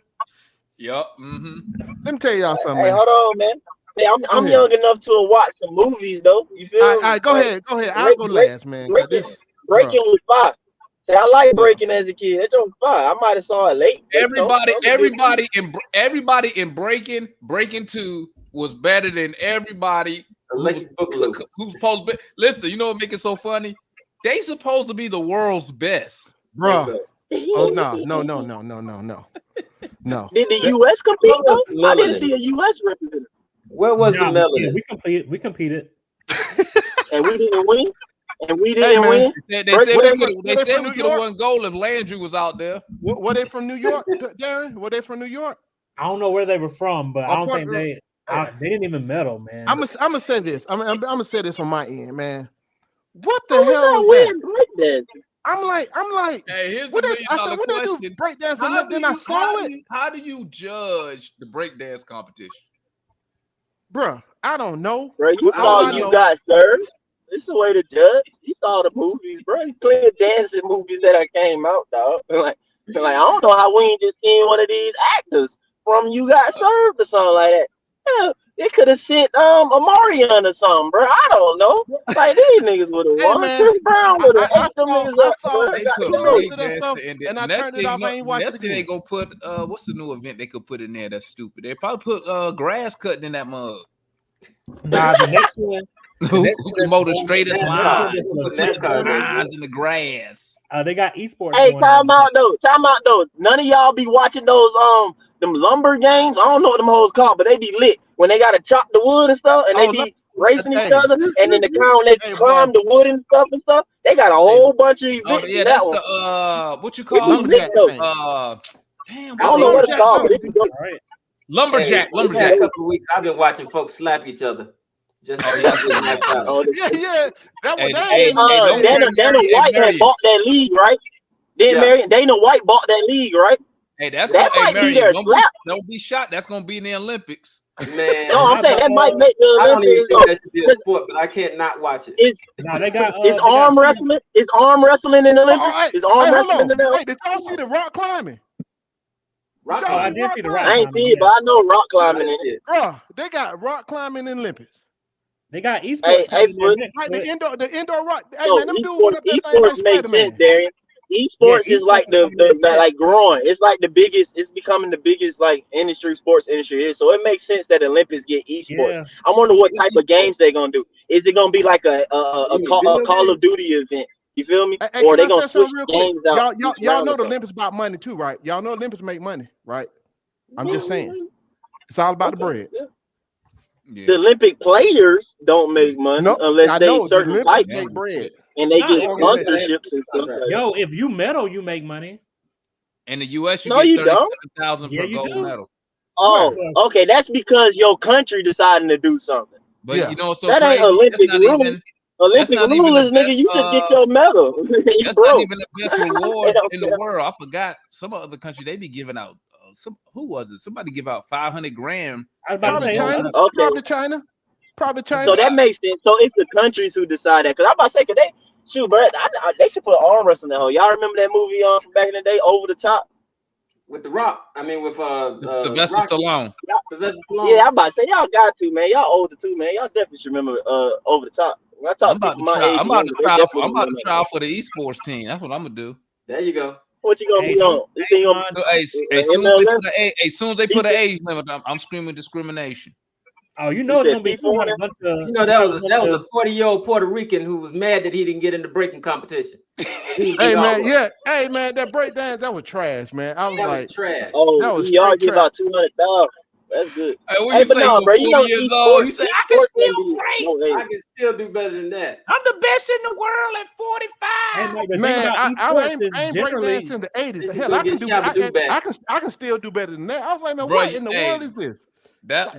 Yup. Mm-hmm. Let me tell y'all something. Hey, hold on, man. Hey, I'm young enough to watch the movies, though. You feel me? All right, go ahead. I'll go last, man. Breaking was fire. I like breaking as a kid. That was fire. I might have saw it late. Everybody in breaking 2 was better than everybody who's supposed to be. Listen, you know what make it so funny? They supposed to be the world's best, bro. Oh no. Did the U.S. compete? I didn't see a U.S. representative. Where was the Nah, melanin? we competed. And we didn't win. And we Hey, didn't man. win. They Break- said what we they could. from- They were they said from we New could have York? won gold if Landry was out there. Were they from New York, Darren? Were they from New York? I don't know where they were from, but I don't think Puerto- they didn't even medal, man. I'm gonna say this. I'm gonna say this on my end, man. What the How was hell that is weird that? breakdancing? I'm like, Hey, here's the what $1 I said, million what they do question. breakdancing? How Then I saw it, how do you judge the breakdance competition? bruh. I don't know. Bro, you But all saw I you know- got served. It's a way to judge. You saw the movies, bro. You clear dancing movies that came out, dog. Like I don't know how we ain't just seen one of these actors from You Got Served or something like that. Yeah, they could have sent Amarian or something, bro. I don't know. Like these niggas would have Hey, won. man, Chris Brown would have I ate them saw- niggas I up, saw- bro. They Got put 2 to minutes go. of that stuff, breakdancing in and I next turned it thing off. I ain't watched next it thing they again. go put what's the new event they could put in there that's stupid? They probably put grass cutting in that mug. Nah, the next one. Who can mow the straightest NASCAR. line? They put Put the NASCAR in there. lines in the grass. They got esports. Hey, going time on. out though. Time out though. None of y'all be watching those them lumber games. I don't know what them hoes called, but they be lit when they gotta chop the wood and stuff, and they Oh, be racing each hey. other, and then the crown they Hey, climb the wood and stuff. They got a whole bunch of events. Oh yeah, in that's that the one. what you It call be them? lit though. Damn, I don't know what it's Lumberjack called, but something. it be dope. All right. lumberjack. Hey, the past couple of weeks, I've been watching folks slap each other. Just Oh, to yeah. get knocked out. Oh, Yeah. That was Hey, that. hey, don't Dana Mary- White had Marion. bought that league, right? Yeah. Dana White bought that league, right? Hey, that's That gonna, might hey, be Marion, their don't slap. be shot. That's gonna be in the Olympics. Man, No, I'm saying that might make the I don't even Olympics. think that should be a sport, but I can't not watch it. Nah, they got. Is arm wrestling? Is arm wrestling in the Olympics? Hey, Is arm hold wrestling in on. the Olympics? Hey, did y'all see the rock climbing? Rock Y'all I climbing. did see the rock. I ain't climbing, see it, yeah. but I know rock climbing in it. Yeah. Bruh, they got rock climbing in the Olympics. They got esports. Hey, coming in Foot. next, Like but- the indoor rock. Hey, No, man, them dudes put up that thing esports like makes Spider-Man. sense, Darian. Esports Yeah, is like esports is coming in next. like growing. It's like the biggest. It's becoming the biggest like sports industry is. So it makes sense that Olympics get esports. Yeah. I wonder what type of Esports. games they're gonna do. Is it gonna be like a You mean Call video of Duty event? You feel me? Hey, Or can they I gonna say switch something real quick? games out? Y'all know the Olympics about money too, right? Y'all know Olympics make money, right? I'm just saying. It's all about the bread. Yeah. Yeah. The Olympic players don't make money No, unless I they know the certain Olympics fight make bread. and they Nah, get if- sponsorships and stuff. Yo, if you medal, you make money. In the U.S., you No, you get don't. 37,000 Yeah, per you gold do. medal. Oh, okay. That's because your country deciding to do something. But Yeah. you know, what's so That ain't crazy. Olympic That's not rule. even. Olympic not even rule is, the nigga, best, you should get your medal. You That's broke. not even the best rewards don't in the care. world. I forgot some other country they be giving out. Who was it? Somebody give out 500 grand. I was about to Probably say, China. Okay. Probably China. Probably China. So that makes sense. So it's the countries who decide that. Cause I'm about to say, cause they shoot, bro. They should put arm wrestling in there. Y'all remember that movie from back in the day, Over the Top? With the Rock. I mean, with Sylvester Rocky. Stallone. Sylvester Stallone. Yeah, I'm about to say y'all got to, man. Y'all older too, man. Y'all definitely should remember Over the Top. When I talk I'm about people to my try. age, I'm about to they try. definitely I'm about to remember try for the esports team. That's what I'm gonna do. There you go. What you gonna Hey, be on? You think you gonna So, as soon as they MLS? put as soon as they put an age limit, I'm screaming discrimination. oh, you know You it's said gonna be FIFA on a bunch of. You know, that was a 40-year-old Puerto Rican who was mad that he didn't get in the breaking competition. Hey man, yeah. Hey man, that breakdance that was trash, man. I was That like, was trash. Oh, That was y'all straight get about 200,000. That's good. Hey, what Hey, you but say? no, You bro, 40 you know years old? You say I can esports still can be break. no age. I can still do better than that. I'm the best in the world at 45. And like, the thing man, about I esports ain't is breakdancing generally. since the 80s. This is Hell, gonna I can get do. Shabba-Doo back. I can still do better than that. I was like, man, Bro, what in the hey, world is this? That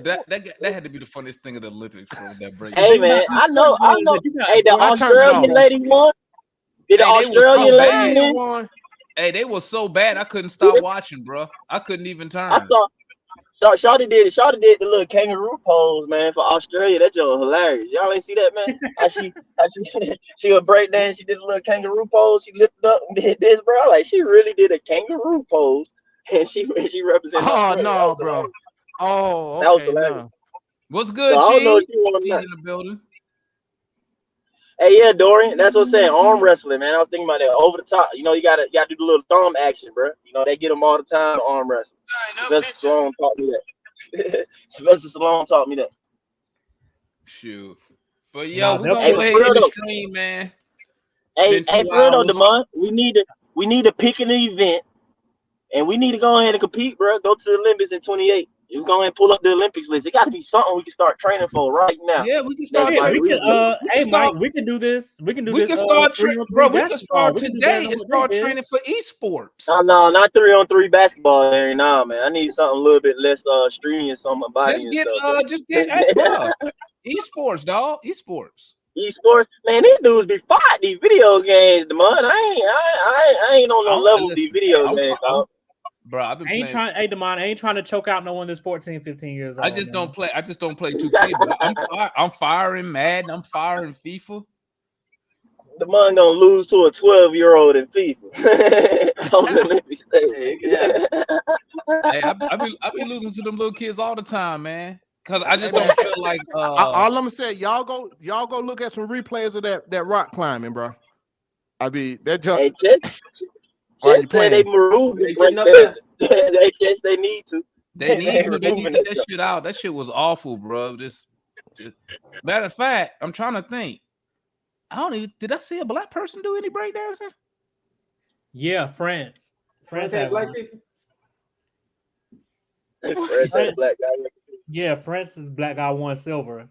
had to be the funniest thing of the Olympics, bro. That break. Hey man, I know. Hey, the I turned it off. Australian lady won. Did the Hey, they was so Australian lady bad. win? One. Hey, they was so bad I couldn't stop watching, bro. I couldn't even I turn. saw. Shawty did the little kangaroo pose, man, for Australia. That joke hilarious. Y'all ain't see that, man? How she was breakdance. She did a little kangaroo pose. She lifted up and did this, bro. Like she really did a kangaroo pose, and she represented. Oh Australia. no, bro. Oh, That was okay, hilarious. no. What's good, So I don't know if Cheese? she won or He's not. in the building. Hey, yeah, Dorian, that's what I'm saying. Arm wrestling, man. I was thinking about that. Over the top. You know, you gotta do the little thumb action, bro. You know, they get them all the time. Arm wrestling. Sylvester Stallone taught me that. Sylvester Stallone taught me that. Shoot. But yo, Nah, we're gonna hey, go ahead for and real the though. stream, man. Hey, Been 2 for real though, hours. Demond, we need to pick an event, and we need to go ahead and compete, bro. Go to the Olympics in 28. You go and pull up the Olympics list. It got to be something we can start training for right now. Yeah, we can start. That's like we can, real. hey, start- Mike, we can do this. We can do We this. can start, 3-on-3 bro. We can basketball. start We can do today better than and what start they did. training for esports. No, not 3-on-3 basketball. There, nah, man. I need something a little bit less strenuous on my body Just and get, stuff. hey, bro. Esports, dog. Esports. Esports, man, these dudes be fighting these video games, man. I ain't on no level with these video games, dog. Bro, I've been I ain't playing. trying. Hey, Demond, I ain't trying to choke out no one that's 14, 15 years old. I just man. don't play. I just don't play 2K. But I'm firing Madden. I'm firing FIFA. The man gonna lose to a 12-year-old in FIFA on the Olympic stage. Hey, it can happen. Hey, I be losing to them little kids all the time, man. Cause I just don't feel like. All I'm gonna say, y'all go look at some replays of that rock climbing, bro. I mean that jump. Hey, Why you Chet said they playing? removed They it. getting up They guess they need to. They need to removing get it. that shit out. That shit was awful, bro. Just matter of fact, I'm trying to think. I don't even. Did I see a black person do any breakdancing? Yeah, France. France had had black one. people. Fresh had a black guy. Yeah, France's black guy won silver.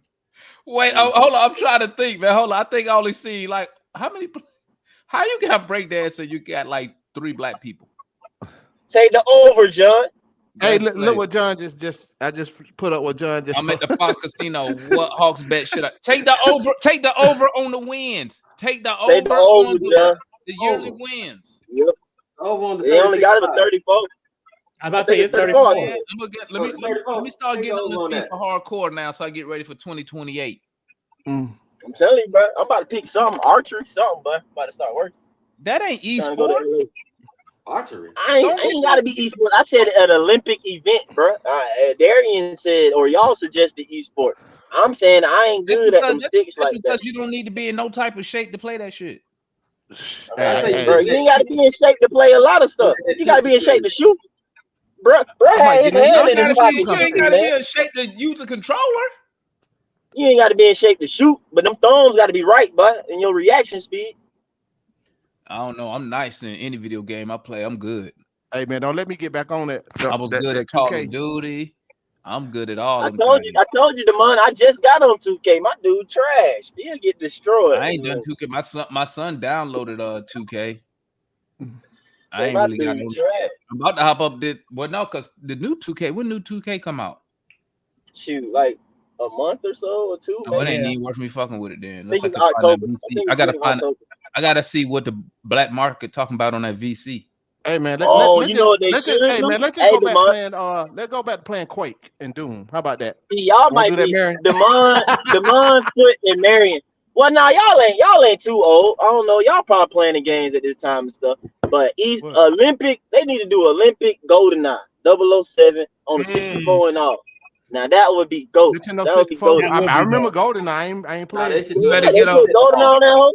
Wait, hold on. I'm trying to think, man. Hold on. I think I only see like how many. How you got breakdancing? You got like 3 black people. Take the over, John. Hey, That's look what John just. I just put up what John just. I'm at the Fox Casino. What Hawks bet should I take the over? Take the over on the wins. Take the over, Take the over, on John. the yearly wins. Yep. Over on the They only got it for 36.5. 34. I'm about to say it's 34. 34. Man, let me start Take getting on over this on FIFA hardcore now, so I get ready for 2028. Mm. I'm telling you, bro. I'm about to pick something archery, something, but I'm about to start working. That ain't Trying to go to esports. LA. Archery. I ain't gotta be esports. I said an Olympic event, bro. Darian said, or y'all suggested esports. I'm saying I ain't good at them sticks That's like because that. you don't need to be in no type of shape to play that shit. Hey, Bro, you ain't gotta be in shape to play a lot of stuff. You gotta be in shape to shoot. Bro had his hand in his pocket. You ain't gotta be in shape to use a controller. You ain't gotta be in shape to shoot, but them thumbs gotta be right, bud, and your reaction speed. I don't know. I'm nice in any video game I play. I'm good. Hey man, don't let me get back on that. I was good at Call of Duty. I'm good at all. I told you, Demond. I just got on 2K. My dude trash. He'll get destroyed. I ain't done 2K. My son downloaded 2K. I ain't my really got no. dude trash. I'm about to hop up. No, because the new 2K. When new 2K come out? Shoot, like a month or so or 2. Oh, it ain't even worth me fucking with it then. I think Let's it's October. I gotta find it. I gotta see what the black market talking about on that VC. Hey man, let's just go back playing. Let's go back to playing Quake and Doom. How about that? See, y'all might be Demond, Foot, and Marion. Well, now y'all ain't too old. I don't know. Y'all probably playing the games at this time and stuff. But Olympic, they need to do Olympic GoldenEye 007 on the 64 and all. Now that would be GOAT. That would be GOAT. I remember GoldenEye. I ain't playing. You better get on GoldenEye on that hole.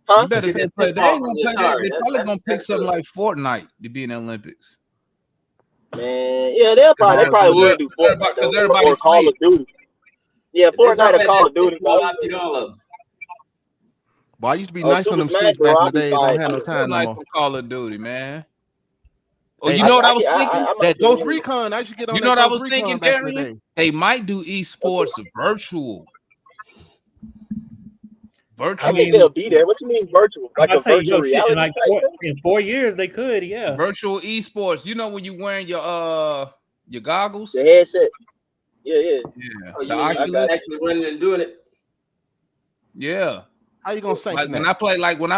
Huh? You better get play. They ain't gonna play that. They're probably gonna pick something like Fortnite to be in the Olympics. Man, yeah, they probably would do Fortnite because everybody or Call of Duty. Yeah, Fortnite or Call of Duty. Boy, I used to be nice on them sticks back in the day. Don't have no time no more. Call of Duty, man. Oh, you know what I was thinking? That Ghost Recon. I should get on. You know what I was thinking, Darian? They might do esports virtual. I think they'll be there. What you mean virtual? Like a virtual reality? Like in 4 years, they could. Yeah. Virtual esports. You know when you wearing your goggles, the headset. Yeah. Oh, you actually running and doing it. Yeah. How you gonna sanction that? When I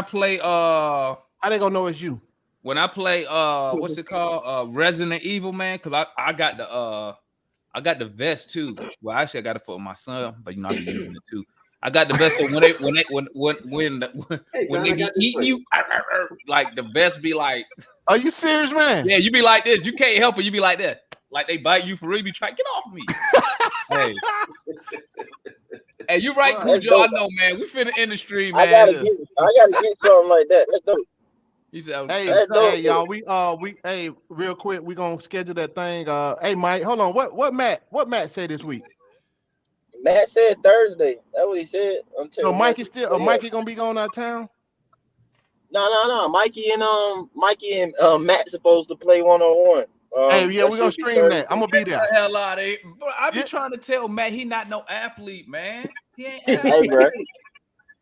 play how they gonna know it's you? When I play what's it called? Resident Evil, man, because I got the vest too. Well, actually I got it for my son, but you know I'm using it too. I got the vest so when they be eating you, like the vest be like. Are you serious, man? Yeah, you be like this. You can't help it. You be like that. Like they bite you for real. You try get off me. Hey. Hey, you right, Cujo. I know, man. We finna in the stream, man. I gotta get something like that. That's dope. He said, hey, y'all. Hey, real quick, we gonna schedule that thing. Hey, Mike, hold on. What Matt said this week? Matt said Thursday. That's what he said. So Mikey Mikey gonna be going out of town? No. Mikey and Matt supposed to play 1-on-1. Hey, yeah, that we're gonna should be stream that. 30. I'm gonna be Get there. the hell out of here. Bro, I be Yeah. trying to tell Matt he not no athlete, man. He ain't Hey, athletic. bro.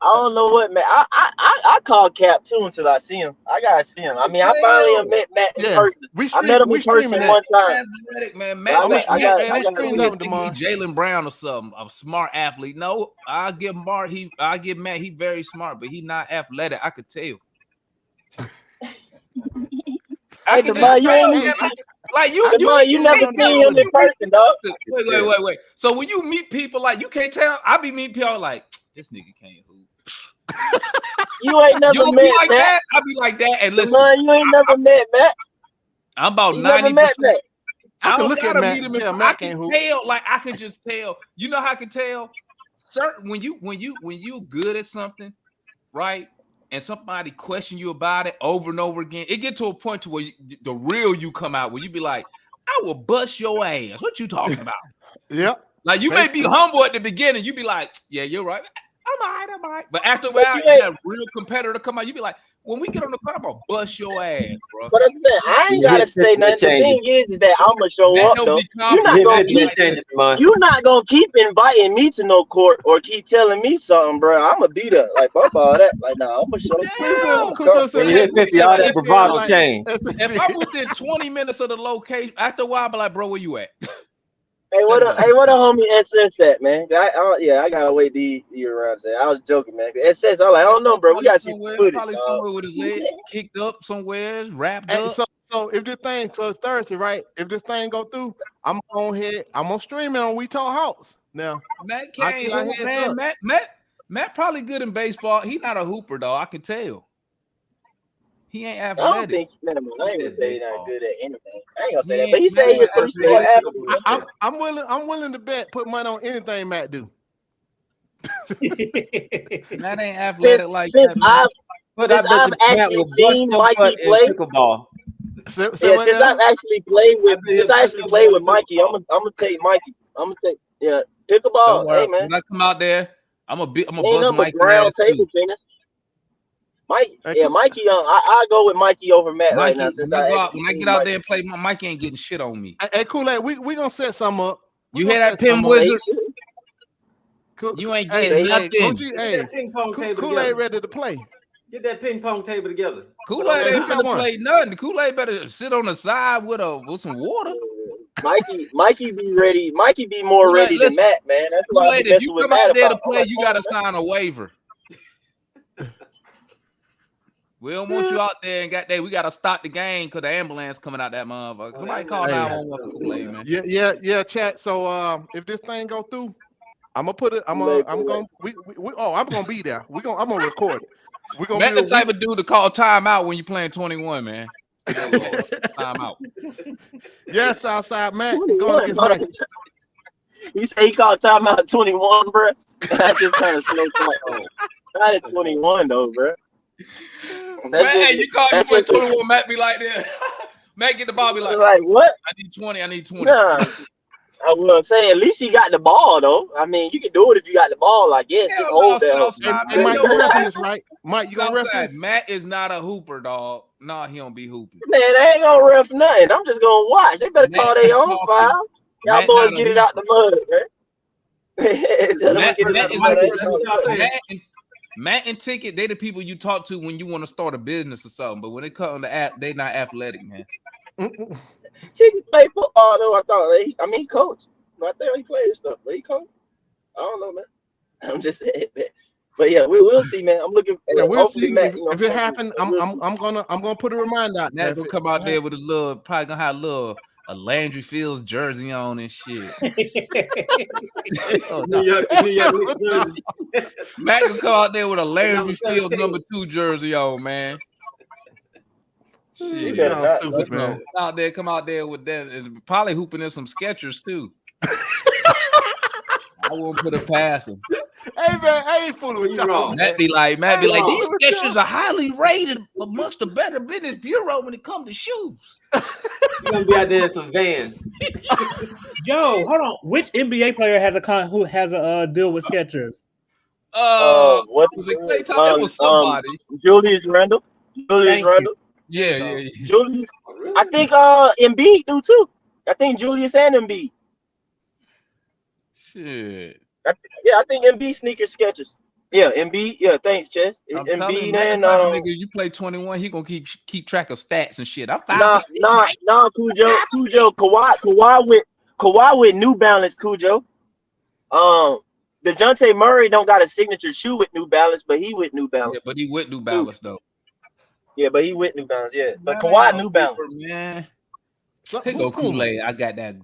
I don't know what, man. I call Cap too until I see him. I gotta see him. I mean, I finally met Matt in Yeah, person. I met him in person one time. Athletic, man. I Matt, got- Hey, I'm Matt streaming think that he tomorrow. Jalen Brown or something, a smart athlete. No, I give Matt. He very smart, but he not athletic. I could tell. I can Devon, you tell, ain't- man. Like you Devon, you never seen him in person, dog. Wait. So when you meet people, like you can't tell. I be meeting people like this nigga can't hoop. You ain't never You don't met be like Matt. that. I be like that. And listen, Devon, you ain't never met Matt. I'm about You never 90%. met Matt. I can don't look at gotta Matt meet him and tell I Matt can can't hoop. tell, like I can just tell. You know how I can tell? Certain when you good at something, right? And somebody question you about it over and over again, it get to a point to where the real you come out where you be like, I will bust your ass. What you talking about? Yep. Like you may be humble at the beginning, you be like, yeah, you're right. I'm all right. But after a while, you got a real competitor to come out, you be like, when we get on the court, I'm gonna bust your ass, bro. But I'm saying, I ain't gotta say nothing. The thing is that I'm gonna show Matt up don't though. be You're not gonna confident. you're not gonna keep inviting me to no court or keep telling me something, bro. I'm gonna be there. Like fuck all that. Like nah, I'm gonna show up. When you hit 50, all that bravado change. If I'm within 20 minutes of the location, after a while, I'm like, bro, where you at? Hey, what a homie SS at, man? I gotta wait the year around. Say I was joking, man. SS, I'm like, I don't know, bro. We gotta see the footage. Probably somewhere with his leg kicked up somewhere, wrapped up. So if this thing, so it's Thursday, right? If this thing go through, I'm gonna stream it on We Talk House. Now, Matt can't hoop, man. Matt probably good in baseball. He not a hooper though. I can tell. He ain't athletic. I don't think I ain't gonna say he's not good at anything. I ain't gonna say that, but he said he's a pretty smart athlete. I'm willing to bet, put money on anything Matt do. Matt ain't athletic like that. Man. But I bet you Matt will bust your butt in pickleball. Since I actually played with Mikey, I'm gonna take Mikey. I'm gonna take pickleball. Hey man, when I come out there, I'm gonna bust Mikey. Mikey. I go with Mikey over Matt right now. Since when I get out there and play, Mikey ain't getting shit on me. Hey, Kool-Aid, we gonna set something up. You hear that pin wizard? You ain't getting nothing. That ping pong table Kool-Aid ready to play. Get that ping pong table together. Kool-Aid ain't finna play nothing. Kool-Aid better sit on the side with some water. Mikey be ready. Mikey be more ready than Matt, man. That's why Kool-Aid, if you come out there to play, you gotta sign a waiver. We don't want you out there and we gotta stop the game because the ambulance coming out that motherfucker. Somebody call 911 for Kool-Aid, man. Yeah, chat. So if this thing go through, I'm gonna be there. I'm gonna record it. We're gonna Matt the type of dude to call timeout when you're playing 21, man. Timeout. Yes, outside Matt. Going against Mike. You say he called timeout 21, bro? That's just kind of slow talk. Not at 21 though, bro. Man, you play 21, Matt be like that. Matt get the ball, be like what? I need 20. Nah, I will say at least he got the ball though. I mean, you can do it if you got the ball, I guess. Just hold that. Hey, Mike, you repping this, right? Mike, you gonna ref this? Matt is not a hooper, dog. No, he don't be hooping. Man, they ain't gonna ref nothing. I'm just gonna watch. They better call their own foul. Y'all boys get it out the mud, man. Matt and Ticket, they the people you talk to when you want to start a business or something. But when it comes to app, they not athletic, man. Ticket play football though. I thought he coach. Not there he played stuff, but he coach. I don't know, man. I'm just saying, man. But yeah, we'll see, man. I'm looking. We'll see. Matt, if it happens, I'm gonna put a reminder out there. Matt gonna come out there with his probably gonna have a Landry Fields jersey on and shit. Matt can come out there with a Landry Fields #2 jersey on, man. Shit, stupid, man. Come out there with that, and probably hooping in some Skechers too. I won't put a pass him. Hey man, I ain't fooling with y'all. Matt be like, these Skechers are highly rated amongst the Better Business Bureau when it comes to shoes. You're gonna be out there in some Vans. Yo, hold on. Which NBA player has a deal with Skechers? What was it? It was somebody. Julius Randle. Julius Randle. Yeah. Julius. I think Embiid do too. I think Julius and Embiid. Shit. I think Embiid sneaker sketches. Yeah, Embiid. Yeah, thanks, Chess. I'm telling you, Embiid man, and the type of nigga you play 21, he gonna keep track of stats and shit. I'm 5 for 6, nah, Cujo, Kawhi with New Balance, Cujo. DeJounte Murray don't got a signature shoe with New Balance, but he with New Balance. Yeah, but he with New Balance though. Yeah, but he with New Balance. Yeah, but Man, Kawhi no New Balance. Hooper, man. Here go Kool-Aid. I got that.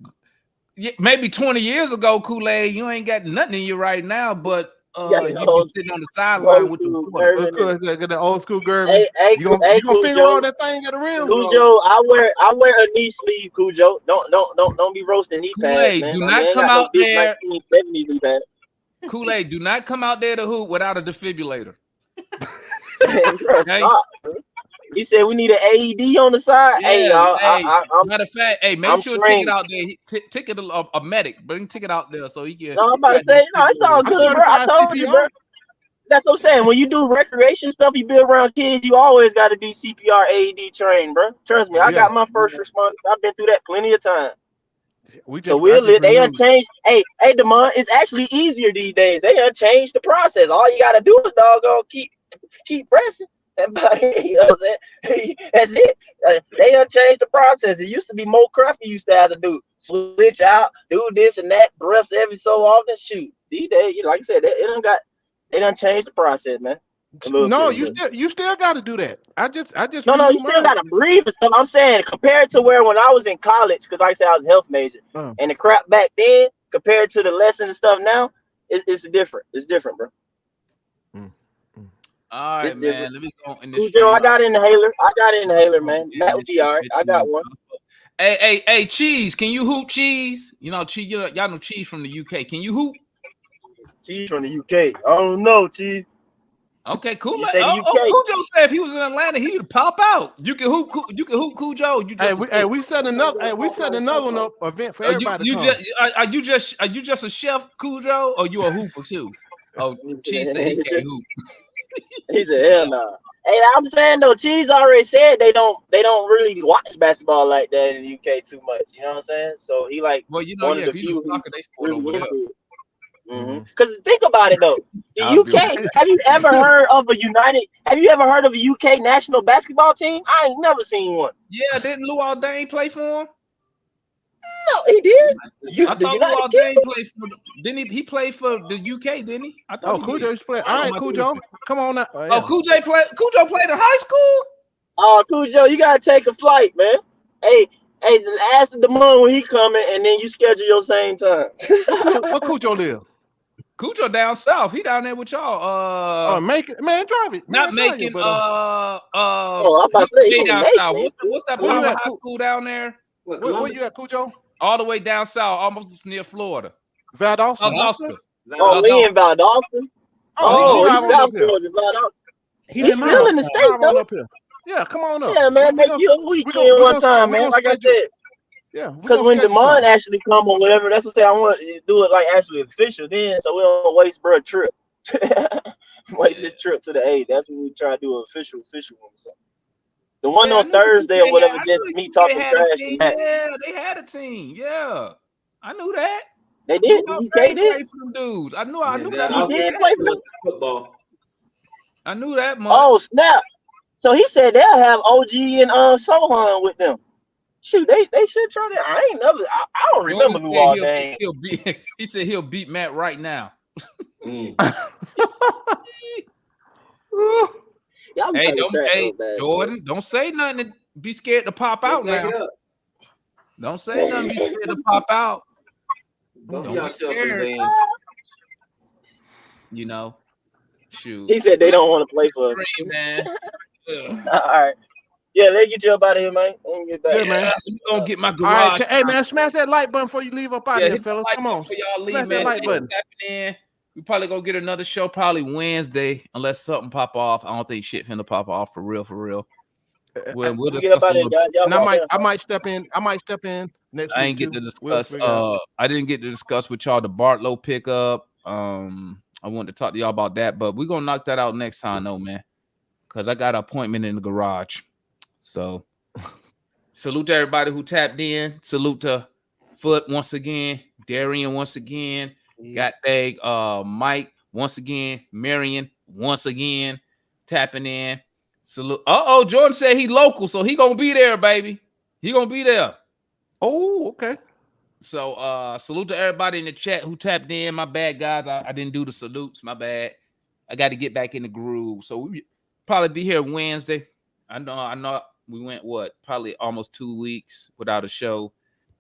Yeah, maybe 20 years ago, Kool-Aid, you ain't got nothing in you right now, but you be sitting on the sideline with the old school girl. Hey, you gonna finger roll that thing at the rim? Cujo, I wear a knee sleeve, Cujo. Don't be roasting knee pads, Kool-Aid, man. do not come out there. 1970 knee pads. Kool-Aid, do not come out there to hoop without a defibrillator. Okay? He said we need an AED on the side. Yeah, hey, y'all. Matter of fact, hey, make sure ticket out there. Ticket a medic. Bring ticket out there so he can. No, I'm about to say, no, it's all good, bro. I told you, bro. That's what I'm saying. When you do recreation stuff, you build around kids, you always got to be CPR AED trained, bro. Trust me, I got my first responders. I've been through that plenty of times. They unchanged. Hey, Damon, it's actually easier these days. They unchanged the process. All you got to do is doggone keep pressing. You know what I'm saying? That's it. They unchanged the process. It used to be more crap you used to have to do. Switch out, do this and that, breaths every so often. Shoot. These days, like I said, they done changed the process, man. No, you still got to do that. I just no, you still got to breathe and stuff. I'm saying compared to where when I was in college, because like I said, I was a health major, and the crap back then compared to the lessons and stuff now, it's different. It's different, bro. All right, man. Let me go in this. I got an inhaler. Man. That would be all right. I got one. Hey, Cheese. Can you hoop, Cheese? You know, Cheese. Y'all know Cheese from the UK. Can you hoop? Cheese from the UK. I don't know, Cheese. Okay, cool. Cujo said if he was in Atlanta, he would pop out. You can hoop. You can hoop, Cujo. We set another. We set another one up event for everybody. Are you just a chef, Cujo, or you a hooper too? Oh, Cheese said he can't hoop. He said, hell no. Hey, I'm saying though, Cheese already said they don't really watch basketball like that in the UK too much. You know what I'm saying? So he one of the few soccer they sport over there. Because think about it though, the UK. Have you ever heard of a UK national basketball team? I ain't never seen one. Yeah, didn't Lou Aldane play for him? No, he did. I thought Lou Aldane played for. Didn't he? He played for the UK, didn't he? I thought Cujo's playing. All right, Cujo, come on now. Cujo played in high school. Oh, Cujo, you gotta take a flight, man. Hey, ask the month when he coming, and then you schedule your same time. Where Cujo live? Cujo down south. He down there with y'all. Drive it. Not making. I'm about to say down south. What's that power high school down there? Where you at, Cujo? All the way down south, almost near Florida. Valdosta. We in Valdosta. He's South Florida. He's still in the state, though. Yeah, come on up. Yeah, man, make you a weekend one time, man. Like I said. Yeah, because when Damon actually come or whatever, that's what I say. I want to do it like actually official then, so we don't waste bro a trip. Waste this trip to the A. That's when we try to do an official one or something. The one on Thursday or whatever, just me talking trash. Yeah, they had a team. Yeah, I knew that. They did. They play for them dudes. I knew that. He did play for them. Football. I knew that much. Oh snap! So he said they'll have OG and Sohan with them. Shoot, they should try that. I don't remember who all name. He said he'll beat Matt right now. Hey, Jordan, don't say nothing to be scared to pop out now. Don't say nothing to be scared to pop out. Both y'all scared. You know, shoot. He said they don't want to play for us. Man. All right. Yeah, let's get you up out of here, man. Yeah, man. I'm gonna get my garage. Right, hey, man, smash that like button before you leave up out of here, fellas. Come on. Before y'all leave, smash man. That like button. We probably gonna get another show probably Wednesday, unless something pop off. I don't think shit finna pop off for real. We'll discuss and I might step in. Next I ain't week get to discuss. I didn't get to discuss with y'all the Bartlow pickup. I wanted to talk to y'all about that, but we're gonna knock that out next time, though, man. Because I got an appointment in the garage. So Salute to everybody who tapped in. Salute to Foot once again. Darian once again. Got Dag, Mike once again. Marion once again. Tapping in. Salute. Jordan said he local, so he gonna be there, baby. He gonna be there. Oh, okay. So salute to everybody in the chat who tapped in. My bad, guys. I didn't do the salutes. My bad. I got to get back in the groove. So we probably be here Wednesday. I know we went probably almost 2 weeks without a show.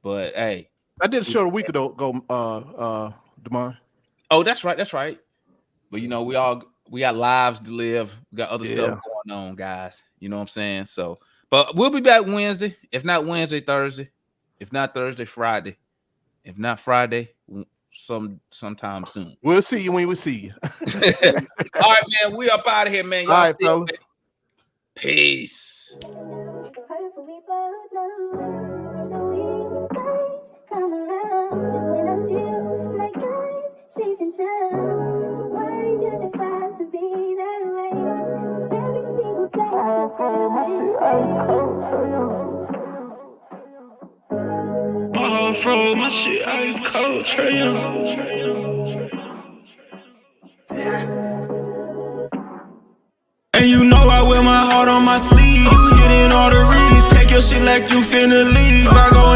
But hey. I did a show a week ago, Demar. Oh, that's right. But you know, we got lives to live. We got other stuff going on, guys. You know what I'm saying? So, but we'll be back Wednesday. If not Wednesday, Thursday. If not Thursday, Friday. If not Friday, sometime soon. We'll see you when we see you. All right, man. We up out of here, man. Y'all all right, fellas. Peace. Safe and sound. Why does it have to be that way? Every single day I feel this way. Fro, my shit ice cold, Trey Young. And you know I wear my heart on my sleeve. You hitting all the reads. Pack your shit like you finna leave. I go